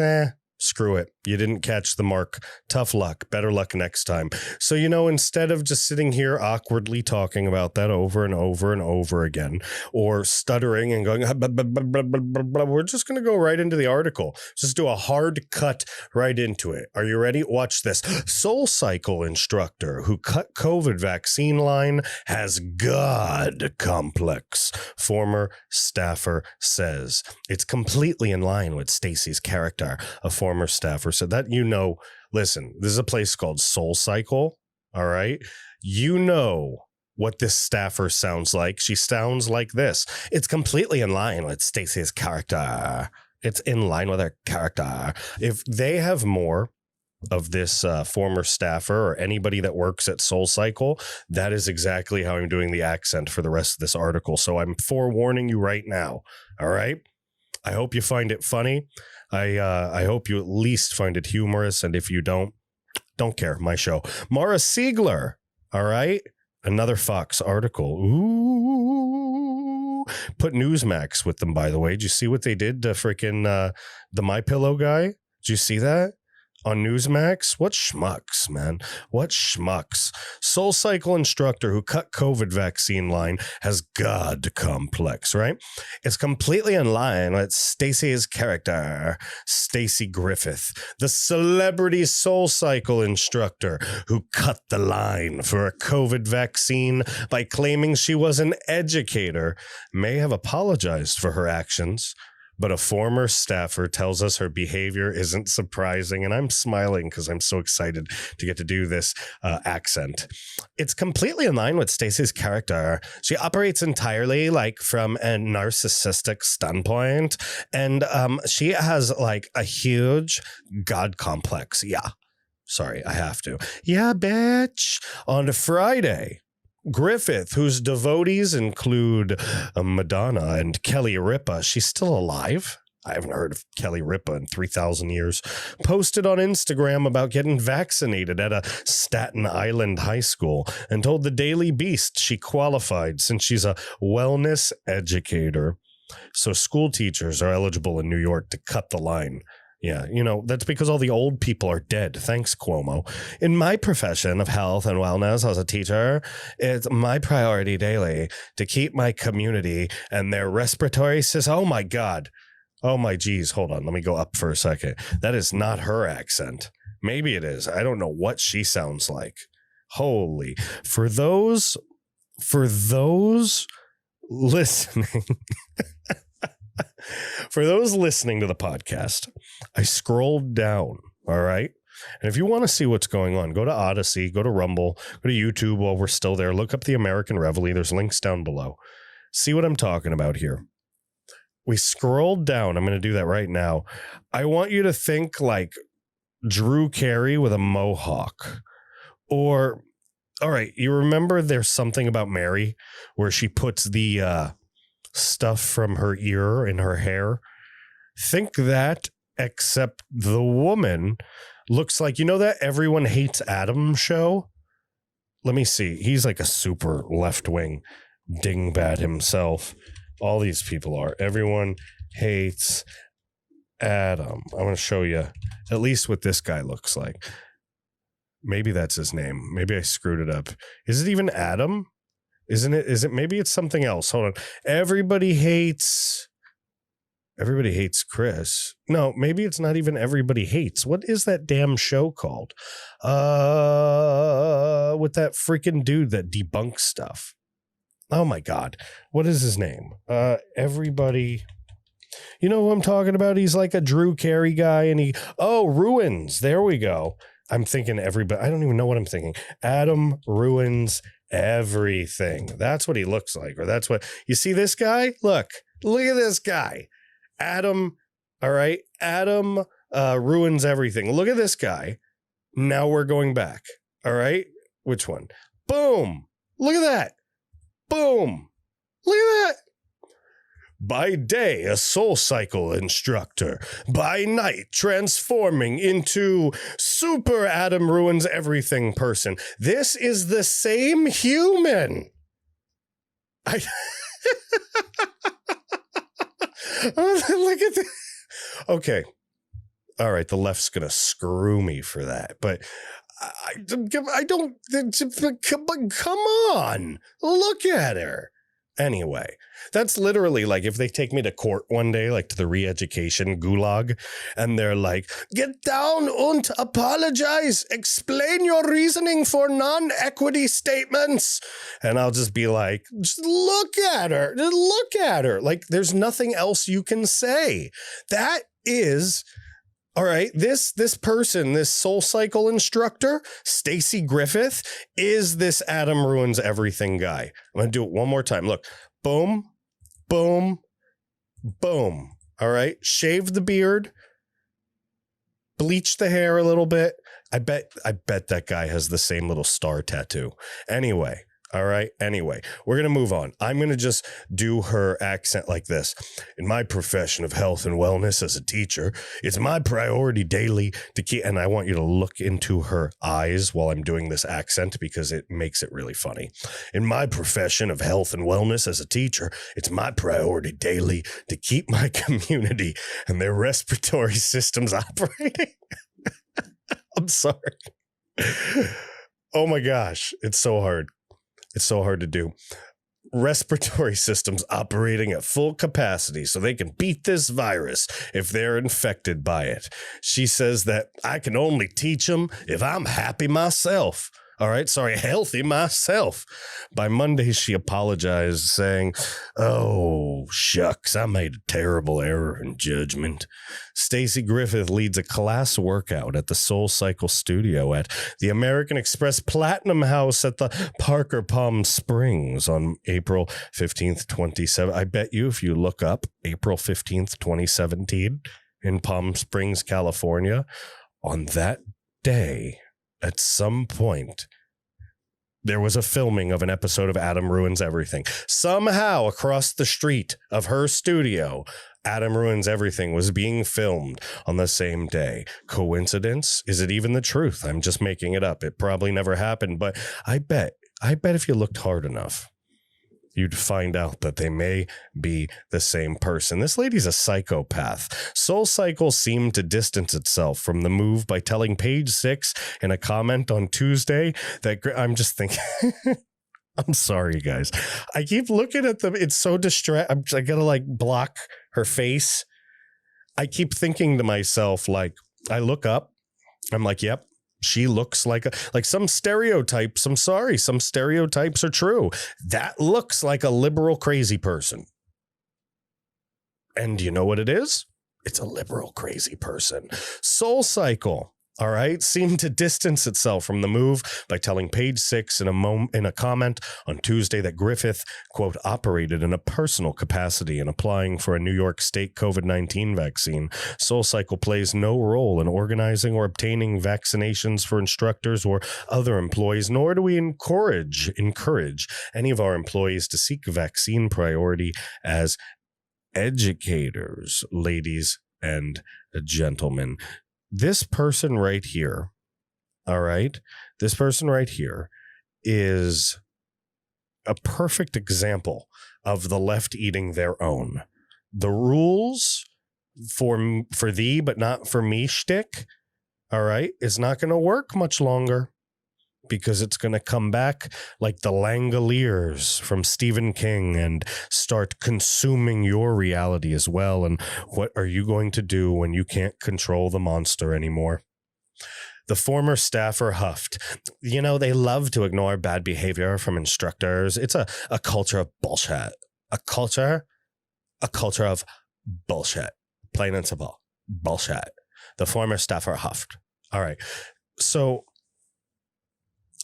screw it. You didn't catch the mark. Tough luck. Better luck next time. So, you know, instead of just sitting here awkwardly talking about that over and over and over again, or stuttering and going, we're just going to go right into the article. Just do a hard cut right into it. Are you ready? Watch this. SoulCycle instructor who cut COVID vaccine line has God complex. Former staffer says it's completely in line with Stacey's character. A former staffer said that, you know, listen, this is a place called SoulCycle. All right. You know what this staffer sounds like. She sounds like this. It's completely in line with Stacey's character. It's in line with her character. If they have more of this former staffer or anybody that works at SoulCycle, that is exactly how I'm doing the accent for the rest of this article. So I'm forewarning you right now. All right. I hope you find it funny. I hope you at least find it humorous. And if you don't care. My show. Mara Siegler. All right. Another Fox article. Ooh. Put Newsmax with them, by the way. Did you see what they did to freaking the MyPillow guy? Did you see that? On Newsmax? What schmucks, man. What schmucks. SoulCycle instructor who cut COVID vaccine line has God complex, right? It's completely in line with Stacey's character, Stacey Griffith, the celebrity SoulCycle instructor who cut the line for a COVID vaccine by claiming she was an educator, may have apologized for her actions. But a former staffer tells us her behavior isn't surprising, and I'm smiling because I'm so excited to get to do this accent. It's completely in line with Stacey's character. She operates entirely like from a narcissistic standpoint, and she has like a huge God complex. Yeah. Sorry, I have to. Yeah, bitch. On Friday, Griffith, whose devotees include Madonna and Kelly Ripa, she's still alive. I haven't heard of Kelly Ripa in 3,000 years, posted on Instagram about getting vaccinated at a Staten Island high school and told the Daily Beast she qualified since she's a wellness educator. So school teachers are eligible in New York to cut the line. Yeah, you know, that's because all the old people are dead. Thanks, Cuomo. In my profession of health and wellness as a teacher, it's my priority daily to keep my community and their respiratory system. Oh, my God. Oh, my geez. Hold on. Let me go up for a second. That is not her accent. Maybe it is. I don't know what she sounds like. Holy. For those listening... For those listening to the podcast, I scrolled down, all right? And if you want to see what's going on, go to Odyssey, go to Rumble, go to YouTube while we're still there. Look up the American Reveille. There's links down below. See what I'm talking about here. We scrolled down. I'm going to do that right now. I want you to think like Drew Carey with a mohawk. Or, all right, you remember There's Something About Mary where she puts the... stuff from her ear in her hair. Think that, except the woman looks like, you know, that Everyone Hates Adam show? Let me see. He's like a super left-wing dingbat himself. All these people are. Everyone Hates Adam. I'm going to show you at least what this guy looks like. Maybe that's his name. Maybe I screwed it up. Is it even Adam? Isn't it? Is it? Maybe it's something else. Hold on. Everybody hates Chris. No, maybe it's not even Everybody Hates. What is that damn show called? With that freaking dude that debunks stuff. Oh my God. What is his name? Everybody. You know who I'm talking about? He's like a Drew Carey guy and Ruins. There we go. I'm thinking everybody, I don't even know what I'm thinking. Adam ruins everything. That's what he looks like, or that's what you see this guy. Look at this guy. Adam. All right. Adam ruins everything. Look at this guy. Now we're going back. All right. Which one? Boom. Look at that. Boom. Look at that. By day, a soul cycle instructor. By night, transforming into super Adam ruins everything person. This is the same human. Look at this. Okay. All right. The left's going to screw me for that. But I don't. Come on. Look at her. Anyway, that's literally like if they take me to court one day, like to the re-education gulag, and they're like, get down and apologize. Explain your reasoning for non-equity statements. And I'll just be like, just look at her. Just look at her. Like there's nothing else you can say. That is... All right, this person, this soul cycle instructor, Stacey Griffith, is this Adam ruins everything guy. I'm going to do it one more time. Look, boom, boom, boom. All right, shave the beard, bleach the hair a little bit. I bet that guy has the same little star tattoo. Anyway. All right. Anyway, we're going to move on. I'm going to just do her accent like this. In my profession of health and wellness as a teacher, it's my priority daily to keep, and I want you to look into her eyes while I'm doing this accent because it makes it really funny. In my profession of health and wellness as a teacher, it's my priority daily to keep my community and their respiratory systems operating. I'm sorry. Oh my gosh. It's so hard. It's so hard to do. Respiratory systems operating at full capacity so they can beat this virus if they're infected by it. She says that I can only teach them if I'm happy myself. All right. Sorry, healthy myself. By Monday, she apologized, saying, oh, shucks, I made a terrible error in judgment. Stacey Griffith leads a class workout at the Soul Cycle studio at the American Express Platinum House at the Parker Palm Springs on April 15th, 2017. I bet you if you look up April 15th, 2017 in Palm Springs, California, on that day, at some point, there was a filming of an episode of Adam Ruins Everything. Somehow, across the street of her studio, Adam Ruins Everything was being filmed on the same day. Coincidence? Is it even the truth? I'm just making it up. It probably never happened, but I bet if you looked hard enough, you'd find out that they may be the same person. This lady's a psychopath. Soul Cycle seemed to distance itself from the move by telling Page Six in a comment on Tuesday that I'm just thinking, I'm sorry, guys. I keep looking at them. It's so distracting. I gotta like block her face. I keep thinking to myself, like, I look up, I'm like, yep. She looks like some stereotypes. I'm sorry. Some stereotypes are true. That looks like a liberal crazy person. And you know what it is? It's a liberal crazy person. Soul Cycle, all right, seemed to distance itself from the move by telling Page Six in a comment on Tuesday that Griffith, quote, operated in a personal capacity in applying for a New York State COVID-19 vaccine. Soul Cycle plays no role in organizing or obtaining vaccinations for instructors or other employees, nor do we encourage any of our employees to seek vaccine priority as educators, ladies and gentlemen. This person right here, all right, this person right here is a perfect example of the left eating their own. The rules for thee, but not for me shtick, all right, is not going to work much longer because it's going to come back like the Langoliers from Stephen King and start consuming your reality as well. And what are you going to do when you can't control the monster anymore? The former staffer huffed. You know, they love to ignore bad behavior from instructors. It's a culture of bullshit. A culture of bullshit. Plain and simple. Bullshit. The former staffer huffed. All right. So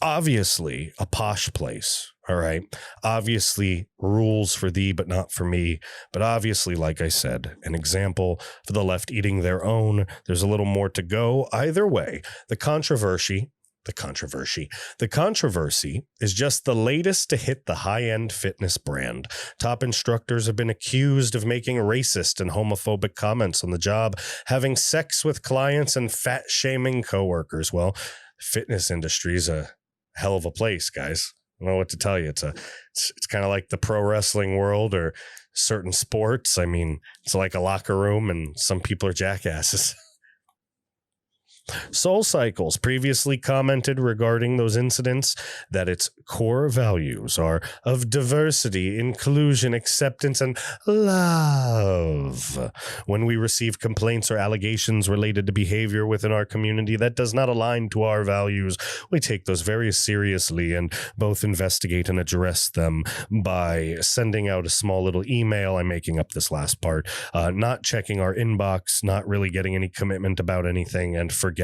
obviously a posh place. All right. Obviously rules for thee, but not for me. But obviously, like I said, an example for the left eating their own. There's a little more to go. Either way, the controversy is just the latest to hit the high-end fitness brand. Top instructors have been accused of making racist and homophobic comments on the job, having sex with clients, and fat-shaming coworkers. Well, fitness industry is a hell of a place, guys. I don't know what to tell you. It's kind of like the pro wrestling world or certain sports. I mean, it's like a locker room, and some people are jackasses. SoulCycles previously commented regarding those incidents that its core values are of diversity, inclusion, acceptance, and love. When we receive complaints or allegations related to behavior within our community that does not align to our values, we take those very seriously and both investigate and address them by sending out a small little email. I'm making up this last part, not checking our inbox, not really getting any commitment about anything, and forgetting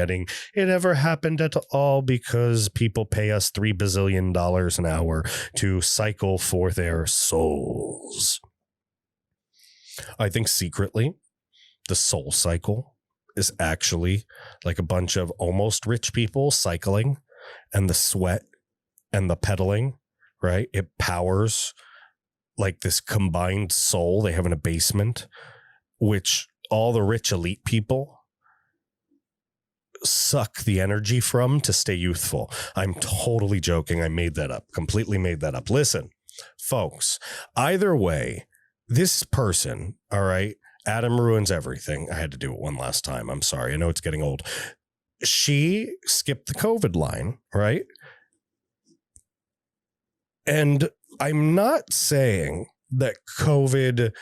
it ever happened at all because people pay us $3 bazillion an hour to cycle for their souls. I think secretly the soul cycle is actually like a bunch of almost rich people cycling, and the sweat and the pedaling, right? It powers like this combined soul they have in a basement, which all the rich elite people suck the energy from to stay youthful. I'm totally joking. I made that up. Completely made that up. Listen, folks, either way, this person, all right, Adam ruins everything. I had to do it one last time. I'm sorry. I know it's getting old. She skipped the COVID line, right? And I'm not saying that COVID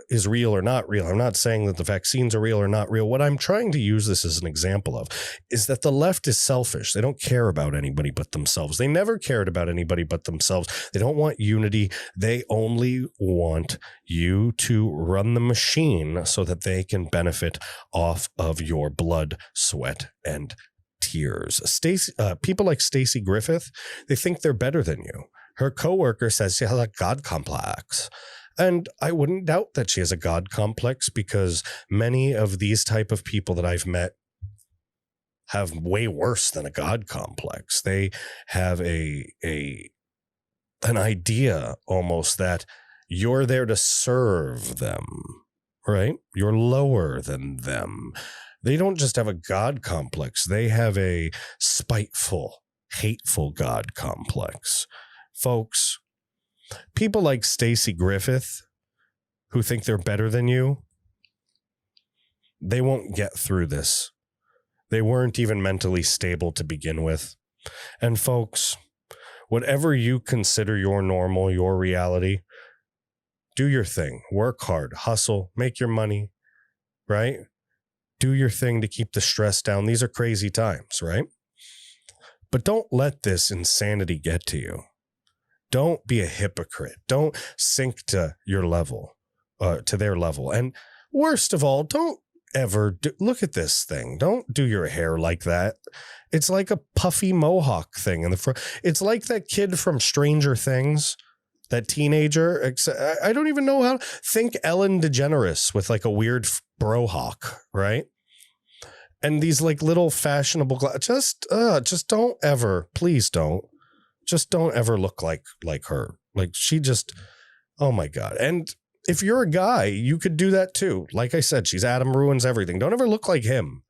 is real or not real. I'm not saying that the vaccines are real or not real. What I'm trying to use this as an example of is that the left is selfish. They don't care about anybody but themselves. They never cared about anybody but themselves. They don't want unity. They only want you to run the machine so that they can benefit off of your blood, sweat, and tears. People like Stacey Griffith, they think they're better than you. Her coworker says she has a God complex. And I wouldn't doubt that she has a God complex, because many of these type of people that I've met have way worse than a God complex. They have an idea almost that you're there to serve them, right? You're lower than them. They don't just have a God complex. They have a spiteful, hateful God complex. Folks, people like Stacey Griffith who think they're better than you, they won't get through this. They weren't even mentally stable to begin with. And folks, whatever you consider your normal, your reality, do your thing. Work hard, hustle, make your money, right? Do your thing to keep the stress down. These are crazy times, right? But don't let this insanity get to you. Don't be a hypocrite. Don't sink to your level, to their level. And worst of all, don't ever look at this thing. Don't do your hair like that. It's like a puffy mohawk thing in the front. It's like that kid from Stranger Things, that teenager. I don't even know how to think. Ellen DeGeneres with like a weird brohawk, right? And these like little fashionable just don't ever, please don't. Just don't ever look like her. Like she just, oh my God. And if you're a guy, you could do that too. Like I said, she's Adam ruins everything. Don't ever look like him.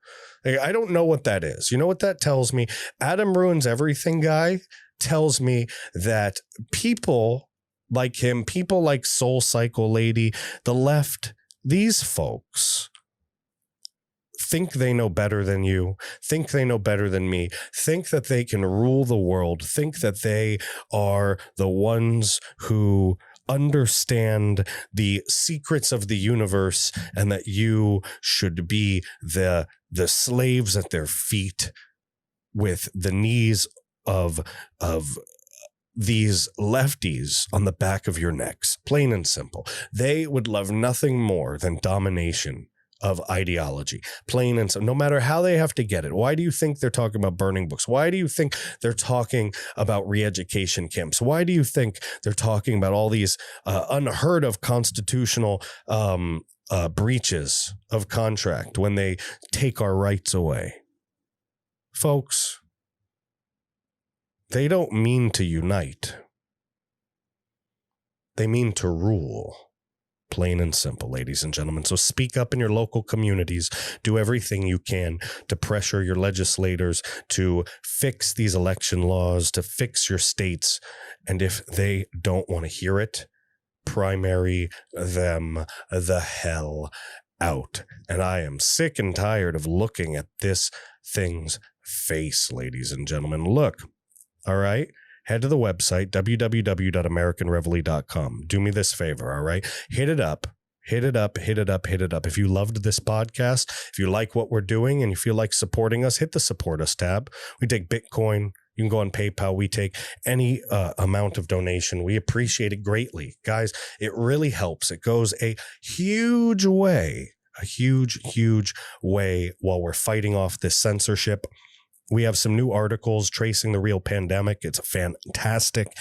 I don't know what that is. You know what that tells me? Adam ruins everything guy tells me that people like him, people like Soul Cycle Lady, the left, these folks think they know better than you, think they know better than me, think that they can rule the world, think that they are the ones who understand the secrets of the universe, and that you should be the slaves at their feet with the knees of these lefties on the back of your necks. Plain and simple. They would love nothing more than domination of ideology, plain and simple, no matter how they have to get it. Why do you think they're talking about burning books? Why do you think they're talking about re-education camps? Why do you think they're talking about all these unheard of constitutional breaches of contract when they take our rights away? Folks, they don't mean to unite. They mean to rule. Plain and simple, ladies and gentlemen. So speak up in your local communities. Do everything you can to pressure your legislators to fix these election laws, to fix your states. And if they don't want to hear it, primary them the hell out. And I am sick and tired of looking at this thing's face, ladies and gentlemen. Look, all right? Head to the website, www.americanreveille.com. Do me this favor, all right? Hit it up. Hit it up, hit it up, hit it up. If you loved this podcast, if you like what we're doing and you feel like supporting us, hit the support us tab. We take Bitcoin. You can go on PayPal. We take any amount of donation. We appreciate it greatly. Guys, it really helps. It goes a huge way while we're fighting off this censorship. We have some new articles tracing the real pandemic. It's fantastic.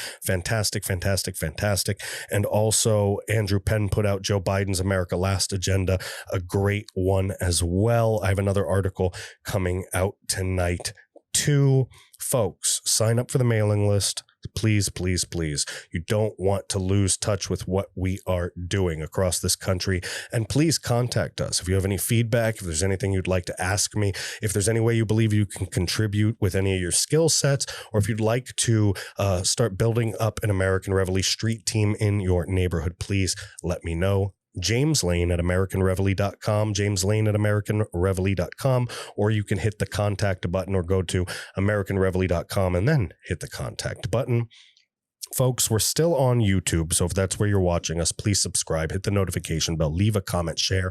And also, Andrew Penn put out Joe Biden's America Last Agenda, a great one as well. I have another article coming out tonight too. Folks, sign up for the mailing list. Please, please, please. You don't want to lose touch with what we are doing across this country. And please contact us. If you have any feedback, if there's anything you'd like to ask me, if there's any way you believe you can contribute with any of your skill sets, or if you'd like to start building up an American Reveille street team in your neighborhood, please let me know. JAMESLANE at AmericanReveille.com, JAMESLANE@AmericanReveille.com, or you can hit the contact button or go to AmericanReveille.com and then hit the contact button. Folks, we're still on YouTube, so if that's where you're watching us, please subscribe, hit the notification bell, leave a comment, share.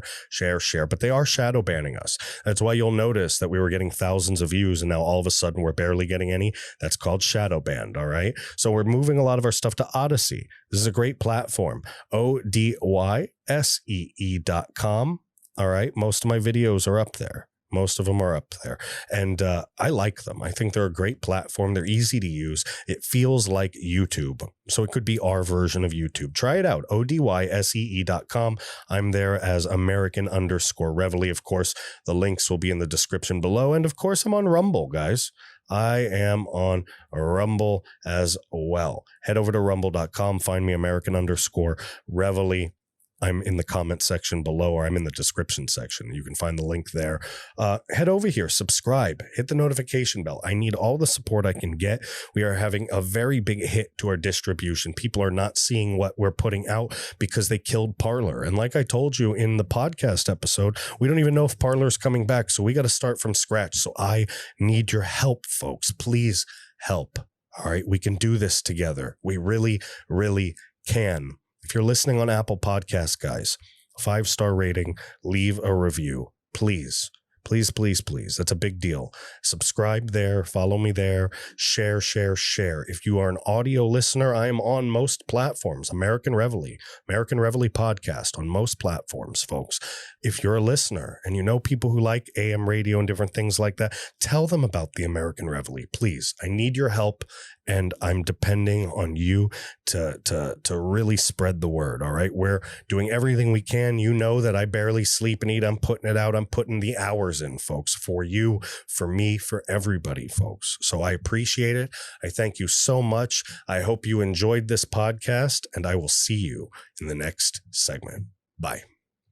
But they are shadow banning us. That's why you'll notice that we were getting thousands of views, and now all of a sudden we're barely getting any. That's called shadow banned, all right? So we're moving a lot of our stuff to Odyssey. This is a great platform, ODYSEE.com, all right? Most of my videos are up there. Most of them are up there. And I like them. I think they're a great platform. They're easy to use. It feels like YouTube. So it could be our version of YouTube. Try it out. ODYSEE.com. I'm there as American_Reveille. Of course, the links will be in the description below. And of course, I'm on Rumble, guys. I am on Rumble as well. Head over to rumble.com. Find me American_Reveille. I'm in the comment section below, or I'm in the description section. You can find the link there. Head over here, subscribe, hit the notification bell. I need all the support I can get. We are having a very big hit to our distribution. People are not seeing what we're putting out because they killed Parler. And like I told you in the podcast episode, we don't even know if Parler is coming back. So we got to start from scratch. So I need your help, folks. Please help. All right. We can do this together. We really, really can. If you're listening on Apple Podcasts, guys, 5-star rating, leave a review, please. Please, please, please. That's a big deal. Subscribe there. Follow me there. Share. If you are an audio listener, I am on most platforms. American Reveille Podcast on most platforms, folks. If you're a listener and you know people who like AM radio and different things like that, tell them about the American Reveille, please. I need your help, and I'm depending on you to really spread the word, all right? We're doing everything we can. You know that I barely sleep and eat. I'm putting it out. I'm putting the hours in, folks, for you, for me, for everybody, folks. So I appreciate it. I thank you so much. I hope you enjoyed this podcast, and I will see you in the next segment. Bye.